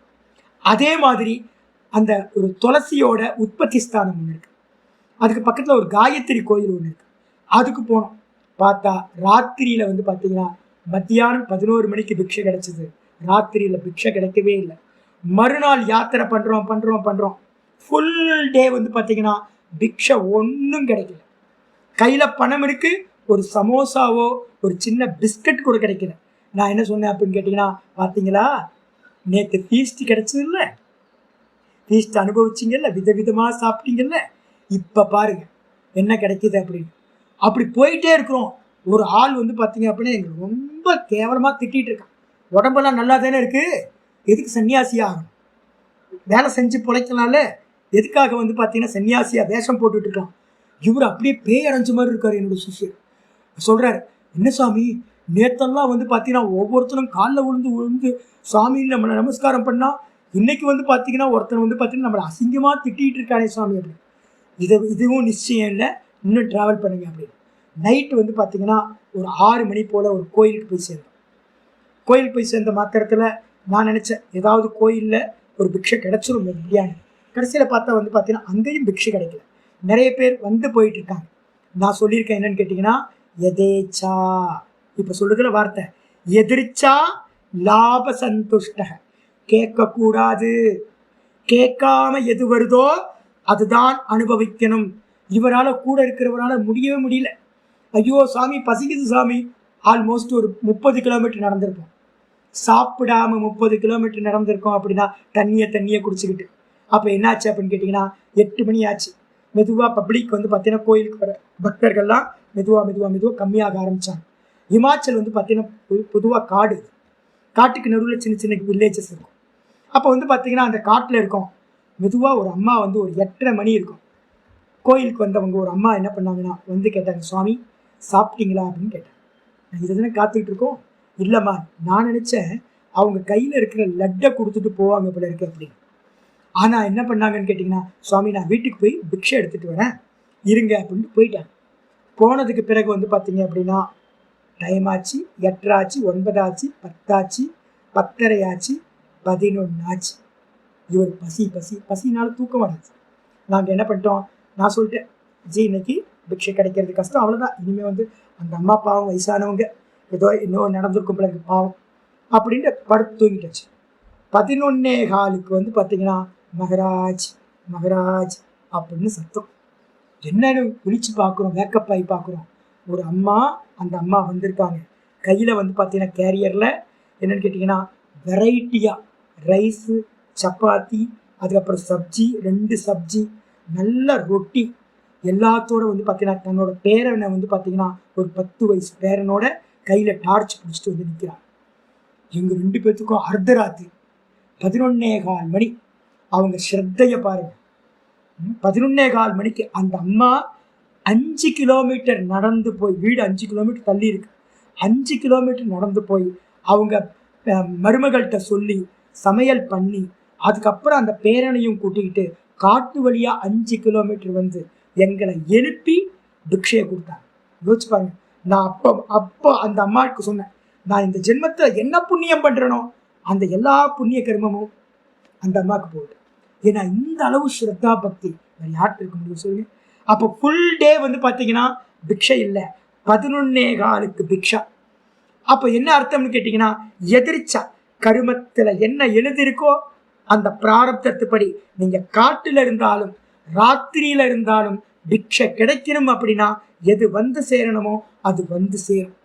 Speaker 2: அதே மாதிரி அந்த ஒரு துளசியோட உற்பத்தி ஸ்தானம் ஒன்று இருக்குது, அதுக்கு பக்கத்தில் ஒரு காயத்ரி கோயில் ஒன்று இருக்குது. அதுக்கு போனோம். பார்த்தா ராத்திரியில் வந்து பார்த்தீங்கன்னா மத்தியானம் 11 மணிக்கு பிக்ஷை கிடைச்சிது, ராத்திரியில் பிக்ஷை கிடைக்கவே இல்லை. மறுநாள் யாத்திரை பண்ணுறோம் ஃபுல் டே வந்து பார்த்தீங்கன்னா பிக்ஷை ஒன்றும் கிடைக்கல. கையில் பணம் இருக்குது, ஒரு சமோசாவோ ஒரு சின்ன பிஸ்கட் கூட கிடைக்கல. நான் என்ன சொன்னேன் அப்படின்னு கேட்டிங்கன்னா, பார்த்தீங்களா நேற்று ஃபீஸ்ட் கிடச்சதில்ல, ஃபீஸ்ட் அனுபவிச்சிங்கல்ல, விதவிதமாக சாப்பிட்டீங்கல்ல, இப்போ பாருங்கள் என்ன கிடைக்கிது அப்படின்னு. அப்படி போயிட்டே இருக்கிறோம். ஒரு ஆள் வந்து பார்த்தீங்க அப்படின்னா எங்களுக்கு ரொம்ப கேவலமாக திட்டிகிட்டு இருக்கான். உடம்பெல்லாம் நல்லா தானே இருக்குது, எதுக்கு சன்னியாசியாக ஆகணும், வேலை செஞ்சு பிழைக்கலாம்ல, எதுக்காக வந்து பார்த்தீங்கன்னா சன்னியாசியாக வேஷம் போட்டுட்டு இருக்கான். இவர் அப்படியே பேய் அடைஞ்ச மாதிரி இருக்கார். என்னோட சிஷ்யர் சொல்கிறார், என்ன சாமி நேற்றெல்லாம் வந்து பார்த்தீங்கன்னா ஒவ்வொருத்தரும் காலில் விழுந்து சாமின்னு நம்மளை நமஸ்காரம் பண்ணால், இன்றைக்கி வந்து பார்த்தீங்கன்னா ஒருத்தர் வந்து பார்த்தீங்கன்னா நம்மளை அசிங்கமாக திட்டிகிட்டு இருக்கானே சாமி அப்படின்னு. இதுவும் நிச்சயம் இல்லை, இன்னும் ட்ராவல் பண்ணுங்க அப்படின்னு. நைட்டு வந்து பார்த்தீங்கன்னா ஒரு 6 மணி போல் ஒரு கோயிலுக்கு போய் சேர்ந்தோம். கோயிலுக்கு போய் சேர்ந்த மாத்திரத்தில் நான் நினச்சேன் ஏதாவது கோயிலில் ஒரு பிக்ஷை கிடச்சிரும் பிரியாணி. கடைசியில் பார்த்தா வந்து பார்த்தீங்கன்னா அங்கேயும் பிக்ஷை கிடைக்கல. நிறைய பேர் வந்து போயிட்டு இருக்காங்க. நான் சொல்லியிருக்கேன் என்னன்னு கேட்டிங்கன்னா, எதேச்சா, இப்போ சொல்லுகிற வார்த்தை எதிர்ச்சா லாப சந்துஷ்ட, கேட்கக்கூடாது, கேட்காம எது வருதோ அதுதான் அனுபவிக்கணும். இவரால் கூட இருக்கிறவரால் முடியவே முடியல. ஐயோ சாமி பசிக்குது சாமி, ஆல்மோஸ்ட் ஒரு 30 கிலோமீட்டர் நடந்திருப்போம். சாப்பிடாம 30 கிலோமீட்டர் நடந்திருக்கோம் அப்படின்னா தண்ணியை குடிச்சுக்கிட்டு. அப்போ என்னாச்சு அப்படின்னு கேட்டிங்கன்னா 8 மணி ஆச்சு. மெதுவாக பப்ளிக் வந்து பார்த்தீங்கன்னா கோயிலுக்கு வர பக்தர்கள்லாம் மெதுவாக கம்மியாக ஆரம்பித்தாங்க. ஹிமாச்சல் வந்து பார்த்தீங்கன்னா பொதுவாக காட்டுக்கு நடுவில் சின்ன வில்லேஜஸ் இருக்கும். அப்போ வந்து பார்த்தீங்கன்னா அந்த காட்டில் இருக்கோம். மெதுவாக ஒரு அம்மா வந்து ஒரு 8:30 மணி இருக்கும். கோயிலுக்கு வந்தவங்க ஒரு அம்மா என்ன பண்ணாங்கன்னா வந்து கேட்டாங்க, சுவாமி சாப்பிட்டீங்களா அப்படின்னு கேட்டாங்க. நான் இதை தானே காத்துக்கிட்டு இருக்கோம். இல்லைம்மா, நான் நினச்சேன் அவங்க கையில் இருக்கிற லட்டை கொடுத்துட்டு போவாங்க போல இருக்கு அப்படின்னு. ஆனால் என்ன பண்ணாங்கன்னு கேட்டிங்கன்னா, சுவாமி நான் வீட்டுக்கு போய் பிக்ஷை எடுத்துகிட்டு வரேன் இருங்க அப்படின்ட்டு போயிட்டாங்க. போனதுக்கு பிறகு வந்து பார்த்தீங்க அப்படின்னா டைம் ஆச்சு, 8:30 ஆச்சு, 9 ஆச்சு, 10 ஆச்சு, 10:30 ஆச்சு, 11 ஆச்சு. இவர் பசினால தூக்கம் வராது. நாங்கள் என்ன பண்ணிட்டோம், நான் சொல்லிட்டேன், ஜி இன்னைக்கு பிக்ஷை கிடைக்கிறது கஷ்டம், அவ்வளோதான், இனிமேல் வந்து அந்த அம்மா பாவம் வயசானவங்க, ஏதோ இன்னும் நடந்திருக்கும் பிள்ளைங்க பாவம் அப்படின்ட்டு படுத்து தூங்கிட்டாச்சு. 11:15 வந்து பார்த்தீங்கன்னா மகராஜ் மகராஜ் அப்படின்னு சத்தம். என்னன்னு விழிச்சு பார்க்குறோம், வேக்கப் ஆகி பார்க்குறோம். ஒரு அம்மா, அந்த அம்மா வந்திருக்காங்க. கையில் வந்து பார்த்தீங்கன்னா கேரியரில் என்னென்னு கேட்டிங்கன்னா வெரைட்டியாக ரைஸு, சப்பாத்தி, அதுக்கப்புறம் சப்ஜி, 2 சப்ஜி, நல்ல ரொட்டி எல்லாத்தோட வந்து பார்த்தீங்கன்னா தன்னோட பேரனை வந்து பார்த்தீங்கன்னா ஒரு 10 வயசு பேரனோட கையில் டார்ச் பிடிச்சிட்டு வந்து நிற்கிறான். எங்கள் 2 பேர்த்துக்கும் அர்த்தராத்திரி 11:15 மணி. அவங்க ஸ்ரத்தையை பாருங்க. 11:15 மணிக்கு அந்த அம்மா 5 கிலோமீட்டர் நடந்து போய், வீடு 5 கிலோமீட்டர் தள்ளி இருக்கு, 5 கிலோமீட்டர் நடந்து போய் அவங்க மருமகள்கிட்ட சொல்லி சமையல் பண்ணி அதுக்கப்புறம் அந்த பேரனையும் கூட்டிக்கிட்டு காட்டு வழியா 5 கிலோமீட்டர் வந்து எங்களை எழுப்பி பிக்ஷையை கொடுத்தாங்க. யோசிச்சு பாருங்க. நான் அப்போ அந்த அம்மாவுக்கு சொன்னேன், நான் இந்த ஜென்மத்தில் என்ன புண்ணியம் பண்றேனோ அந்த எல்லா புண்ணிய கர்மமும் அந்த அம்மாவுக்கு போகுது. ஏன்னா இந்த அளவு ஸ்ரத்தா பக்தி வேறு யார்கிட்ட இருக்க முடியும் சொல்லுங்க. அப்போ ஃபுல் டே வந்து பார்த்தீங்கன்னா பிக்ஷை இல்லை, 11:15 பிக்ஷா. அப்போ என்ன அர்த்தம்னு கேட்டிங்கன்னா எதிர்ச்சா கருமத்தில் என்ன எழுதிருக்கோ அந்த பிராரப்தத்துப்படி நீங்கள் காட்டில் இருந்தாலும் ராத்திரியில் இருந்தாலும் பிக்ஷை கிடைக்கணும் அப்படின்னா எது வந்து சேரணுமோ அது வந்து சேரும்.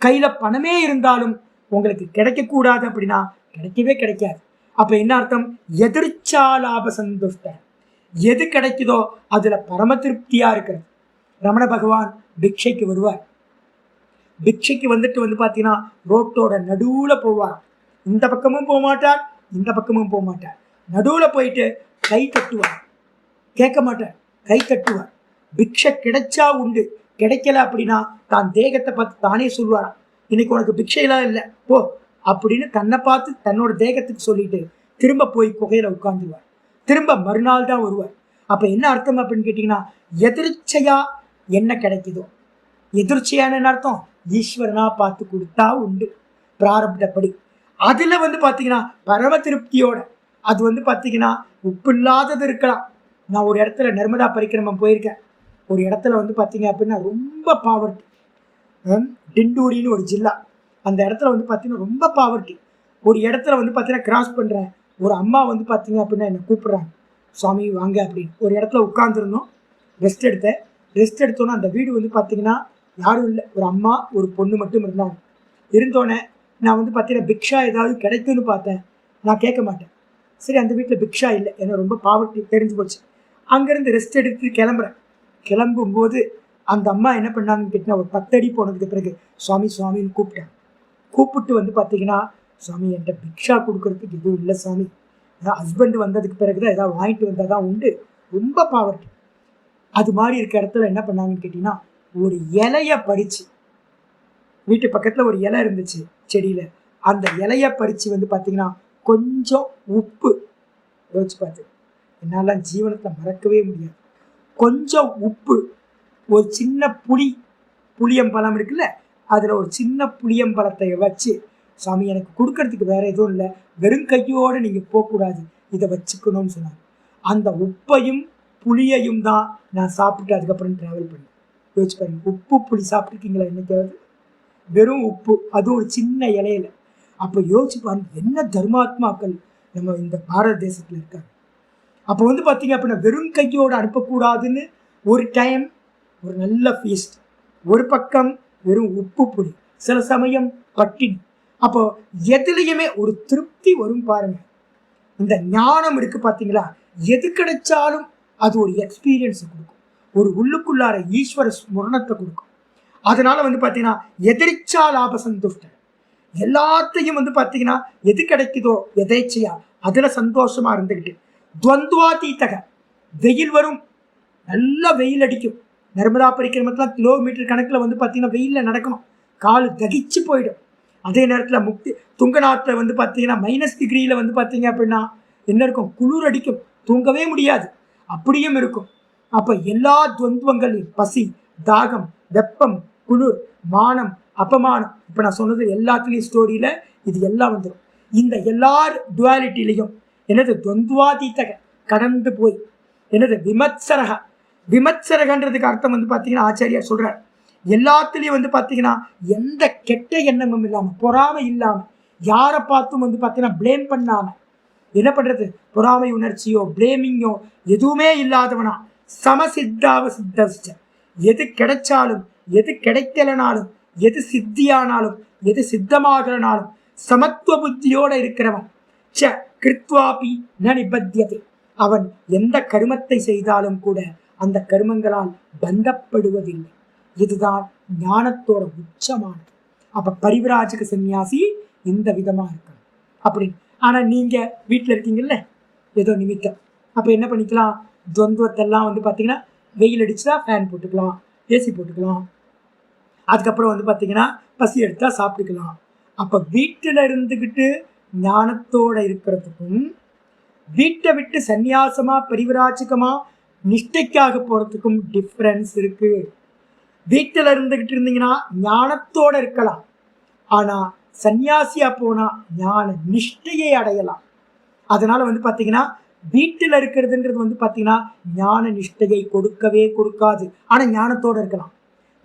Speaker 2: கையில் பணமே இருந்தாலும் உங்களுக்கு கிடைக்கக்கூடாது அப்படின்னா கிடைக்கவே கிடைக்காது. அப்போ என்ன அர்த்தம்? எதிர்ச்சாலாப சந்துஷ்ட, எது கிடைக்குதோ அதில் பரம திருப்தியாக இருக்கிறது. ரமண பகவான் பிக்ஷைக்கு வருவார். பிக்ஷைக்கு வந்துட்டு வந்து பார்த்தீங்கன்னா ரோட்டோட நடுவில் போவார். இந்த பக்கமும் போக மாட்டார், இந்த பக்கமும் போக மாட்டார். நடுவில் போயிட்டு கை தட்டுவார். கேட்க மாட்டார், கை தட்டுவார். பிக்ஷை கிடைச்சா உண்டு, கிடைக்கல அப்படின்னா தான் தேகத்தை பார்த்து தானே சொல்லுவார், இன்னைக்கு உனக்கு பிக்ஷையெல்லாம் இல்லை போ அப்படின்னு தன்னை பார்த்து தன்னோட தேகத்துக்கு சொல்லிட்டு திரும்ப போய் குகையில உட்கார்ந்துருவார். திரும்ப மறுநாள் தான் வருவார். அப்போ என்ன அர்த்தம் அப்படின்னு கேட்டிங்கன்னா எதிர்ச்சையா என்ன கிடைக்குதோ, எதிர்ச்சையான அர்த்தம் ஈஸ்வரனா பார்த்து கொடுத்தா உண்டு பிராரப்தப்படி. அதில் வந்து பார்த்தீங்கன்னா பரம திருப்தியோட, அது வந்து பார்த்தீங்கன்னா உப்பு இல்லாதது இருக்கலாம். நான் ஒரு இடத்துல நர்மதா பரிக்கிரமம் போயிருக்கேன். ஒரு இடத்துல வந்து பார்த்தீங்க அப்படின்னா ரொம்ப பாவர்ட்டி, டிண்டூரின்னு ஒரு ஜில்லா, அந்த இடத்துல வந்து பார்த்தீங்கன்னா ரொம்ப பாவர்ட்டி. ஒரு இடத்துல வந்து பார்த்தீங்கன்னா கிராஸ் பண்ணுறேன், ஒரு அம்மா வந்து பார்த்தீங்க அப்படின்னா என்னை கூப்பிட்றாங்க, சுவாமி வாங்க அப்படின்னு. ஒரு இடத்துல உட்காந்துருந்தோம், ரெஸ்ட் எடுத்தேன். ரெஸ்ட் எடுத்தோன்னே அந்த வீடு வந்து பார்த்தீங்கன்னா யாரும் இல்லை, ஒரு அம்மா ஒரு பொண்ணு மட்டும் இருந்தாங்க. இருந்தோடனே நான் வந்து பார்த்தீங்கன்னா பிக்ஷா ஏதாவது கிடைக்குன்னு பார்த்தேன். நான் கேட்க மாட்டேன். சரி, அந்த வீட்டில் பிக்ஷா இல்லை, ஏன்னா ரொம்ப பாவர்ட்டி தெரிஞ்சு போச்சு. அங்கேருந்து ரெஸ்ட் எடுத்து கிளம்புறேன். கிளம்பும்போது அந்த அம்மா என்ன பண்ணாங்கன்னு கேட்டிங்கன்னா ஒரு 10 அடி போனதுக்கு பிறகு சுவாமி சுவாமின்னு கூப்பிட்டேன். கூப்பிட்டு வந்து பார்த்தீங்கன்னா சுவாமி என்கிட்ட பிக்ஷா கொடுக்கறதுக்கு எதுவும் இல்லை சுவாமி, ஹஸ்பண்ட் வந்ததுக்கு பிறகு தான் ஏதாவது வாங்கிட்டு வந்தால் தான் உண்டு, ரொம்ப பாவர்ட்டி. அது மாதிரி இருக்க இடத்துல என்ன பண்ணாங்கன்னு கேட்டிங்கன்னா ஒரு இலையை பறித்து, வீட்டு பக்கத்தில் ஒரு இலை இருந்துச்சு செடியில், அந்த இலையை பறித்து வந்து பார்த்தீங்கன்னா கொஞ்சம் உப்பு, யோசிச்சு பார்த்து என்னால் ஜீவனத்தில் மறக்கவே முடியாது, கொஞ்சம் உப்பு, ஒரு சின்ன புளியம்பழம் இருக்குல்ல, அதில் ஒரு சின்ன புளியம்பழத்தை வச்சு, சாமி எனக்கு கொடுக்கறதுக்கு வேறு எதுவும் இல்லை, வெறும் கையோடு நீங்கள் போகக்கூடாது, இதை வச்சுக்கணும்னு சொன்னாங்க. அந்த உப்பையும் புளியையும் தான் நான் சாப்பிட்டு அதுக்கப்புறம் ட்ராவல் பண்ணேன். யோசிச்சு பாருங்க, உப்பு புளி சாப்பிட்ருக்கீங்களா என்னைக்காவது? வெறும் உப்பு, அதுவும் ஒரு சின்ன இலையில. அப்போ யோசிச்சு பாருங்க என்ன தர்மாத்மாக்கள் நம்ம இந்த பாரத தேசத்தில் இருக்காங்க. அப்போ வந்து பார்த்தீங்க அப்படின்னா வெறும் கையோடு அனுப்பக்கூடாதுன்னு ஒரு டைம் ஒரு நல்ல ஃபீஸ்ட், ஒரு பக்கம் வெறும் உப்பு புளி, சில சமயம் பட்டினி. அப்போ எதுலையுமே ஒரு திருப்தி வரும் பாருங்க. இந்த ஞானம் இருக்கு பார்த்தீங்களா, எது கிடைச்சாலும் அது ஒரு எக்ஸ்பீரியன்ஸை கொடுக்கும், ஒரு உள்ளுக்குள்ளார ஈஸ்வர ஸ்மரணத்தை கொடுக்கும். அதனால வந்து பார்த்தீங்கன்னா எதிர்ச்சா லாப சந்துஷ்ட, எல்லாத்தையும் வந்து பார்த்தீங்கன்னா எது கிடைக்குதோ எதேச்சையா அதில் சந்தோஷமா இருந்துக்கிட்டு, துவந்துவாதீத்தக, வெயில் வரும், நல்லா வெயில் அடிக்கும். நர்மதா பரிக்கிரமத்தில் கிலோமீட்டர் கணக்கில் வந்து பார்த்தீங்கன்னா வெயிலில் நடக்கணும், காலு தகிச்சு போயிடும். அதே நேரத்தில் முக்தி துங்கநாத்தில் வந்து பார்த்தீங்கன்னா -டிகிரியில் வந்து பார்த்தீங்க அப்படின்னா என்ன இருக்கும், குளிர் அடிக்கும், தூங்கவே முடியாது, அப்படியும் இருக்கும். அப்போ எல்லா துவந்துவங்களையும் பசி, தாகம், வெப்பம், குளிர், மானம், அபமானம், இப்போ நான் சொன்னது எல்லாத்துலேயும் ஸ்டோரியில் இது எல்லாம் வந்துடும். இந்த எல்லா டுவாலிட்டிலையும் என்னது துவந்துவாதீத்தக, கடந்து போய் என்னது விமத்சரக. விமத்சரகன்றதுக்கு அர்த்தம் வந்து பார்த்தீங்கன்னா ஆச்சாரியார் சொல்கிறார், எல்லாத்துலேயும் வந்து பார்த்தீங்கன்னா எந்த கெட்ட எண்ணமும் இல்லாமல், பொறாமை இல்லாமல், யாரை பார்த்தும் வந்து பார்த்தீங்கன்னா ப்ளேம் பண்ணாமல், என்ன பண்றது, பொறாமை உணர்ச்சியோ பிளேமிங்கோ எதுவுமே இல்லாதவனா சமசித்தாவ சித்த, எது கிடைச்சாலும் எது கிடைக்கலனாலும் எது சித்தியானாலும் எது சித்தமாகலனாலும் சமத்துவ புத்தியோட இருக்கிறவன். ச கிருத்வாபி ந நிபத்தியதே, அவன் எந்த கருமத்தை செய்தாலும் கூட அந்த கருமங்களால் பந்தப்படுவதில்லை. இதுதான் ஞானத்தோட உச்சமானது. அப்ப பரிவிராஜக சன்னியாசி இந்த விதமா இருக்கணும் அப்படின்னு. ஆனா நீங்க வீட்டுல இருக்கீங்கல்ல, ஏதோ நிமித்தம், அப்ப என்ன பண்ணிக்கலாம், துவந்தத்தெல்லாம் பாத்தீங்கன்னா வெயில் அடிச்சுதான் ஃபேன் போட்டுக்கலாம், ஏசி போட்டுக்கலாம். அதுக்கப்புறம் பாத்தீங்கன்னா பசி எடுத்தா சாப்பிட்டுக்கலாம். அப்ப வீட்டுல இருந்துகிட்டு ஞானத்தோட இருக்கிறதுக்கும் வீட்டை விட்டு சந்நியாசமா பரிவிராஜகமா நிஷ்டைக்காக போறதுக்கும் டிஃபரன்ஸ் இருக்கு. வீட்டில் இருந்துகிட்டு இருந்தீங்கன்னா ஞானத்தோட இருக்கலாம், ஆனா சன்னியாசியா போனா ஞான நிஷ்டையை அடையலாம். அதனால பாத்தீங்கன்னா வீட்டில் இருக்கிறதுன்றது பாத்தீங்கன்னா ஞான நிஷ்டையை கொடுக்கவே கொடுக்காது, ஆனா ஞானத்தோட இருக்கலாம்.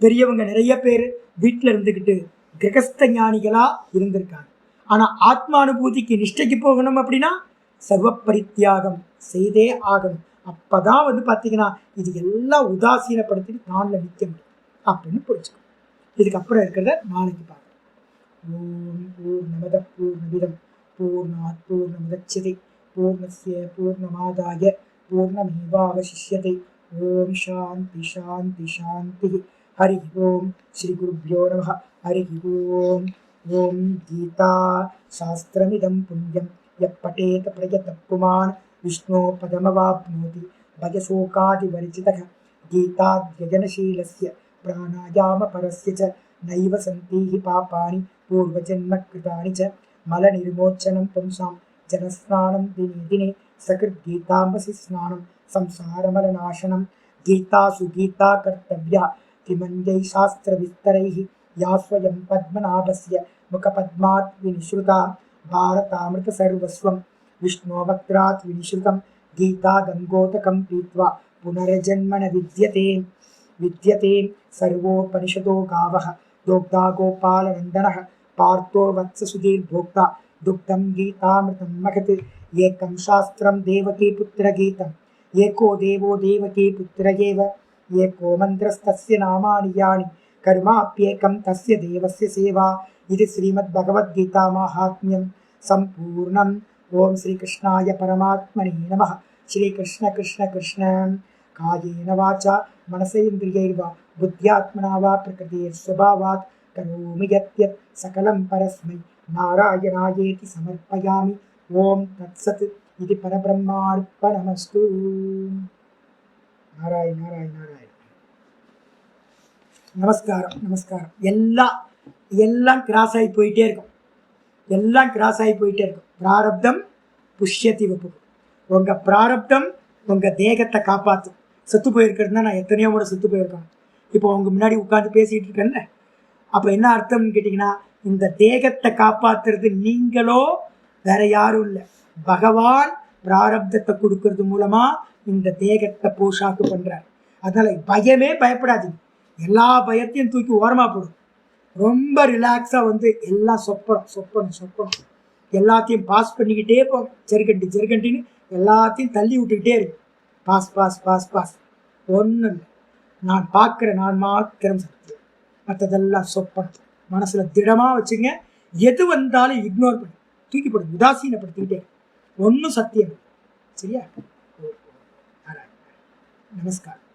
Speaker 2: பெரியவங்க நிறைய பேர் வீட்டில் இருந்துகிட்டு கிரகஸ்த ஞானிகளா இருந்திருக்காங்க. ஆனா ஆத்மானுபூதிக்கு நிஷ்டைக்கு போகணும் அப்படின்னா சர்வ பரித்தியாகம் செய்தே ஆகணும். அப்பதான் பாத்தீங்கன்னா இது எல்லாம் உதாசீனப்படுத்திட்டு நான்ல நிற்க முடியும் அப்படின்னு புரிஞ்சுக்கணும். இதுக்கப்புறம் இருக்கிறத நாளைக்கு பார்க்கலாம். ஓம் பூர்ணமத பூர்ணமிதம் பூர்ணாத் பூர்ணமுதச்யதே பூர்ணஸ்ய பூர்ணமாதாய பூர்ணமேவாவசிஷ்யதே. ஓம் சாந்தி சாந்தி சாந்தி. ஹரி ஓம். ஸ்ரீ குருப்யோ நமः. ஹரி ஓம். ஓம் கீதா சாஸ்திரமிதம் புண்ணியம் யப்பட்டேத பிரயத புமான் விஷ்ணோ பதமவாப்னோதி பஜசோகாதிவர்ஜிதः. கீதாத்யஜனசீலஸ்ய பிராணாயாம பரஸ்ய ச நைவ சந்தீஹி பாபானி பூர்வஜன்ம கிருதானி ச மலநிர்மோச்சனம் பும்சாம் ஜனஸ்நானம் தினே தினே சகிருத் கீதாம்பசி ஸ்நானம் சம்சாரமலநாசனம். கீதாசு கீதா கர்த்தவ்யா கிமன்யை சாஸ்திர விஸ்தரைஹி யா ஸ்வயம் பத்மநாபஸ்ய முகபத்மாத் வினிஸ்ருதா பாரதாமிருத சர்வஸ்வம் விஷ்ணோவக்ராத் வினிஸ்ருதம். கீதா கங்கோதகம் பீத்வா புனரஜன்மன வித்யதே வித்யதே. சர்வோபனிஷதோ காவः தோக்தா கோபாலநந்தனः பார்த்தோ வத்ச சுதீர்போக்தா துக்தம் கீதாமிருதம் மகத். ஏகம் சாஸ்திரம் தேவகீ புத்திர கீதம் ஏகோ தேவோ தேவகீ புத்திர ஏவ. ஏகோ மந்திரஸ்தஸ்ய நாமானி யானி கர்மாப்யேகம் தஸ்ய தேவஸ்ய சேவா. இது ஸ்ரீமத் பகவத்கீதா மாஹாத்மியம் சம்பூர்ணம். ஓம் ஸ்ரீ கிருஷ்ணாய பரமாத்மனே நமः. ஸ்ரீ கிருஷ்ண கிருஷ்ண கிருஷ்ண. காயேன வாச்சா மனசேந்திரியைர்வா புத்யாத்மனா வா பிரகிருதேர் ஸ்வபாவாத் கரோமி யத்யத் சகலம் பரஸ்மை நாராயணாயேதி சமர்ப்பயாமி. ஓம் தத்சத். இது பரபிரம்மார்ப்பணமஸ்து. நாராயண நாராயண நாராயண. நமஸ்காரம் நமஸ்காரம். எல்லாம் கிராஸ் ஆகி போயிட்டே இருக்கும், எல்லாம் கிராஸ் ஆகி போயிட்டே இருக்கும். பிராரப்தம் புஷ்யதி வபு. உங்க பிராரப்தம் உங்க தேகத்தை காப்பாற்றும். செத்து போயிருக்கிறதுனா நான் எத்தனையோ முறை செத்து போயிருக்கேன். இப்போ உங்க முன்னாடி உட்காந்து பேசிட்டு இருக்கேன்ல, அப்போ என்ன அர்த்தம்னு கேட்டிங்கன்னா, இந்த தேகத்தை காப்பாற்றுறது நீங்களோ வேற யாரும் இல்லை, பகவான் பிராரப்தத்தை கொடுக்கறது மூலமா இந்த தேகத்தை போஷாக்கு பண்றார். அதனால பயமே பயப்படாதீங்க, எல்லா பயத்தையும் தூக்கி ஓரமா போடும். ரொம்ப ரிலாக்ஸா எல்லாம் சொப்பனம் எல்லாத்தையும் பாஸ் பண்ணிக்கிட்டே போங்க. ஜெருகண்டின்னு எல்லாத்தையும் தள்ளி விட்டுக்கிட்டே இருக்கு. Pass pass pass pass. ஒன்றும் இல்லை, நான் பார்க்குற நான் மாத்திரம் சத்தியம், மற்றதெல்லாம் சொப்பனம். மனசுல திடமா வச்சுங்க. எது வந்தாலும் இக்னோர் பண்ணி தூக்கி போடுங்க, உதாசீனப்படுத்திக்கிட்டே. ஒன்றும் சத்தியம். சரியா? நமஸ்காரம்.